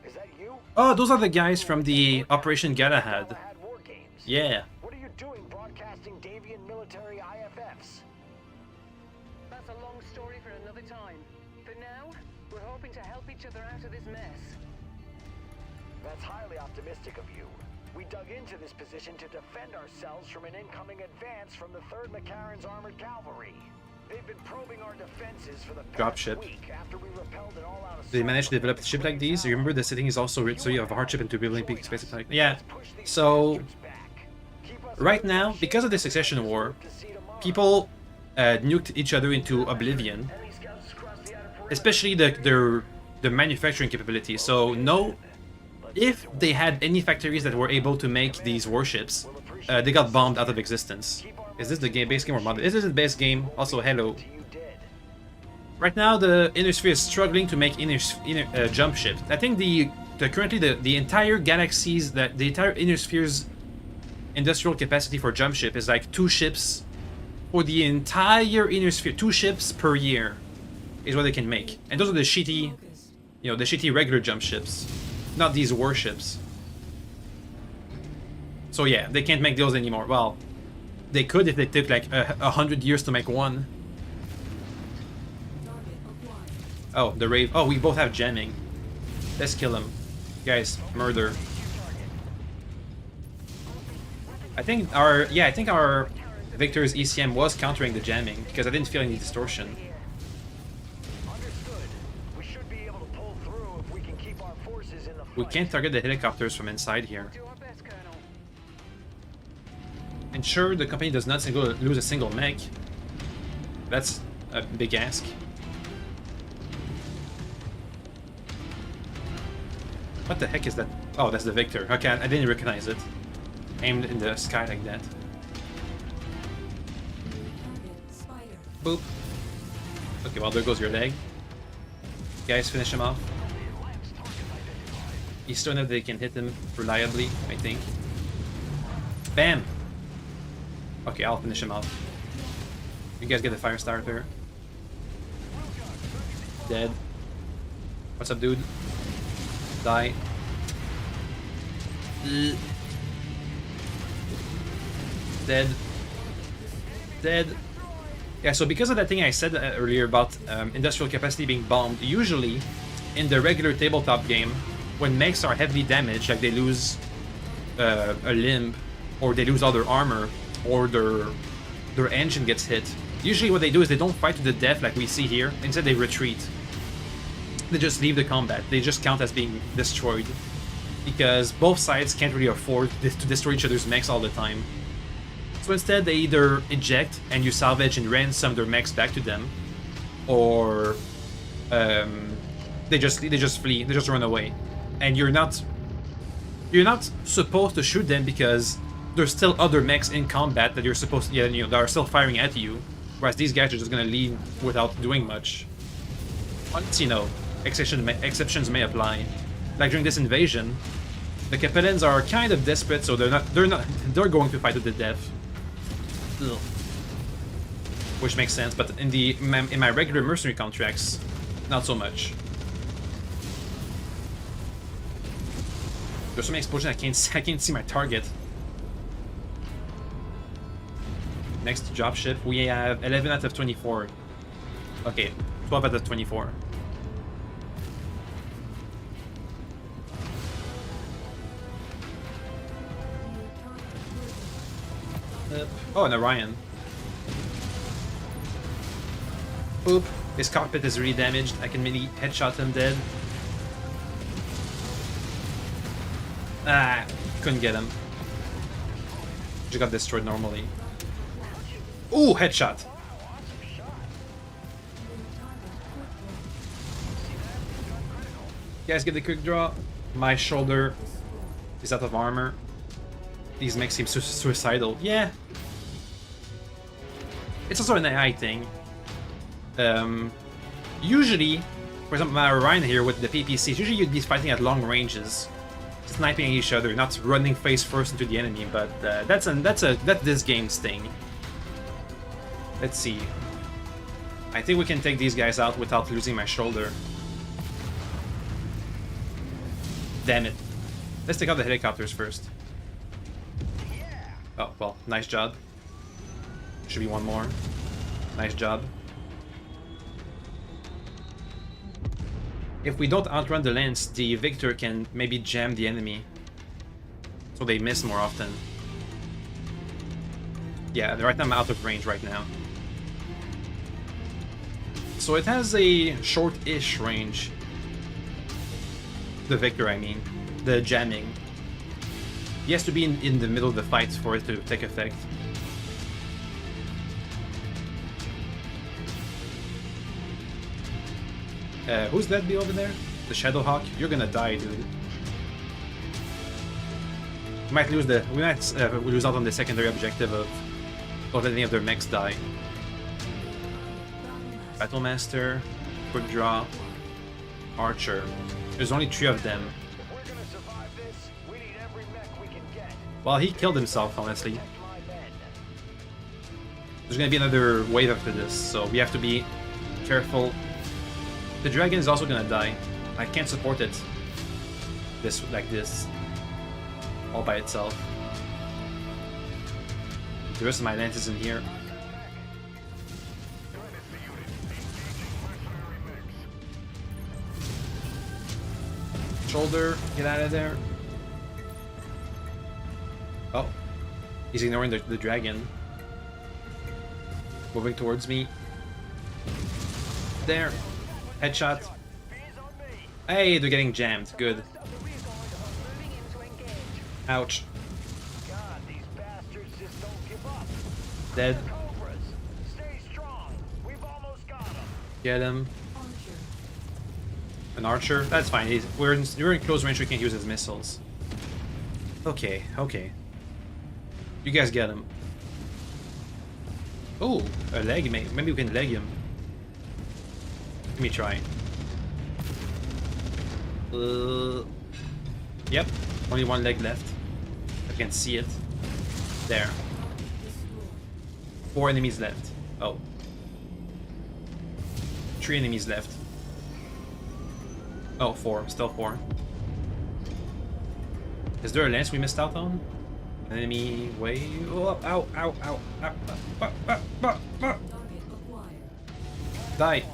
Is that you? Oh, those are the guys from the Operation Galahad. Galahad War Games. Yeah. What are you doing broadcasting Davian military IFFs? That's a long story for another time. For now, we're hoping to help each other out of this mess. That's highly optimistic of you. We dug into this position to defend ourselves from an incoming advance from the 3rd McCarran's Armored Cavalry. They've been probing our defenses for the past Dropship. week after we repelled an all-out assault. They managed to develop a ship like these. You remember the setting is also rich, so you have a hardship into building big space attack. Yeah. So right now, because of the succession war, people nuked each other into oblivion, especially the manufacturing capability. So no, if they had any factories that were able to make these warships, they got bombed out of existence. Is this the base game or mod? This is the base game. Also, hello. Right now, the Inner Sphere is struggling to make jump ships. I think currently the entire galaxy's the entire Inner Sphere's industrial capacity for jump ship is like 2 ships for the entire Inner Sphere. 2 ships per year is what they can make, and those are the shitty, the shitty regular jump ships, not these warships. So yeah, they can't make those anymore. Well, they could if they took like 100 years to make one. Oh, the rave. Oh, we both have jamming. Let's kill him. Guys, murder. I think our Victor's ECM was countering the jamming because I didn't feel any distortion. Understood. We should be able to pull through if we can keep our forces in the We fight. can't target the helicopters from inside here. Do our best, Colonel. Ensure the company does not lose a single mech. That's a big ask. What the heck is that? Oh, that's the Victor. Okay, I didn't recognize it. Aimed in the sky like that. Boop. Okay, well, there goes your leg. Guys, finish him off. He's still enough that they can hit him reliably, I think. Bam! Okay, I'll finish him off. You guys get the fire starter. Dead. What's up, dude? Die. Dead. Dead. Yeah, so because of that thing I said earlier about industrial capacity being bombed, usually in the regular tabletop game, when mechs are heavily damaged, like they lose a limb, or they lose all their armor, or their engine gets hit, usually what they do is they don't fight to the death like we see here. Instead, they retreat. They just leave the combat. They just count as being destroyed, because both sides can't really afford to destroy each other's mechs all the time. So instead, they either eject and you salvage and ransom their mechs back to them, or they just flee. They just run away, and you're not supposed to shoot them because there's still other mechs in combat that you're supposed to, that are still firing at you. Whereas these guys are just gonna leave without doing much. Once exceptions may apply. Like during this invasion, the Capellans are kind of desperate, so they're going to fight to the death. Ugh. Which makes sense, but in my regular mercenary contracts, not so much. There's so many explosions I can't see my target. Next dropship, we have 11 out of 24. Okay, 12 out of 24. Oh, an Orion. Oop, his cockpit is really damaged. I can maybe headshot him dead. Ah, couldn't get him. Just got destroyed normally. Ooh, headshot. You guys get the quick draw. My shoulder is out of armor. These mechs seem suicidal. Yeah. It's also an AI thing. Usually, for example, my Orion here with the PPCs, usually you'd be fighting at long ranges, sniping each other, not running face first into the enemy. But that's this game's thing. Let's see. I think we can take these guys out without losing my shoulder. Damn it. Let's take out the helicopters first. Oh, well, nice job. Should be one more. Nice job. If we don't outrun the lens, the Victor can maybe jam the enemy, so they miss more often. Yeah, right now I'm out of range right now. So it has a short-ish range. The Victor, I mean. The jamming. He has to be in the middle of the fight for it to take effect. Who's that be over there? The Shadowhawk? You're gonna die, dude. We might lose lose out on the secondary objective of letting any of their mechs die. Battlemaster, Quick Draw, Archer. There's only 3 of them. If we're gonna survive this, we need every mech we can get. Well, he killed himself, honestly. Protect my men. There's gonna be another wave after this, so we have to be careful. The dragon is also gonna die. I can't support it like this all by itself. The rest of my lance is in here. Shoulder, get out of there. Oh, he's ignoring the dragon. Moving towards me. There. Headshot. Hey, they're getting jammed. Good. Ouch. God, these bastards just don't give up. Dead. Cobras, stay strong. We've almost got them. Get him. An archer? That's fine. We're in close range. We can use his missiles. Okay, okay. You guys get him. Oh, a leg. Maybe we can leg him. Let me try. Yep. Only one leg left. I can see it. There. 4 enemies left. Oh. 3 enemies left. Oh, 4. Still 4. Is there a lance we missed out on? Enemy way. Oh, ow, ow, ow, ow. Die.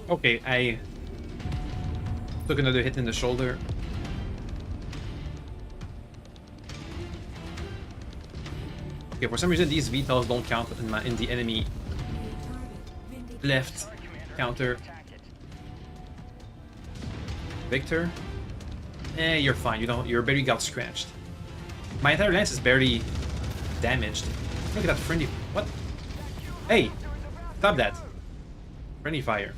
Okay, I took another hit in the shoulder. Okay, for some reason these VTOLs don't count in the enemy left counter. Victor? Eh, you're fine. Your barely got scratched. My entire lance is barely damaged. Look at that friendly. What? Hey! Stop that. Friendly fire.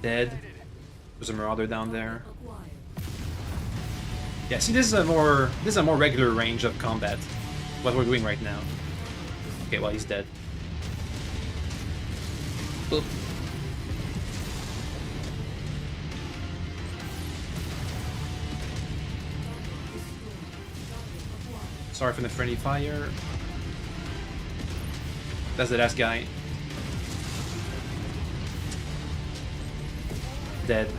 Dead. There's a Marauder down there. Yeah, see, this is a more regular range of combat. What we're doing right now. Okay, well, he's dead. Oop. Sorry for the friendly fire. That's the last guy. Dead.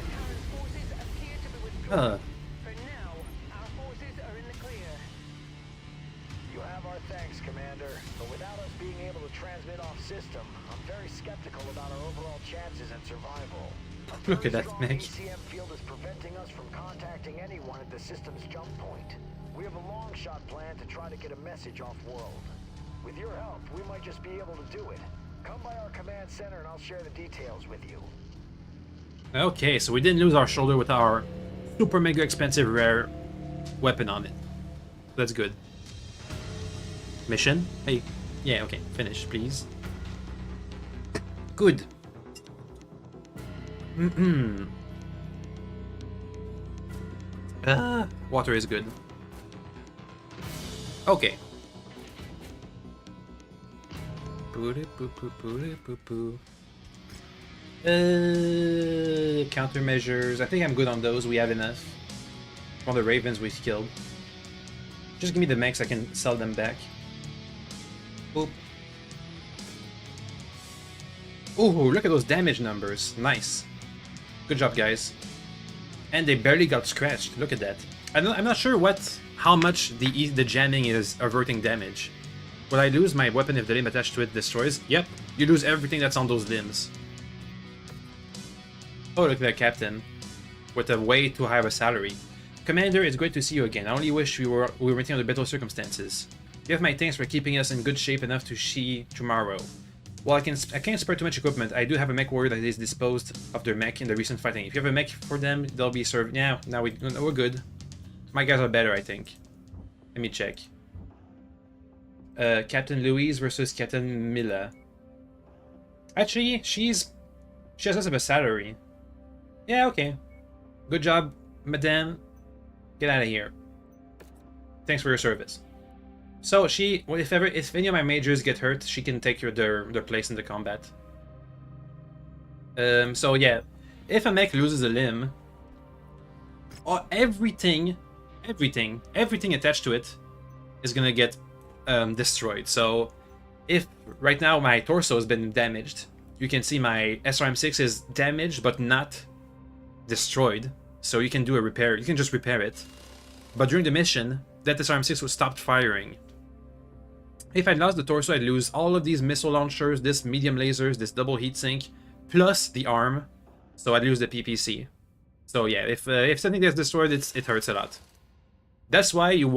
being able to transmit off system, I'm very skeptical about our overall chances at survival. A Look at very that strong mech. ECM field is preventing us from contacting anyone at the system's jump point. We have a long shot plan to try to get a message off-world. With your help, we might just be able to do it. Come by our command center and I'll share the details with you. Okay, so we didn't lose our shoulder with our super mega expensive rare weapon on it. That's good. Mission? Hey. Yeah, okay. Finish, please. Good. Water is good. Okay. Countermeasures. I think I'm good on those. We have enough. From the ravens we've killed. Just give me the mechs, I can sell them back. Boop. Ooh, look at those damage numbers. Nice. Good job, guys. And they barely got scratched. Look at that. I'm not sure how much the jamming is averting damage. Will I lose my weapon if the limb attached to it destroys? Yep. You lose everything that's on those limbs. Oh, look at that captain. With a way too high of a salary. Commander, it's great to see you again. I only wish we were meeting under better circumstances. You have my thanks for keeping us in good shape enough to see tomorrow. While I can't spare too much equipment, I do have a MechWarrior that is disposed of their mech in the recent fighting. If you have a mech for them, they'll be served. Yeah, now we're good. My guys are better, I think. Let me check. Captain Louise versus Captain Mila. Actually, she has less of a salary. Yeah, okay. Good job, madame. Get out of here. Thanks for your service. So if any of my majors get hurt, she can take their place in the combat. So yeah, if a mech loses a limb, everything attached to it is gonna get destroyed. So if right now my torso has been damaged, you can see my SRM6 is damaged but not destroyed. So you can do a repair. You can just repair it. But during the mission, that SRM6 was stopped firing. If I lost the torso, I'd lose all of these missile launchers, this medium lasers, this double heatsink, plus the arm. So I'd lose the PPC. So yeah, if something gets destroyed, it hurts a lot. That's why you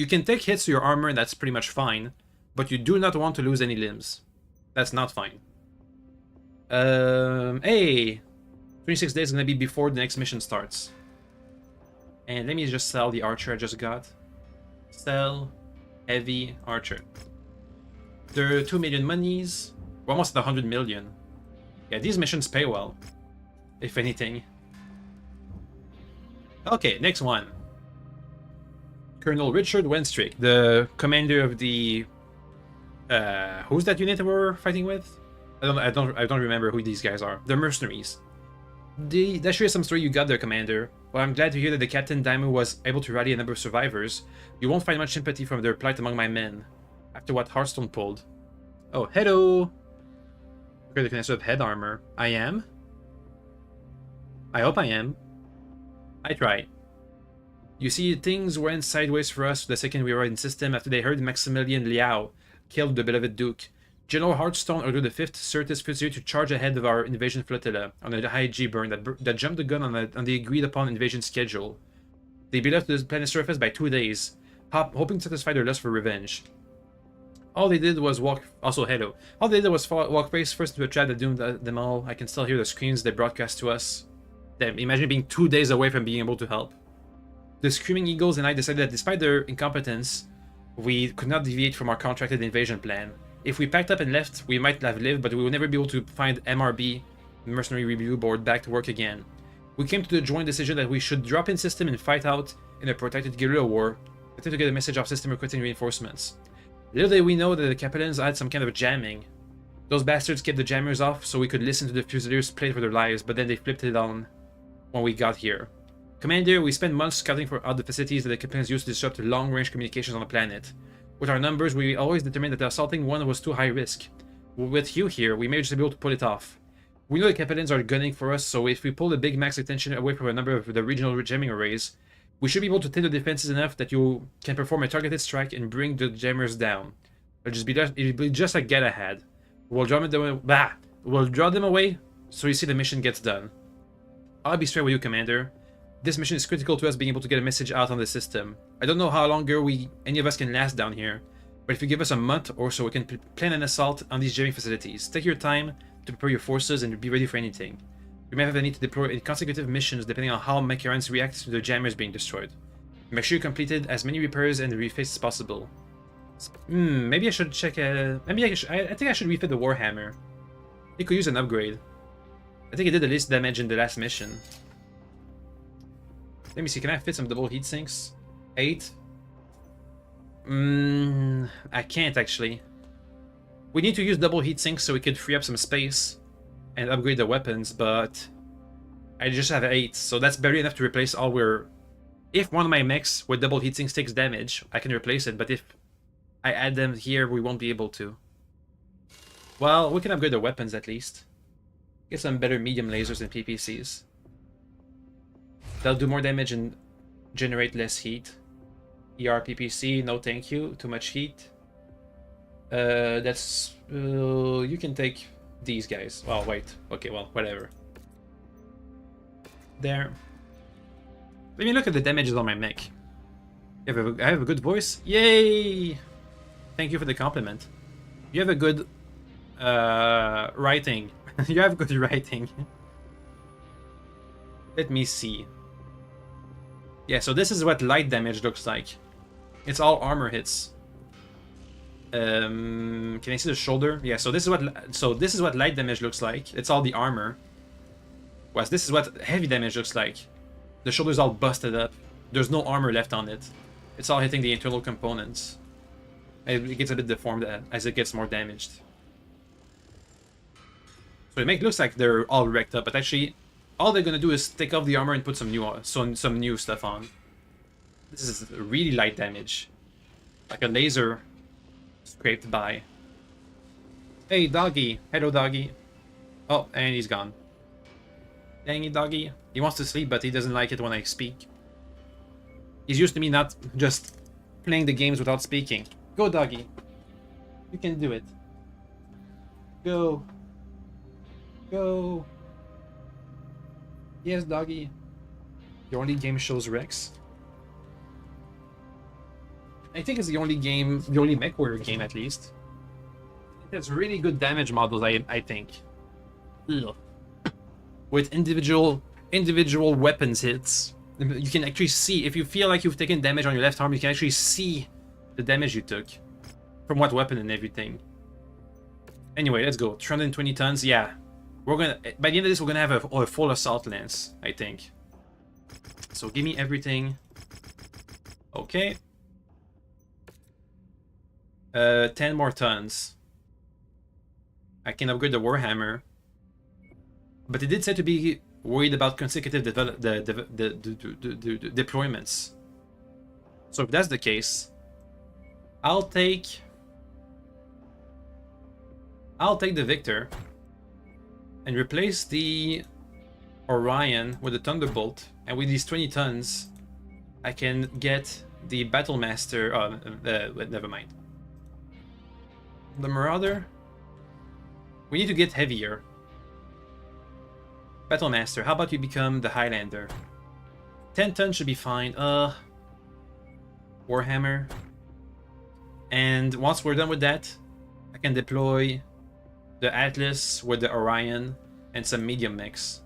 can take hits to your armor, and that's pretty much fine. But you do not want to lose any limbs. That's not fine. Hey! 26 days is gonna be before the next mission starts. And let me just sell the archer I just got. Sell heavy archer. There are 2 million monies. We're almost at 100 million. Yeah, these missions pay well. If anything. Okay, next one. Colonel Richard Wenstrick, the commander of the who's that unit we're fighting with? I don't remember who these guys are. The Mercenaries. That sure is some story you got there, Commander. Well, I'm glad to hear that the Captain Daimu was able to rally a number of survivors. You won't find much sympathy from their plight among my men, after what Hearthstone pulled. Oh, hello! Okay, the connection of head armor. I am? I hope I am. I try. You see, things went sideways for us the second we were in system after they heard Maximilian Liao killed the beloved Duke. General Hearthstone ordered the 5th Certus Fusilier to charge ahead of our invasion flotilla on a high G-burn that jumped the gun on the agreed-upon invasion schedule. They beat us to the planet's surface by 2 days, hoping to satisfy their lust for revenge. All they did was walk face first into a trap that doomed them all. I can still hear the screams they broadcast to us. Damn, imagine being 2 days away from being able to help. The Screaming Eagles and I decided that despite their incompetence, we could not deviate from our contracted invasion plan. If we packed up and left, we might have lived, but we would never be able to find MRB, Mercenary Review Board, back to work again. We came to the joint decision that we should drop in system and fight out in a protected guerrilla war, attempt to get a message off system requesting reinforcements. Little did we know that the Capellans had some kind of jamming. Those bastards kept the jammers off so we could listen to the Fusiliers play for their lives, but then they flipped it on when we got here. Commander, we spent months scouting for out the facilities that the Capellans used to disrupt long-range communications on the planet. With our numbers, we always determined that assaulting one was too high risk. With you here, we may just be able to pull it off. We know the Capellans are gunning for us, so if we pull the big max attention away from a number of the regional jamming arrays, we should be able to take the defenses enough that you can perform a targeted strike and bring the jammers down. It'll be just a get ahead. We'll draw them away. Bah! We'll draw them away so you see the mission gets done. I'll be straight with you, Commander. This mission is critical to us being able to get a message out on the system. I don't know how longer any of us can last down here, but if you give us a month or so, we can plan an assault on these jamming facilities. Take your time to prepare your forces and be ready for anything. We may have the need to deploy consecutive missions depending on how Mechwarriors react to the jammers being destroyed. Make sure you completed as many repairs and refits as possible. Maybe I should check. I think I should refit the Warhammer. It could use an upgrade. I think it did the least damage in the last mission. Let me see. Can I fit some double heat sinks? 8. I can't actually. We need to use double heat sinks so we could free up some space and upgrade the weapons, but I just have 8, so that's barely enough to replace all we're. If one of my mechs with double heat sinks takes damage, I can replace it, but if I add them here, we won't be able to. Well, we can upgrade the weapons at least. Get some better medium lasers and PPCs. They'll do more damage and generate less heat. ER PPC, no thank you. Too much heat. That's... you can take these guys. Oh, wait. Okay, well, whatever. There. Let me look at the damages on my mech. I have a good voice? Yay! Thank you for the compliment. You have a good writing. You have good writing. Let me see. Yeah, so this is what light damage looks like. It's all armor hits. Can I see the shoulder? Yeah, so this is what light damage looks like. It's all the armor. Whereas this is what heavy damage looks like. The shoulder's all busted up. There's no armor left on it. It's all hitting the internal components. It gets a bit deformed as it gets more damaged. So it looks like they're all wrecked up, but actually, all they're gonna do is take off the armor and put some new stuff on. This is really light damage, like a laser scraped by. Hey, doggy. Hello, doggy. Oh, and he's gone. Dang it, doggy. He wants to sleep, but he doesn't like it when I speak. He's used to me not just playing the games without speaking. Go, doggy. You can do it. Go. Go. Yes, doggy. Your only game shows Rex. I think it's the only MechWarrior game at least. It has really good damage models, I think. Ugh. With individual weapons hits. You can actually see, if you feel like you've taken damage on your left arm, you can actually see the damage you took. From what weapon and everything. Anyway, let's go. 320 tons, yeah. We're gonna, by the end of this, we're gonna have a full assault lance, I think. So give me everything. Okay. 10 more tons. I can upgrade the Warhammer. But it did say to be worried about consecutive deployments. So if that's the case, I'll take the Victor and replace the Orion with the Thunderbolt, and with these 20 tons I can get the Battlemaster. Never mind. The Marauder. We need to get heavier. Battlemaster, how about you become the Highlander? 10 tons should be fine. Warhammer. And once we're done with that, I can deploy the Atlas with the Orion and some medium mechs.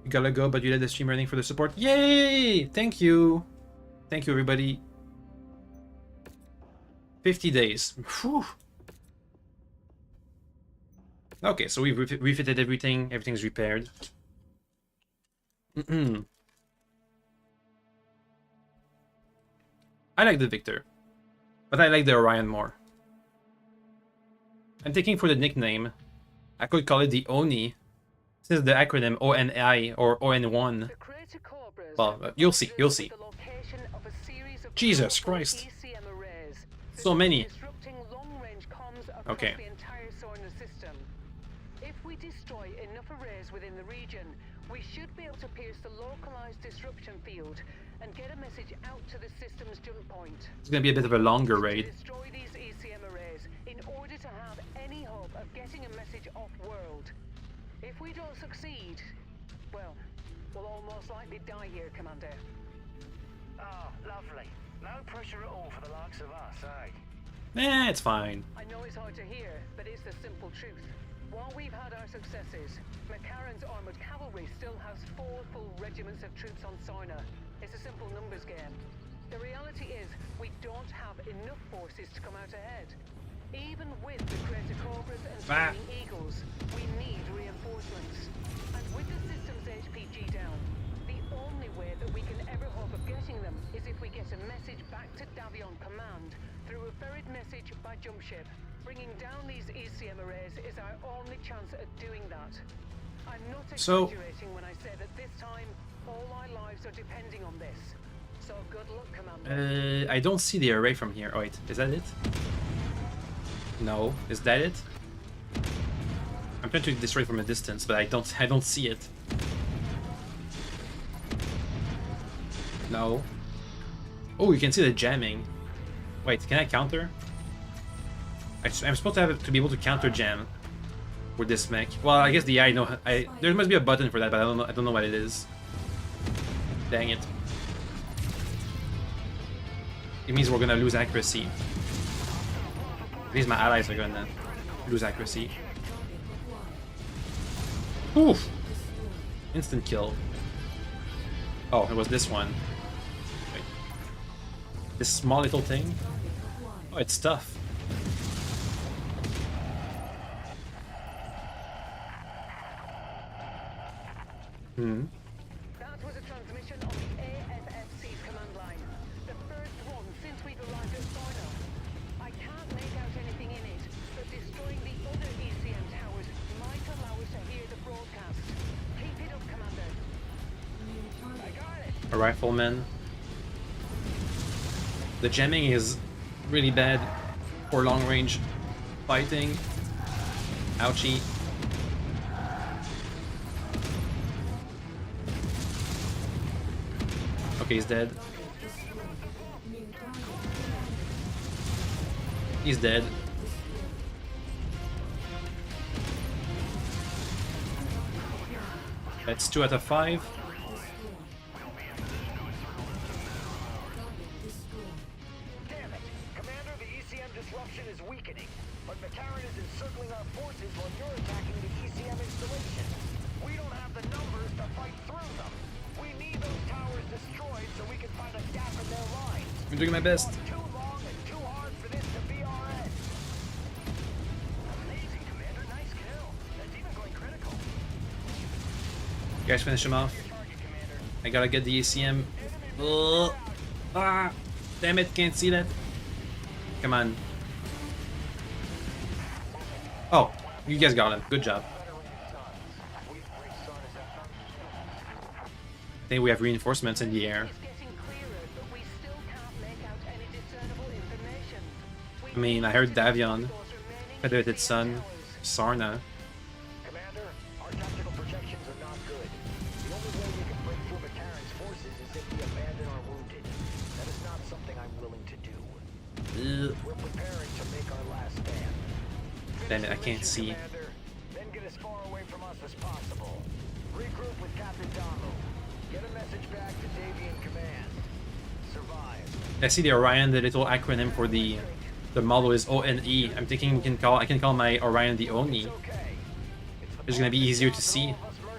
You gotta go, but you let the stream running for the support. Yay! Thank you! Thank you, everybody. 50 days. Whew. Okay, so we've refitted everything. Everything's repaired. I like the Victor, but I like the Orion more. I'm thinking for the nickname, I could call it the Oni. This is the acronym ONI or ON1. Well, you'll see, you'll see. Jesus Christ. So many. Okay. If we destroy enough arrays within the region, we should be able to pierce the localized disruption field and get a message out to the system's jump point. It's gonna be a bit of a longer raid. Destroy these ECM arrays in order to have any hope of getting a message off-world. If we don't succeed, well, we'll all most likely die here, Commander. Ah, lovely. No pressure at all for the likes of us, eh? It's fine. I know it's hard to hear, but it's the simple truth. While we've had our successes, McCarran's armored cavalry still has 4 full regiments of troops on Sarna. It's a simple numbers game. The reality is, we don't have enough forces to come out ahead. Even with the Crater Cobras and Screaming Eagles, we need reinforcements. And with the system's HPG down, the only way that we can ever hope of getting them is if we get a message back to Davion Command through a ferried message by jump ship. Bringing down these ECM arrays is our only chance at doing that. I'm not exaggerating when I say that this time, all our lives are depending on this. So good luck, Commander. I don't see the array from here. Oh wait, is that it? No, is that it? I'm trying to destroy it from a distance, but I don't see it. No. Oh, you can see the jamming. Wait, can I counter? I'm supposed to be able to counter jam with this mech. Well, I guess there must be a button for that, but I don't know what it is. Dang it. It means we're gonna lose accuracy. At least my allies are gonna lose accuracy. Oof! Instant kill. Oh, it was this one. Wait. This small little thing? Oh, it's tough. That was a transmission on the AFFC's command line. The first one since we've arrived at Sarna. I can't make out anything in it, but destroying the other ECM towers might allow us to hear the broadcast. Keep it up, Commander. I got it. A rifleman. The jamming is really bad for long range fighting. Ouchie. Okay, he's dead. He's dead. That's 2 out of 5. Damn it! Commander, the ECM disruption is weakening, but McCarran is encircling our forces while you're attacking the ECM installation. We don't have the numbers to fight through them. We need those towers destroyed so we can find a gap in their lines. I'm doing my best. Too long and too hard for this to be our end. Amazing, Commander. Nice kill. That's even going critical. You guys finish him off. I gotta get the ACM. Ugh. Ah! Damn it, can't see that. Come on. Oh, you guys got him. Good job. I think we have reinforcements in the air. It's getting clearer, but we still can't make out any discernible information. I mean, I heard Davion, Federated Sun, Sarna. Commander, our tactical projections are not good. The only way we can break through McCarran's forces is if we abandon our wounded. That is not something I'm willing to do. Ugh. We're preparing to make our last stand. Damn it, I can't Finish see. your mission, Commander, then get as far away from us as possible. Regroup with Captain Damu. Get a message back to Davion Command. Survive. I see the Orion, the little acronym for the model is ONE. I'm thinking I can call my Orion the Oni. Okay. It's gonna be easier to see,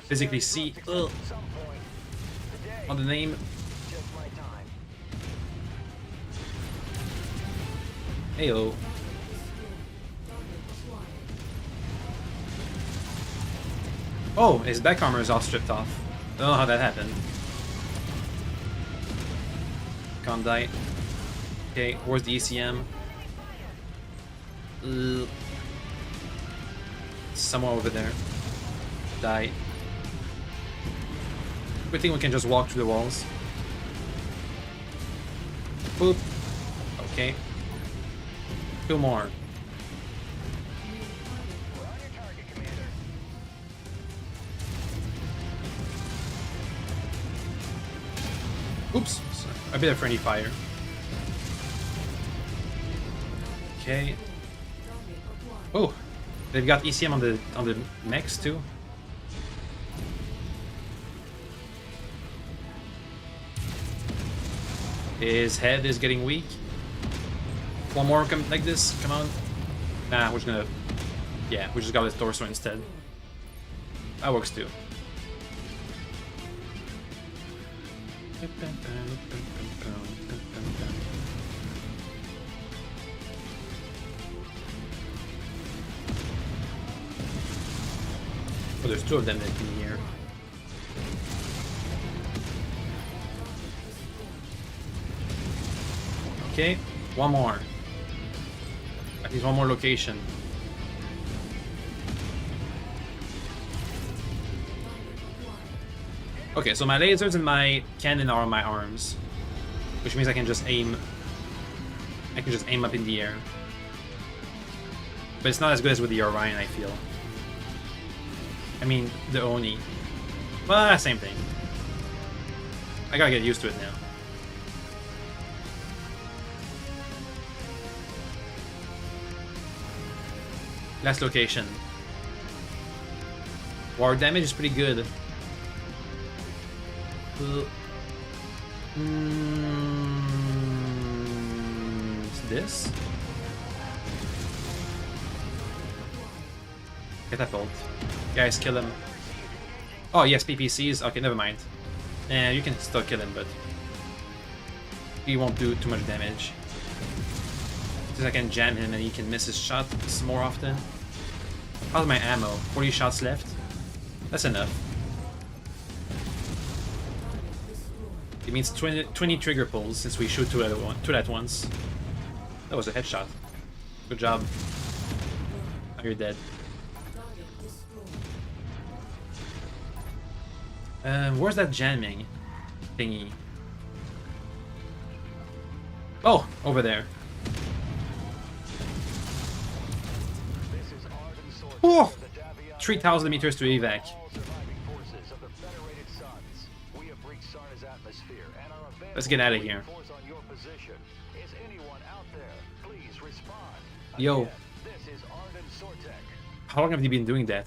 physically see. Ugh. At some point. Today, On the name. just my time. Heyo. Oh, his back armor is all stripped off. I don't know how that happened. Can't die. Okay, where's the ECM? Somewhere over there. Die. Good thing we can just walk through the walls. Boop. Okay. 2 more. Oops, A bit of friendly fire. Okay. Oh, they've got ECM on the mechs too. His head is getting weak. One more come like this. Come on. Nah, we're just gonna. Yeah, we just got his torso instead. That works too. Oh, there's two of them in here. Okay, one more. At least one more location. Okay, so my lasers and my cannon are on my arms, which means I can just aim. I can just aim up in the air. But it's not as good as with the Orion, I feel. I mean, the Oni. Well, same thing. I gotta get used to it now. Last location. War damage is pretty good. This? Catapult. Guys, kill him. Oh, yes, PPCs. Okay, never mind. You can still kill him, but he won't do too much damage. Since I can jam him and he can miss his shots more often. How's my ammo? 40 shots left? That's enough. It means 20 trigger pulls since we shoot two at once. That was a headshot. Good job. Now you're dead. Where's that jamming thingy? Oh, over there. Oh! 3,000 meters to evac. Let's get out of here. Yo. How long have you been doing that?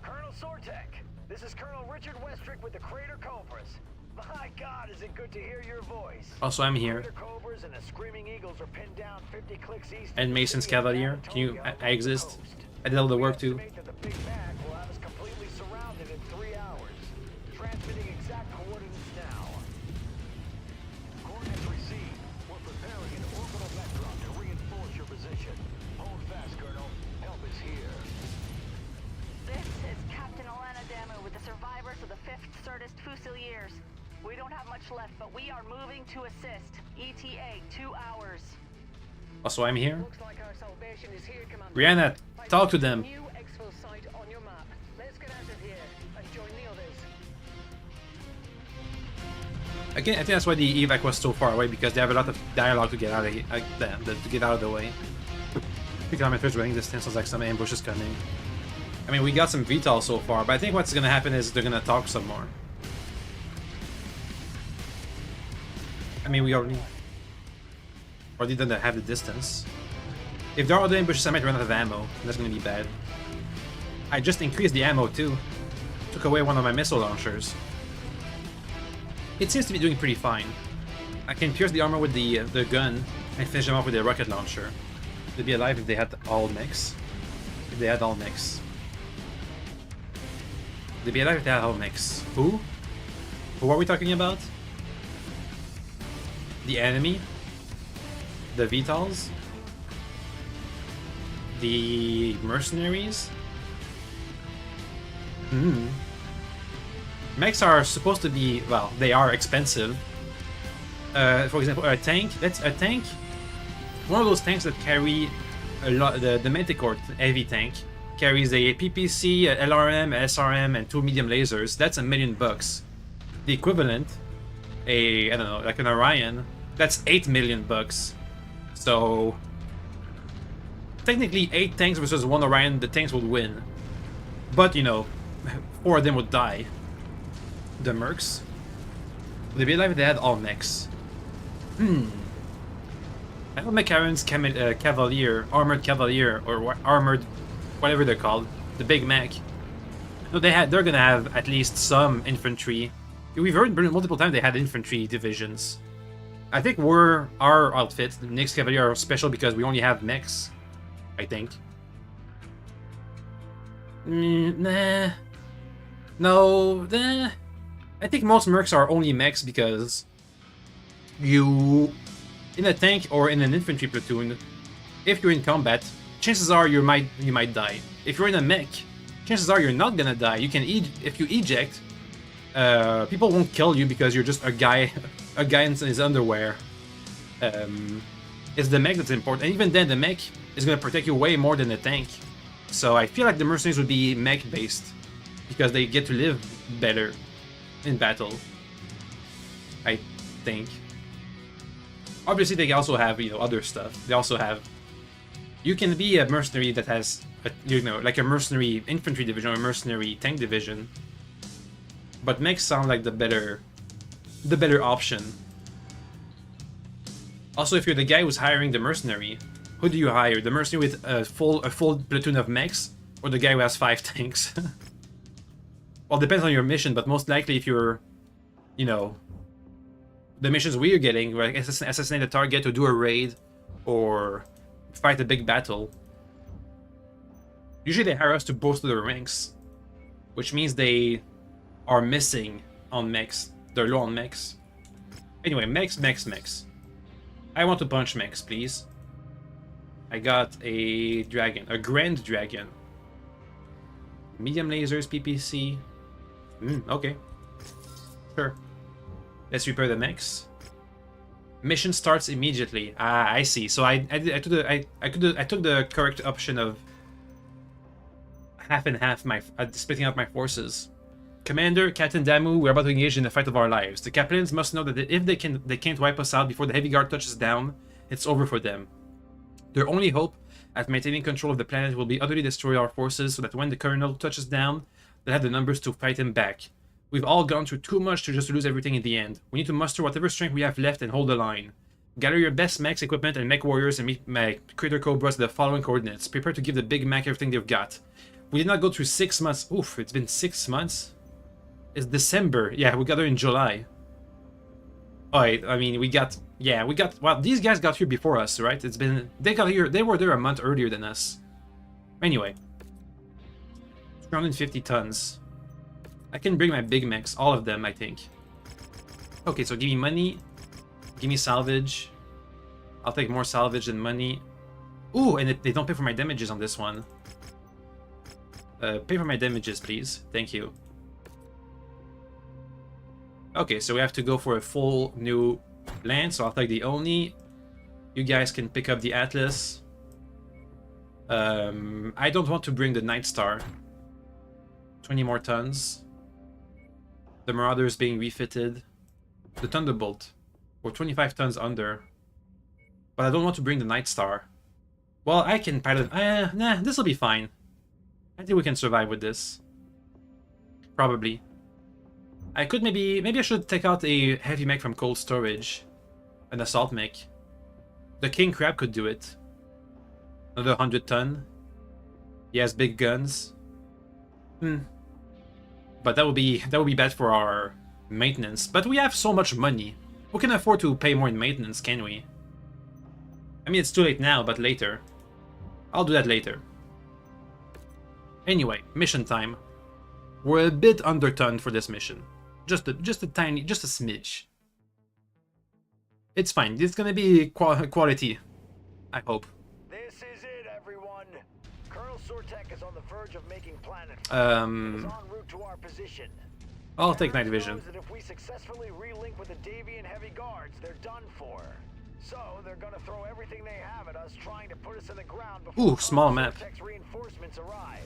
Colonel Sortek, this is Colonel Richard Westrick with the Crater Cobras. My God, is it good to hear your voice. Also, I'm here. Crater Cobras and the Screaming Eagles are pinned down 50 clicks east. And Mason's Cavalier. Can you exist? I did all the work too. Fusiliers. We don't have much left, but we are moving to assist. ETA 2 hours. Also, I'm here. Looks like our salvation is here, Commander. Rihanna, talk to them. New exfil site on your map. Let's get out of here and join the others. Again, I think that's why the evac was so far away, because they have a lot of dialogue to get out of to get out of the way. 3 kilometers running distance was like some ambushes coming. I mean, we got some VTOL so far, but I think what's gonna happen is they're gonna talk some more. I mean, we already don't have the distance. If there are other ambushes, I might run out of ammo, and that's gonna be bad. I just increased the ammo too. Took away one of my missile launchers. It seems to be doing pretty fine. I can pierce the armor with the gun and finish them off with a rocket launcher. They'd be alive if they had all mechs. If they had all mechs. They'd be alive if they had all mechs. Who? Who are we talking about? The enemy? The VTOLs? The Mercenaries? Mechs are supposed to be, well, they are expensive. For example, a tank. That's a tank. One of those tanks that carry a lot. The Manticore heavy tank carries a PPC, a LRM, a SRM, and 2 medium lasers. That's $1 million. The equivalent, I don't know, like an Orion, that's $8 million. So technically, 8 tanks versus 1 Orion, the tanks would win. But you know, 4 of them would die. The Mercs. They'd be alive if they had all mechs. I know McCarran's Cavalier, Armored Cavalier, or Armored, whatever they're called, the Big Mac. No, they're gonna have at least some infantry. We've heard multiple times they had infantry divisions. I think our outfit, the Nyx Cavalier, are special because we only have mechs. I think. Nah. No, nah. I think most mercs are only mechs because you, in a tank or in an infantry platoon, if you're in combat, chances are you might die. If you're in a mech, chances are you're not gonna die. You can if you eject, people won't kill you because you're just a guy in his underwear. It's the mech that's important, and even then, the mech is gonna protect you way more than the tank. So I feel like the mercenaries would be mech based because they get to live better in battle. I think. Obviously, they also have other stuff. They also have. You can be a mercenary that has like a mercenary infantry division or a mercenary tank division. But mechs sound like the better option. Also, if you're the guy who's hiring the mercenary, who do you hire? The mercenary with a full platoon of mechs, or the guy who has 5 tanks? Well, it depends on your mission, but most likely if you're, the missions we're getting, like assassinate a target or do a raid, or fight a big battle. Usually they hire us to bolster their ranks, which means they are missing on mechs. They're low on mechs. Anyway, mechs. I want to punch mechs, please. I got a dragon, a grand dragon. Medium lasers, PPC. Okay. Sure. Let's repair the mechs. Mission starts immediately. Ah, I see. So I took the correct option of half and half, splitting up my forces. Commander, Captain Damu, we're about to engage in the fight of our lives. The Captains must know that if they can't wipe us out before the heavy guard touches down, it's over for them. Their only hope at maintaining control of the planet will be utterly destroy our forces so that when the Colonel touches down, they'll have the numbers to fight him back. We've all gone through too much to just lose everything in the end. We need to muster whatever strength we have left and hold the line. Gather your best mechs, equipment, and mech warriors and meet my Crater Cobras at the following coordinates. Prepare to give the Big Mac everything they've got. We did not go through 6 months. Oof, it's been 6 months? It's December. Yeah, we got there in July. Alright, I mean, well, these guys got here before us, right? They were there a month earlier than us. Anyway. 350 tons. I can bring my big mechs, all of them, I think. Okay, so give me money. Give me salvage. I'll take more salvage than money. Ooh, and they don't pay for my damages on this one. Pay for my damages, please. Thank you. Okay, so we have to go for a full new land, so I'll take the Oni. You guys can pick up the Atlas. I don't want to bring the Night Star. 20 more tons. The Marauders being refitted. The Thunderbolt. We're 25 tons under. But I don't want to bring the Night Star. Well, I can pilot... nah, this will be fine. I think we can survive with this. Probably. I could maybe I should take out a heavy mech from cold storage. An assault mech. The King Crab could do it. Another 100 ton. He has big guns. But that would be bad for our maintenance. But we have so much money. We can afford to pay more in maintenance, can we? I mean, it's too late now, but later. I'll do that later. Anyway, mission time. We're a bit undertonned for this mission. Just a smidge. It's fine. It's gonna be quality, I hope. This is it, everyone. Colonel Sortek is on the verge of making planet. Is en route to our position. I'll take night vision. That if we successfully relink with the Davian heavy guards, they're done for. So they're gonna throw everything they have at us, trying to put us in the ground before Ooh, small map. Sortek's reinforcements arrive.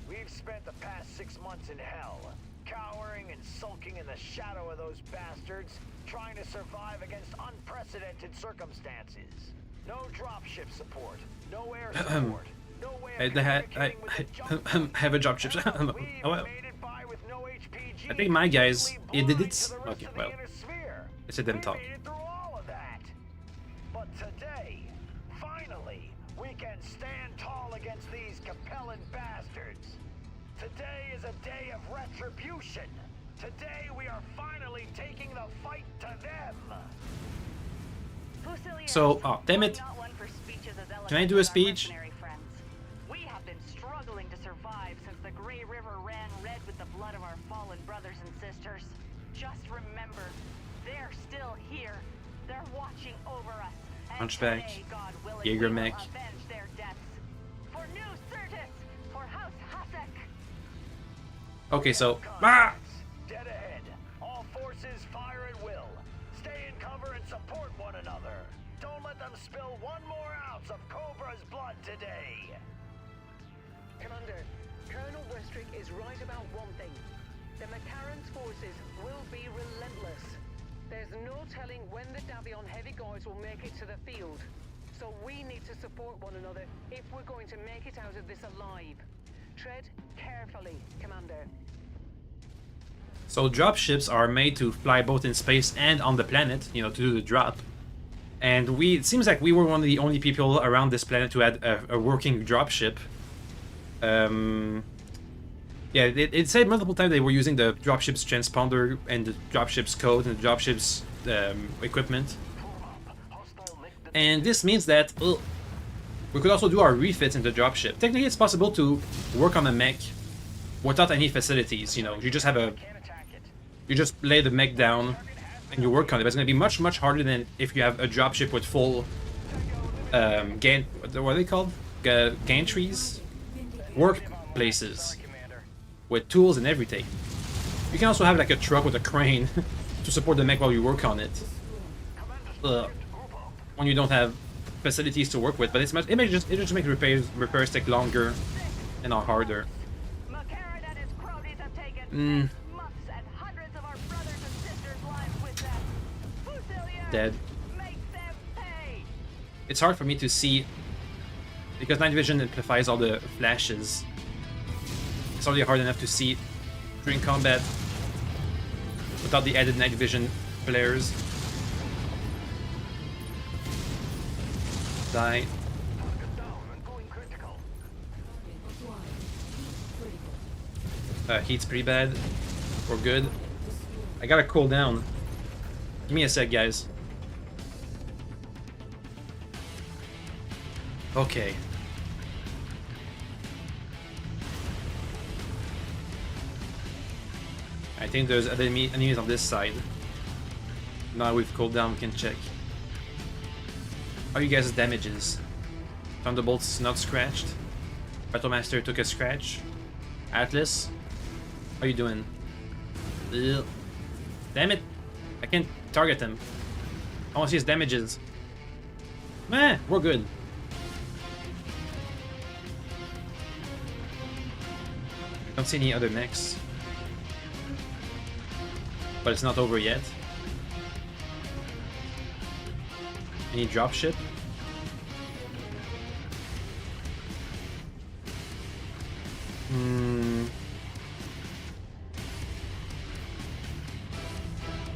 We've spent the past 6 months in hell, cowering and sulking in the shadow of those bastards, trying to survive against unprecedented circumstances. No dropship support, no air support, no way of communicating with the jungle. I have a dropship. Oh, well. Made it by with no HPG, I think my guys, blind did it. to the rest Okay, of the well, inner sphere. let's let them We talk. made it through all of that. Today, finally, we can stand tall against these compelling bastards. Today is a day of retribution. Today we are finally taking the fight to them. So, oh, damn it. Can I do a speech? We have been struggling to survive since the Grey River ran red with the blood of our fallen brothers and sisters. Just remember, they're still here. They're watching over us. And Hunchback, today, God willing, Jaeger we will mech. avenge their deaths. For New Certus, for House Hasek. Okay, so ah! Dead ahead. All forces fire at will. Stay in cover and support one another. Don't let them spill one more ounce of Cobra's blood today. Commander, Colonel Westrick is right about one thing. The McCarran's forces will be relentless. There's no telling when the Davion heavy guards will make it to the field. So we need to support one another if we're going to make it out of this alive. Tread carefully, Commander. So dropships are made to fly both in space and on the planet, you know, to do the drop. And it seems like we were one of the only people around this planet who had a working dropship. Yeah, it said multiple times they were using the dropship's transponder and the dropship's code and the dropship's equipment. And this means that we could also do our refits in the dropship. Technically, it's possible to work on a mech without any facilities. You know, you just have you just lay the mech down and you work on it. But it's going to be much, much harder than if you have a dropship with full what are they called? Gantries? Workplaces with tools and everything. You can also have like a truck with a crane to support the mech while you work on it. When you don't have facilities to work with, but it may just make repairs take longer and are harder. McCarran and his cronies have taken months and hundreds of our brothers and sisters' lives with them. Fusiliers, Dead. make them pay. It's hard for me to see because night vision amplifies all the flashes. It's already hard enough to see during combat without the added night vision flares. Die. Heat's pretty bad. We're good. I gotta cool down. Give me a sec, guys. Okay. I think there's enemies on this side. Now we've cooled down, we can check. How are you guys' damages? Thunderbolt's not scratched. Battlemaster took a scratch. Atlas, how are you doing? Ugh. Damn it! I can't target him. I want to see his damages. Meh, we're good. Don't see any other mechs. But it's not over yet. Any dropship?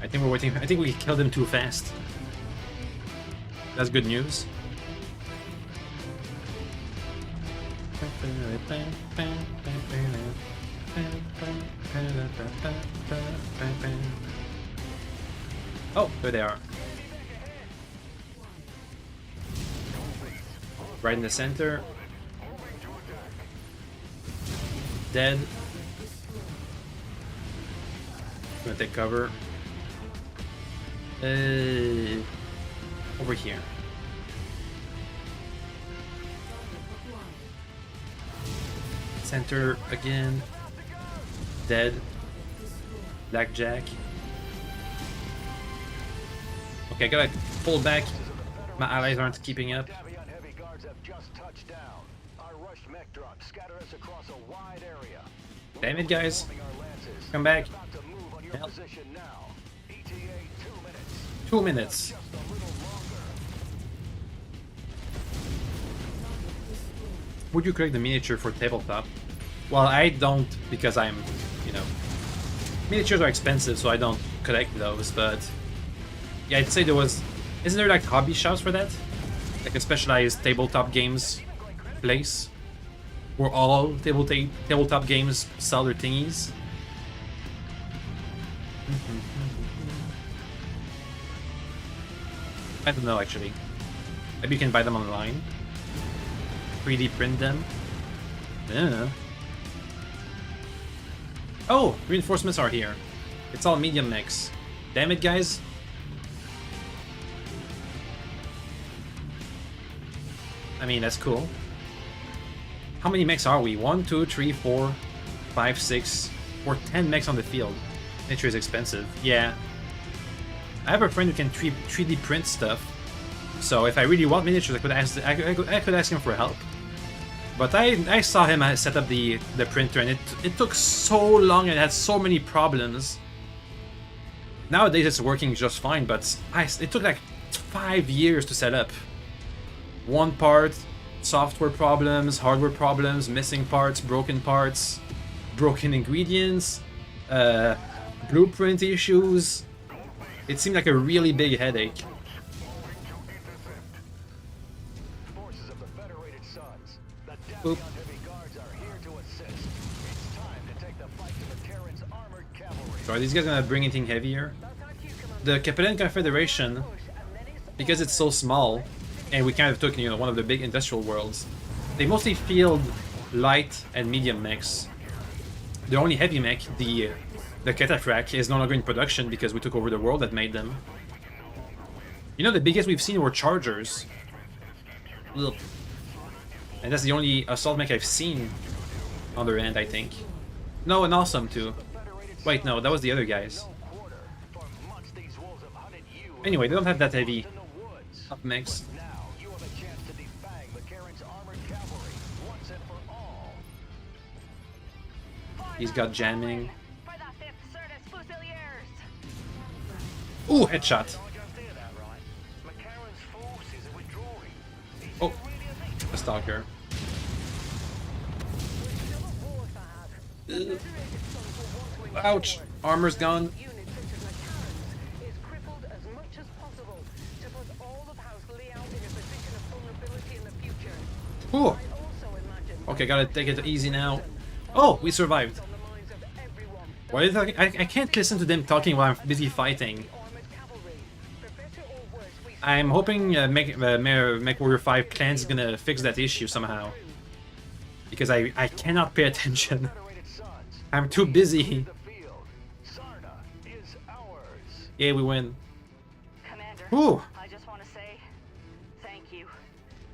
I think we're waiting. I think we killed him too fast. That's good news. Oh, there they are. Right in the center. Dead. Gonna take cover. Over here. Center again. Dead. Blackjack. Okay, I gotta pull back. My allies aren't keeping up. Davion heavy guards have just touched down. Our rushed mech drops scatter us across a wide area. Damn it, guys. Our lances. Come back. About to move on your Help. position now. ETA 2 minutes. 2 minutes. Just a little longer. Would you collect the miniature for tabletop? Well, I don't because I'm, you know, miniatures are expensive, so I don't collect those, but yeah, I'd say there was, isn't there like hobby shops for that? like a specialized tabletop games place where all tabletop games sell their thingies. I don't know actually. Maybe you can buy them online. 3D print them. Yeah. Oh, reinforcements are here. It's all medium mechs. Damn it, guys. I mean, that's cool. How many mechs are we? 1, 2, 3, 4, 5, 6. We're 10 mechs on the field. Nature is expensive. Yeah. I have a friend who can 3D print stuff. So if I really want miniatures, I could ask him for help. But I saw him set up the printer, and it took so long and it had so many problems. Nowadays it's working just fine, but it took like 5 years to set up. One part, software problems, hardware problems, missing parts, broken ingredients, blueprint issues. It seemed like a really big headache. Forces of the Federated Suns. The Oop. Davion heavy guards are here to assist. It's time to take the fight to the Terran's armored cavalry. So are these guys gonna bring anything heavier? The Capellan Confederation, because it's so small, and we kind of took, one of the big industrial worlds, they mostly field light and medium mechs. The only heavy mech, the Cataphracts, is no longer in production because we took over the world that made them. The biggest we've seen were Chargers. Ugh. And that's the only assault mech I've seen on their end, I think. No, and Awesome too. Wait, no, that was the other guys. Anyway, they don't have that heavy up mechs. Now you have a chance to defang the Terran's armored cavalry once and for all. He's got jamming. For the 5th Certus Fusiliers! Ooh, headshot. McCarran's forces are withdrawing. Oh, a stalker. Ouch, armor's gone. Is crippled as much as possible to put all of House Liao in a position of vulnerability in the future. Ooh. I also imagine Okay, gotta take it easy now. Oh, we survived. on the minds of everyone. Why are they talking? I can't listen to them talking while I'm busy fighting. Armored cavalry. For better or worse, we I'm hoping MechWarrior 5 Clans is gonna fix that issue somehow. Because I cannot pay attention. Federated Suns, I'm too busy. the field. Sarna is ours. Yeah, we win. Commander, Ooh. I just want to say thank you.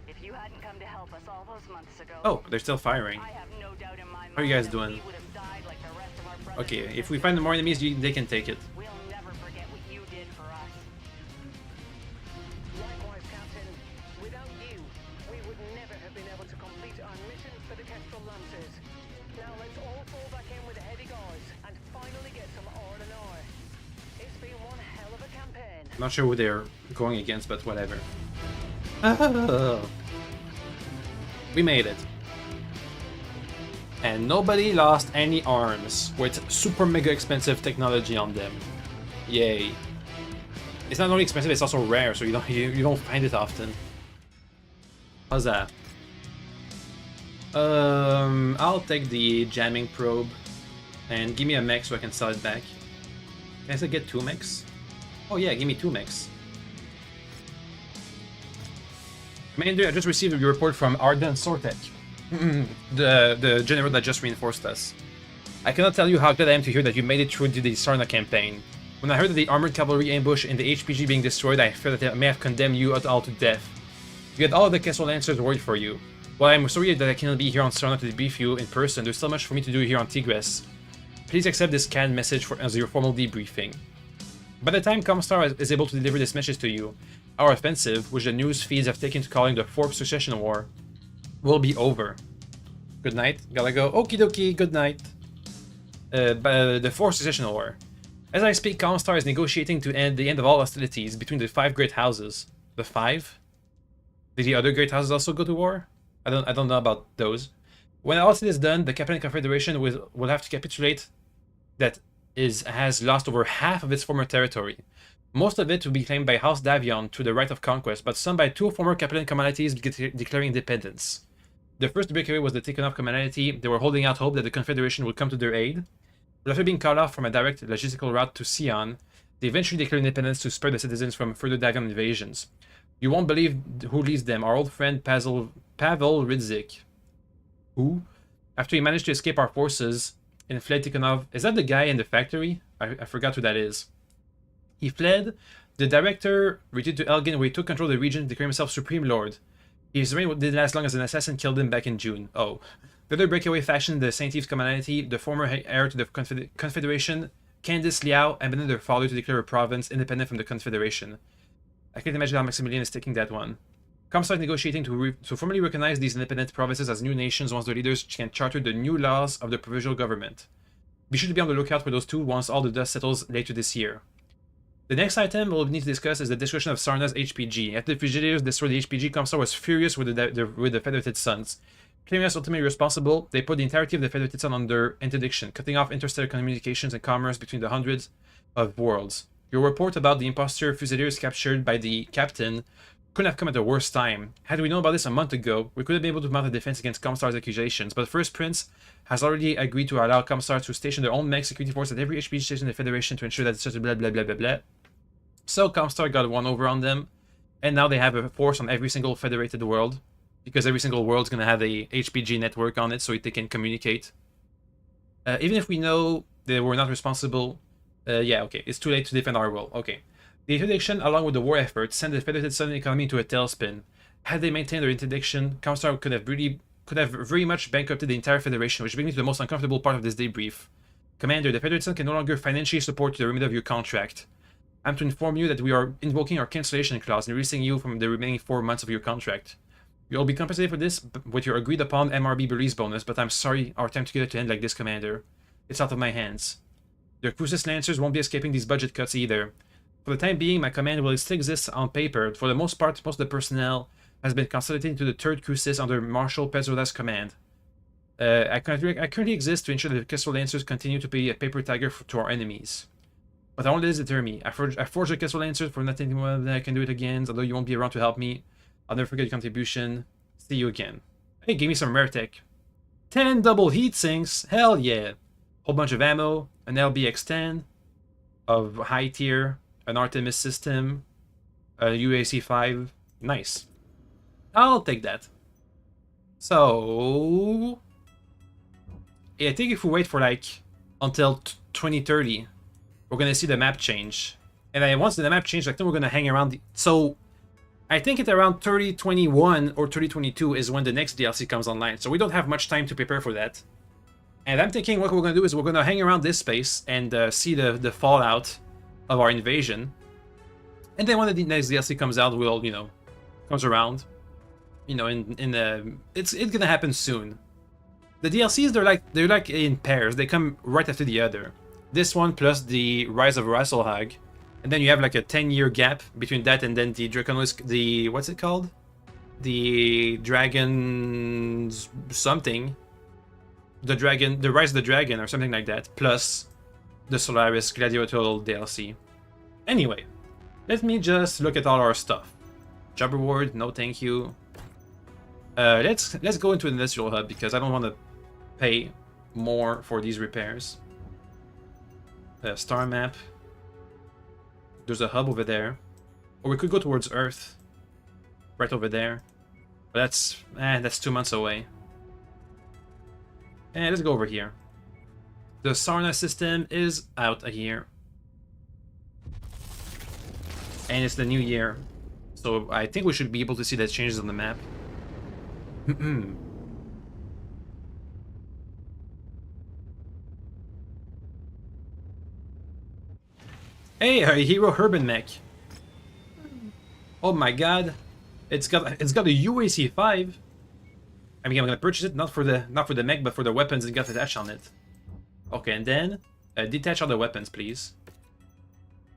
If you hadn't come to help us all those months ago, Oh, they're still firing. I have no doubt in my mind How are you guys that doing? we would have died like the rest of our brothers Okay, and if we sisters. find more enemies, they can take it. We'll never forget what you did for us. Likewise, Captain. Without you, we would never have been able to complete our mission for the Kestrel Lancers. Now let's all fall back in with the heavy guards and finally get some R&R. It's been one hell of a campaign. I'm not sure who they're going against, but whatever. Oh. We made it. And nobody lost any arms with super mega expensive technology on them. Yay. It's not only expensive, it's also rare, so you don't find it often. How's that? I'll take the jamming probe and give me a mech so I can sell it back. Can I still get 2 mechs? Oh yeah, give me 2 mechs. Commander, I just received a report from Arden Sortek, the general that just reinforced us. I cannot tell you how glad I am to hear that you made it through to the Sarna campaign. When I heard of the armored cavalry ambush and the HPG being destroyed, I feared that I may have condemned you all to death. You had all of the Kestrel Lancers worried for you. While I'm sorry that I cannot be here on Sarna to debrief you in person, there's still much for me to do here on Tigris. Please accept this canned message as your formal debriefing. By the time Comstar is able to deliver this message to you, our offensive, which the news feeds have taken to calling the 4th Succession War, will be over. Good night. Gotta go. Okie dokie, good night. The 4th Succession War. As I speak, Comstar is negotiating to end the end of all hostilities between the 5 great houses. The 5? Did the other great houses also go to war? I don't know about those. When all is done, the Capellan Confederation will have to capitulate that has lost over half of its former territory. Most of it will be claimed by House Davion to the right of conquest, but some by two former Capellan commonalities declaring independence. The first breakaway was the Taken-off commonality. They were holding out hope that the Confederation would come to their aid. But after being cut off from a direct logistical route to Sion, they eventually declared independence to spare the citizens from further Davion invasions. You won't believe who leads them, our old friend Pavel Ridzik. Who? After he managed to escape our forces and fled Tikhonov. Is that the guy in the factory? I forgot who that is. He fled. The director retreated to Elgin, where he took control of the region, declaring himself Supreme Lord. His reign didn't last long as an assassin killed him back in June. Oh. The other breakaway faction, the Saint Yves commonality, the former heir to the Confederation, Candice Liao, abandoned their father to declare a province independent from the Confederation. I can't imagine how Maximilian is taking that one. Comstock negotiating to formally recognize these independent provinces as new nations once their leaders can charter the new laws of the provisional government. Be sure to be on the lookout for those two once all the dust settles later this year. The next item we'll need to discuss is the destruction of Sarna's HPG. After the Fugitives destroyed the HPG, Comstock was furious with the Federated Sons. Claiming us ultimately responsible, they put the entirety of the Federated Sun under interdiction, cutting off interstellar communications and commerce between the hundreds of worlds. Your report about the impostor Fusiliers captured by the captain couldn't have come at the worst time. Had we known about this a month ago, we could have been able to mount a defense against Comstar's accusations, but the First Prince has already agreed to allow Comstar to station their own mech security force at every HPG station in the Federation to ensure that it's just blah blah blah blah blah. So Comstar got one over on them, and now they have a force on every single federated world, because every single world's going to have a HPG network on it so they can communicate. Even if we know they were not responsible, yeah, okay, it's too late to defend our world. Okay. The interdiction, along with the war effort, sent the Federated Southern economy into a tailspin. Had they maintained their interdiction, Comstar could have very much bankrupted the entire Federation, which brings me to the most uncomfortable part of this debrief. Commander, the Federated Sun can no longer financially support the remainder of your contract. I'm to inform you that we are invoking our cancellation clause and releasing you from the remaining 4 months of your contract. You'll be compensated for this with your agreed upon MRB release bonus, but I'm sorry our time together to end like this, Commander. It's out of my hands. Your Crucis Lancers won't be escaping these budget cuts either. For the time being, my command will still exist on paper. For the most part, most of the personnel has been consolidated into the 3rd Crucis under Marshal Pezzola's command. I currently exist to ensure that the Kessel Lancers continue to be a paper tiger to our enemies. But I won't let this deter me. I forged the Kessel Lancers for nothing more than I can do it again, although you won't be around to help me. I'll never forget your contribution. See you again. Hey, give me some rare tech. 10 double heat sinks. Hell yeah. Whole bunch of ammo, an LBX-10 of high tier, an Artemis system, a UAC-5. Nice. I'll take that. So, yeah, I think if we wait for like until 2030, we're gonna see the map change. And then once the map changes, I think we're gonna hang around. So, I think at around 3021 or 3022 is when the next DLC comes online. So we don't have much time to prepare for that. And I'm thinking what we're gonna do is we're gonna hang around this space and see the fallout of our invasion. And then when the next DLC comes out, we'll, you know, comes around, you know, it's gonna happen soon. The DLCs, they're like in pairs. They come right after the other. This one plus the Rise of Rasselhag, and then you have like a 10-year gap between that and then the Draconis, the what's it called? The Dragon's something. The Rise of the Dragon or something like that, plus the Solaris Gladiatorial DLC. Anyway, let me just look at all our stuff. Job reward, no thank you. Let's go into the industrial hub because I don't want to pay more for these repairs. Star map. There's a hub over there, or we could go towards Earth, right over there. But that's 2 months away. And let's go over here. The Sarna system is out of here. And it's the new year. So I think we should be able to see the changes on the map. Hey, a Hero Urban Mech. Oh my god. It's got a UAC-5. I mean, I'm gonna purchase it not for the mech, but for the weapons it got attached on it. Okay, and then detach all the weapons, please.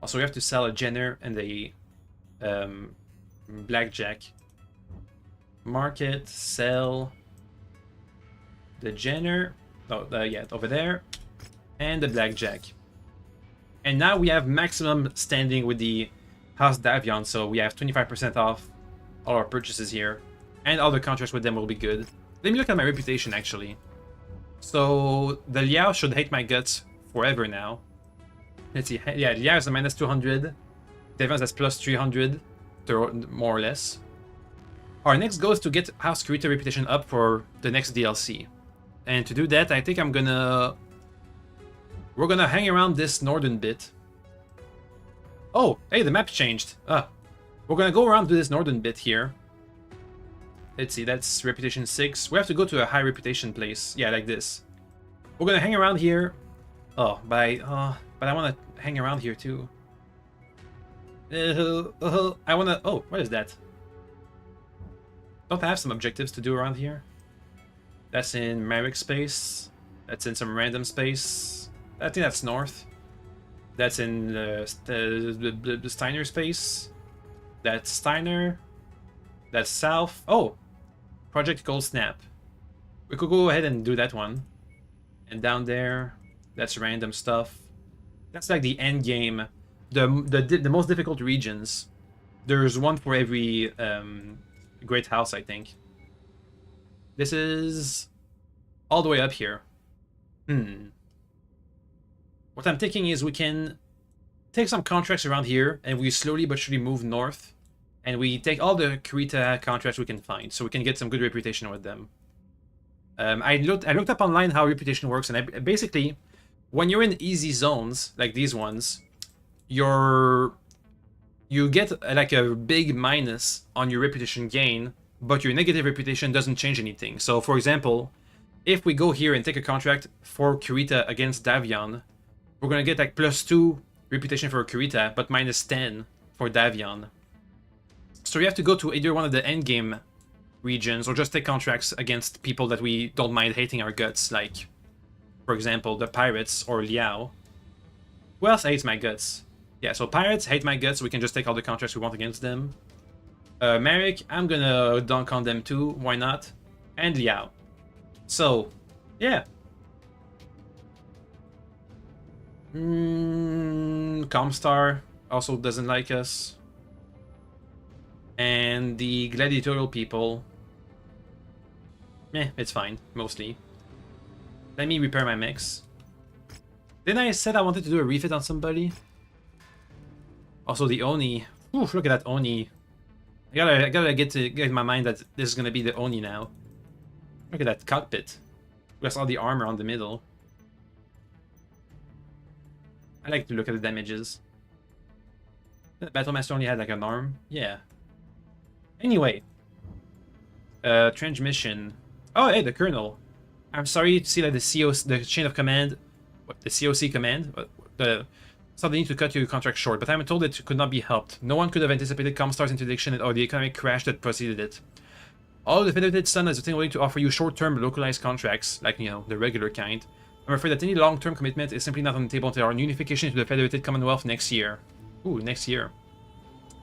Also, we have to sell a Jenner and a Blackjack. Market, sell the Jenner. Oh, yeah, over there, and the Blackjack. And now we have maximum standing with the House Davion, so we have 25% off all our purchases here. And all the contracts with them will be good. Let me look at my reputation, actually. So, the Liao should hate my guts forever now. Let's see. Yeah, Liao is a minus 200. Davion has plus 300, more or less. Our next goal is to get House Kurita reputation up for the next DLC. And to do that, I think I'm gonna... We're gonna hang around this northern bit. Oh, hey, the map changed. We're gonna go around to this northern bit here. Let's see, that's reputation 6. We have to go to a high reputation place. Yeah, like this. We're gonna hang around here. Oh, but I wanna hang around here too. I wanna... Oh, what is that? Don't I have some objectives to do around here? That's in Merrick space. That's in some random space. I think that's north. That's in the Steiner space. That's Steiner. That's south. Oh! Project Cold Snap. We could go ahead and do that one. And down there, that's random stuff. That's like the end game. The most difficult regions. There's one for every great house, I think. This is all the way up here. What I'm thinking is we can take some contracts around here, and we slowly but surely move north. And we take all the Kurita contracts we can find, so we can get some good reputation with them. I looked up online how reputation works, and basically, when you're in easy zones, like these ones, you get like a big minus on your reputation gain, but your negative reputation doesn't change anything. So, for example, if we go here and take a contract for Kurita against Davion, we're gonna get like +2 reputation for Kurita, but -10 for Davion. So we have to go to either one of the endgame regions, or just take contracts against people that we don't mind hating our guts, like, for example, the Pirates or Liao. Who else hates my guts? Yeah, so Pirates hate my guts, so we can just take all the contracts we want against them. Merrick, I'm gonna dunk on them too, why not? And Liao. So, yeah. Comstar also doesn't like us. And the gladiatorial people... it's fine, mostly. Let me repair my mechs. Didn't I said I wanted to do a refit on somebody? Also the Oni. Oof, look at that Oni. I gotta get in my mind that this is gonna be the Oni now. Look at that cockpit. With all the armor on the middle. I like to look at the damages. The Battlemaster only had like an arm? Yeah. Anyway. Transmission. Oh, hey, the Colonel. I'm sorry to see that the chain of command... What, the COC command? So they need to cut your contract short, but I'm told it could not be helped. No one could have anticipated Comstar's introduction or the economic crash that preceded it. All the Federated Sun is willing to offer you short-term localized contracts, like, you know, the regular kind. I'm afraid that any long-term commitment is simply not on the table until our unification into the Federated Commonwealth next year. Ooh, next year.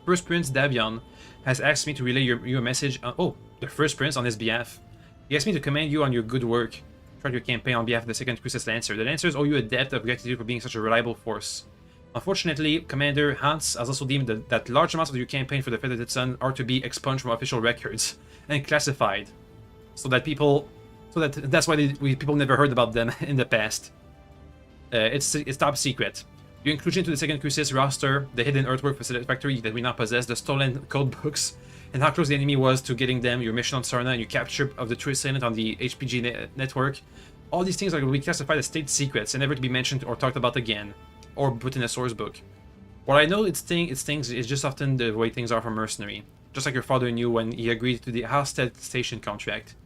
First Prince Davion has asked me to relay you a message on... Oh, the First Prince on his behalf. He asked me to commend you on your good work throughout your campaign on behalf of the Second Crucis Lancer. The Lancers owe you a debt of gratitude for being such a reliable force. Unfortunately, Commander Hans has also deemed that large amounts of your campaign for the Federated Sun are to be expunged from official records and classified, so that that's why people never heard about them in the past. It's top secret. Your inclusion into the Second Crucis roster, the hidden earthwork factory that we now possess, the stolen code books, and how close the enemy was to getting them, your mission on Sarna, and your capture of the true assailant on the HPG network. All these things are going to be classified as state secrets and never to be mentioned or talked about again, or put in a source book. What I know it's just often the way things are for Mercenary, just like your father knew when he agreed to the Halstead Station contract.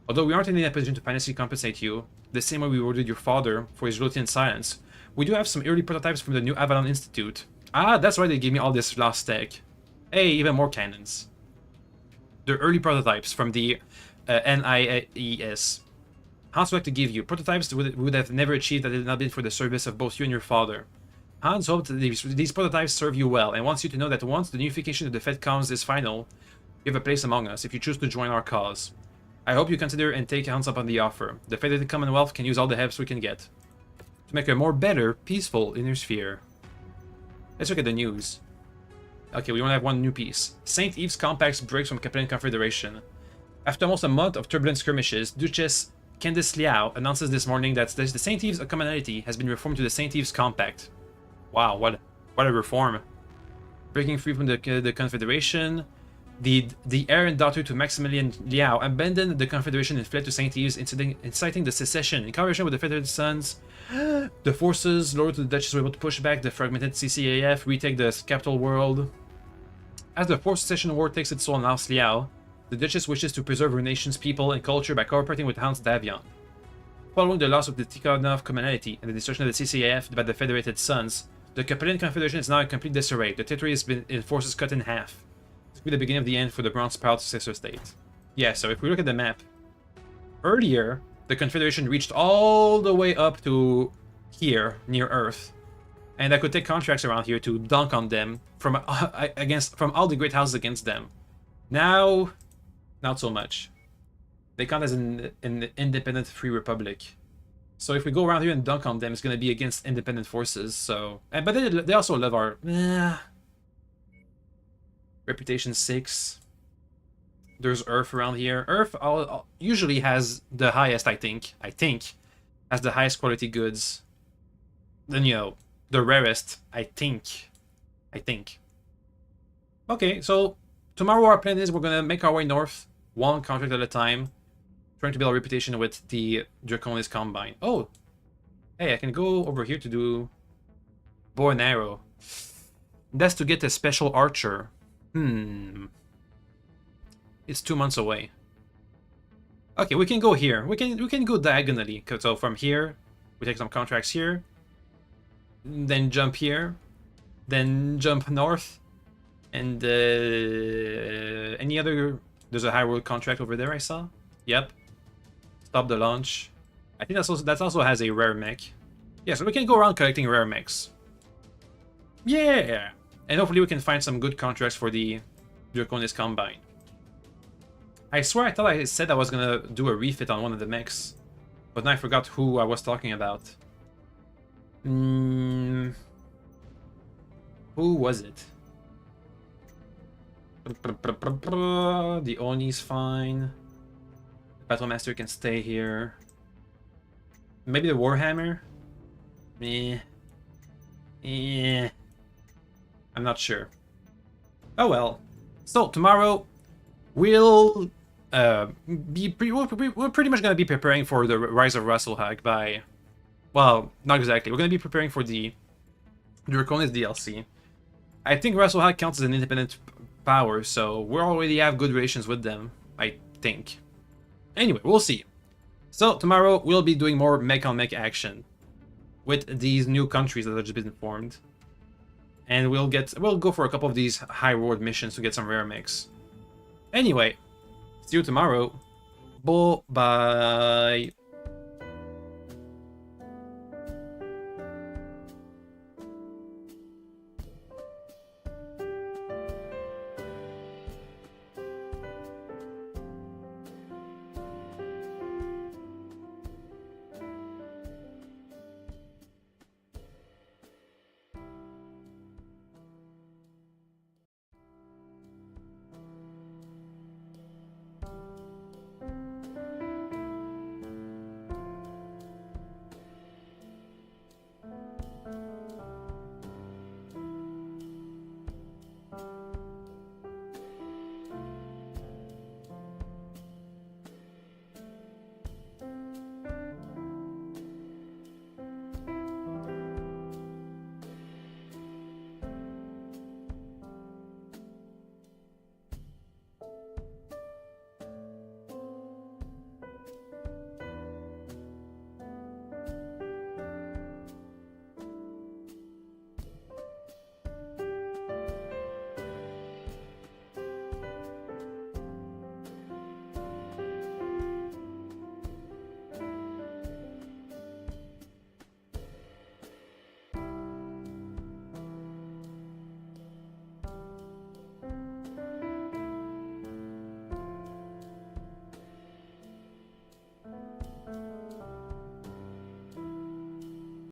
Although we aren't in a position to financially compensate you, the same way we rewarded your father for his loyalty and silence, we do have some early prototypes from the new Avalon Institute. Ah, that's why they gave me all this lost tech. Hey, even more cannons. They're early prototypes from the NIES. Hans would like to give you prototypes that would have never achieved that it had not been for the service of both you and your father. Hans hoped that these prototypes serve you well and wants you to know that once the unification of the FedComs is final, you have a place among us if you choose to join our cause. I hope you consider and take Hans up on the offer. The Federated Commonwealth can use all the help we can get. to make a more better, peaceful inner sphere. Let's look at the news. Okay, we only have one new piece. St. Eve's compacts breaks from Capellan Confederation. After almost a month of turbulent skirmishes, Duchess Candice Liao announces this morning that the St. Eve's commonality has been reformed to the St. Eve's Compact. Wow, what a reform. Breaking free from the Confederation, the heir and daughter to Maximilian Liao abandoned the Confederation and fled to St. Eve's, inciting the secession. In collaboration with the Federated Sons, the forces loyal to the Duchess were able to push back the fragmented CCAF, retake the capital world. As the Fourth Secession War takes its toll on House Liao, the Duchess wishes to preserve her nation's people and culture by cooperating with House Davion. Following the loss of the Tikhonov commonality and the destruction of the CCAF by the Federated Sons, the Capellan Confederation is now in complete disarray. The territory has been in forces cut in half. This will be the beginning of the end for the Bronze-Proud successor state. Yeah, so if we look at the map, earlier, the Confederation reached all the way up to here, near Earth. And I could take contracts around here to dunk on them from all the great houses against them. Now, not so much. They count as an independent free republic. So if we go around here and dunk on them, it's going to be against independent forces. So, but they also love our reputation 6. There's Earth around here. Earth usually has the highest, I think, has the highest quality goods. Then, you know, the rarest, I think. Okay, so tomorrow our plan is we're going to make our way north, one contract at a time, trying to build a reputation with the Draconis Combine. Oh, hey, I can go over here to do bow and arrow. That's to get a special archer. It's 2 months away. Okay, we can go here. We can go diagonally. So from here, we take some contracts here, then jump here, then jump north, and any other. There's a high road contract over there. I saw. Yep. Stop the launch. I think that also has a rare mech. Yeah, so we can go around collecting rare mechs. Yeah, and hopefully we can find some good contracts for the Draconis Combine. I swear I thought I said I was gonna do a refit on one of the mechs, but now I forgot who I was talking about. Who was it? The Oni's fine. The Battlemaster can stay here. Maybe the Warhammer? I'm not sure. Oh well. So tomorrow we'll we're pretty much gonna be preparing for the Rise of Russelhag by, well, not exactly. We're gonna be preparing for the Draconis DLC. I think Russelhag counts as an independent power, so we already have good relations with them, I think. Anyway, we'll see. So tomorrow we'll be doing more mech on mech action with these new countries that have just been formed, and we'll go for a couple of these high reward missions to get some rare mechs. Anyway, see you tomorrow. Bye.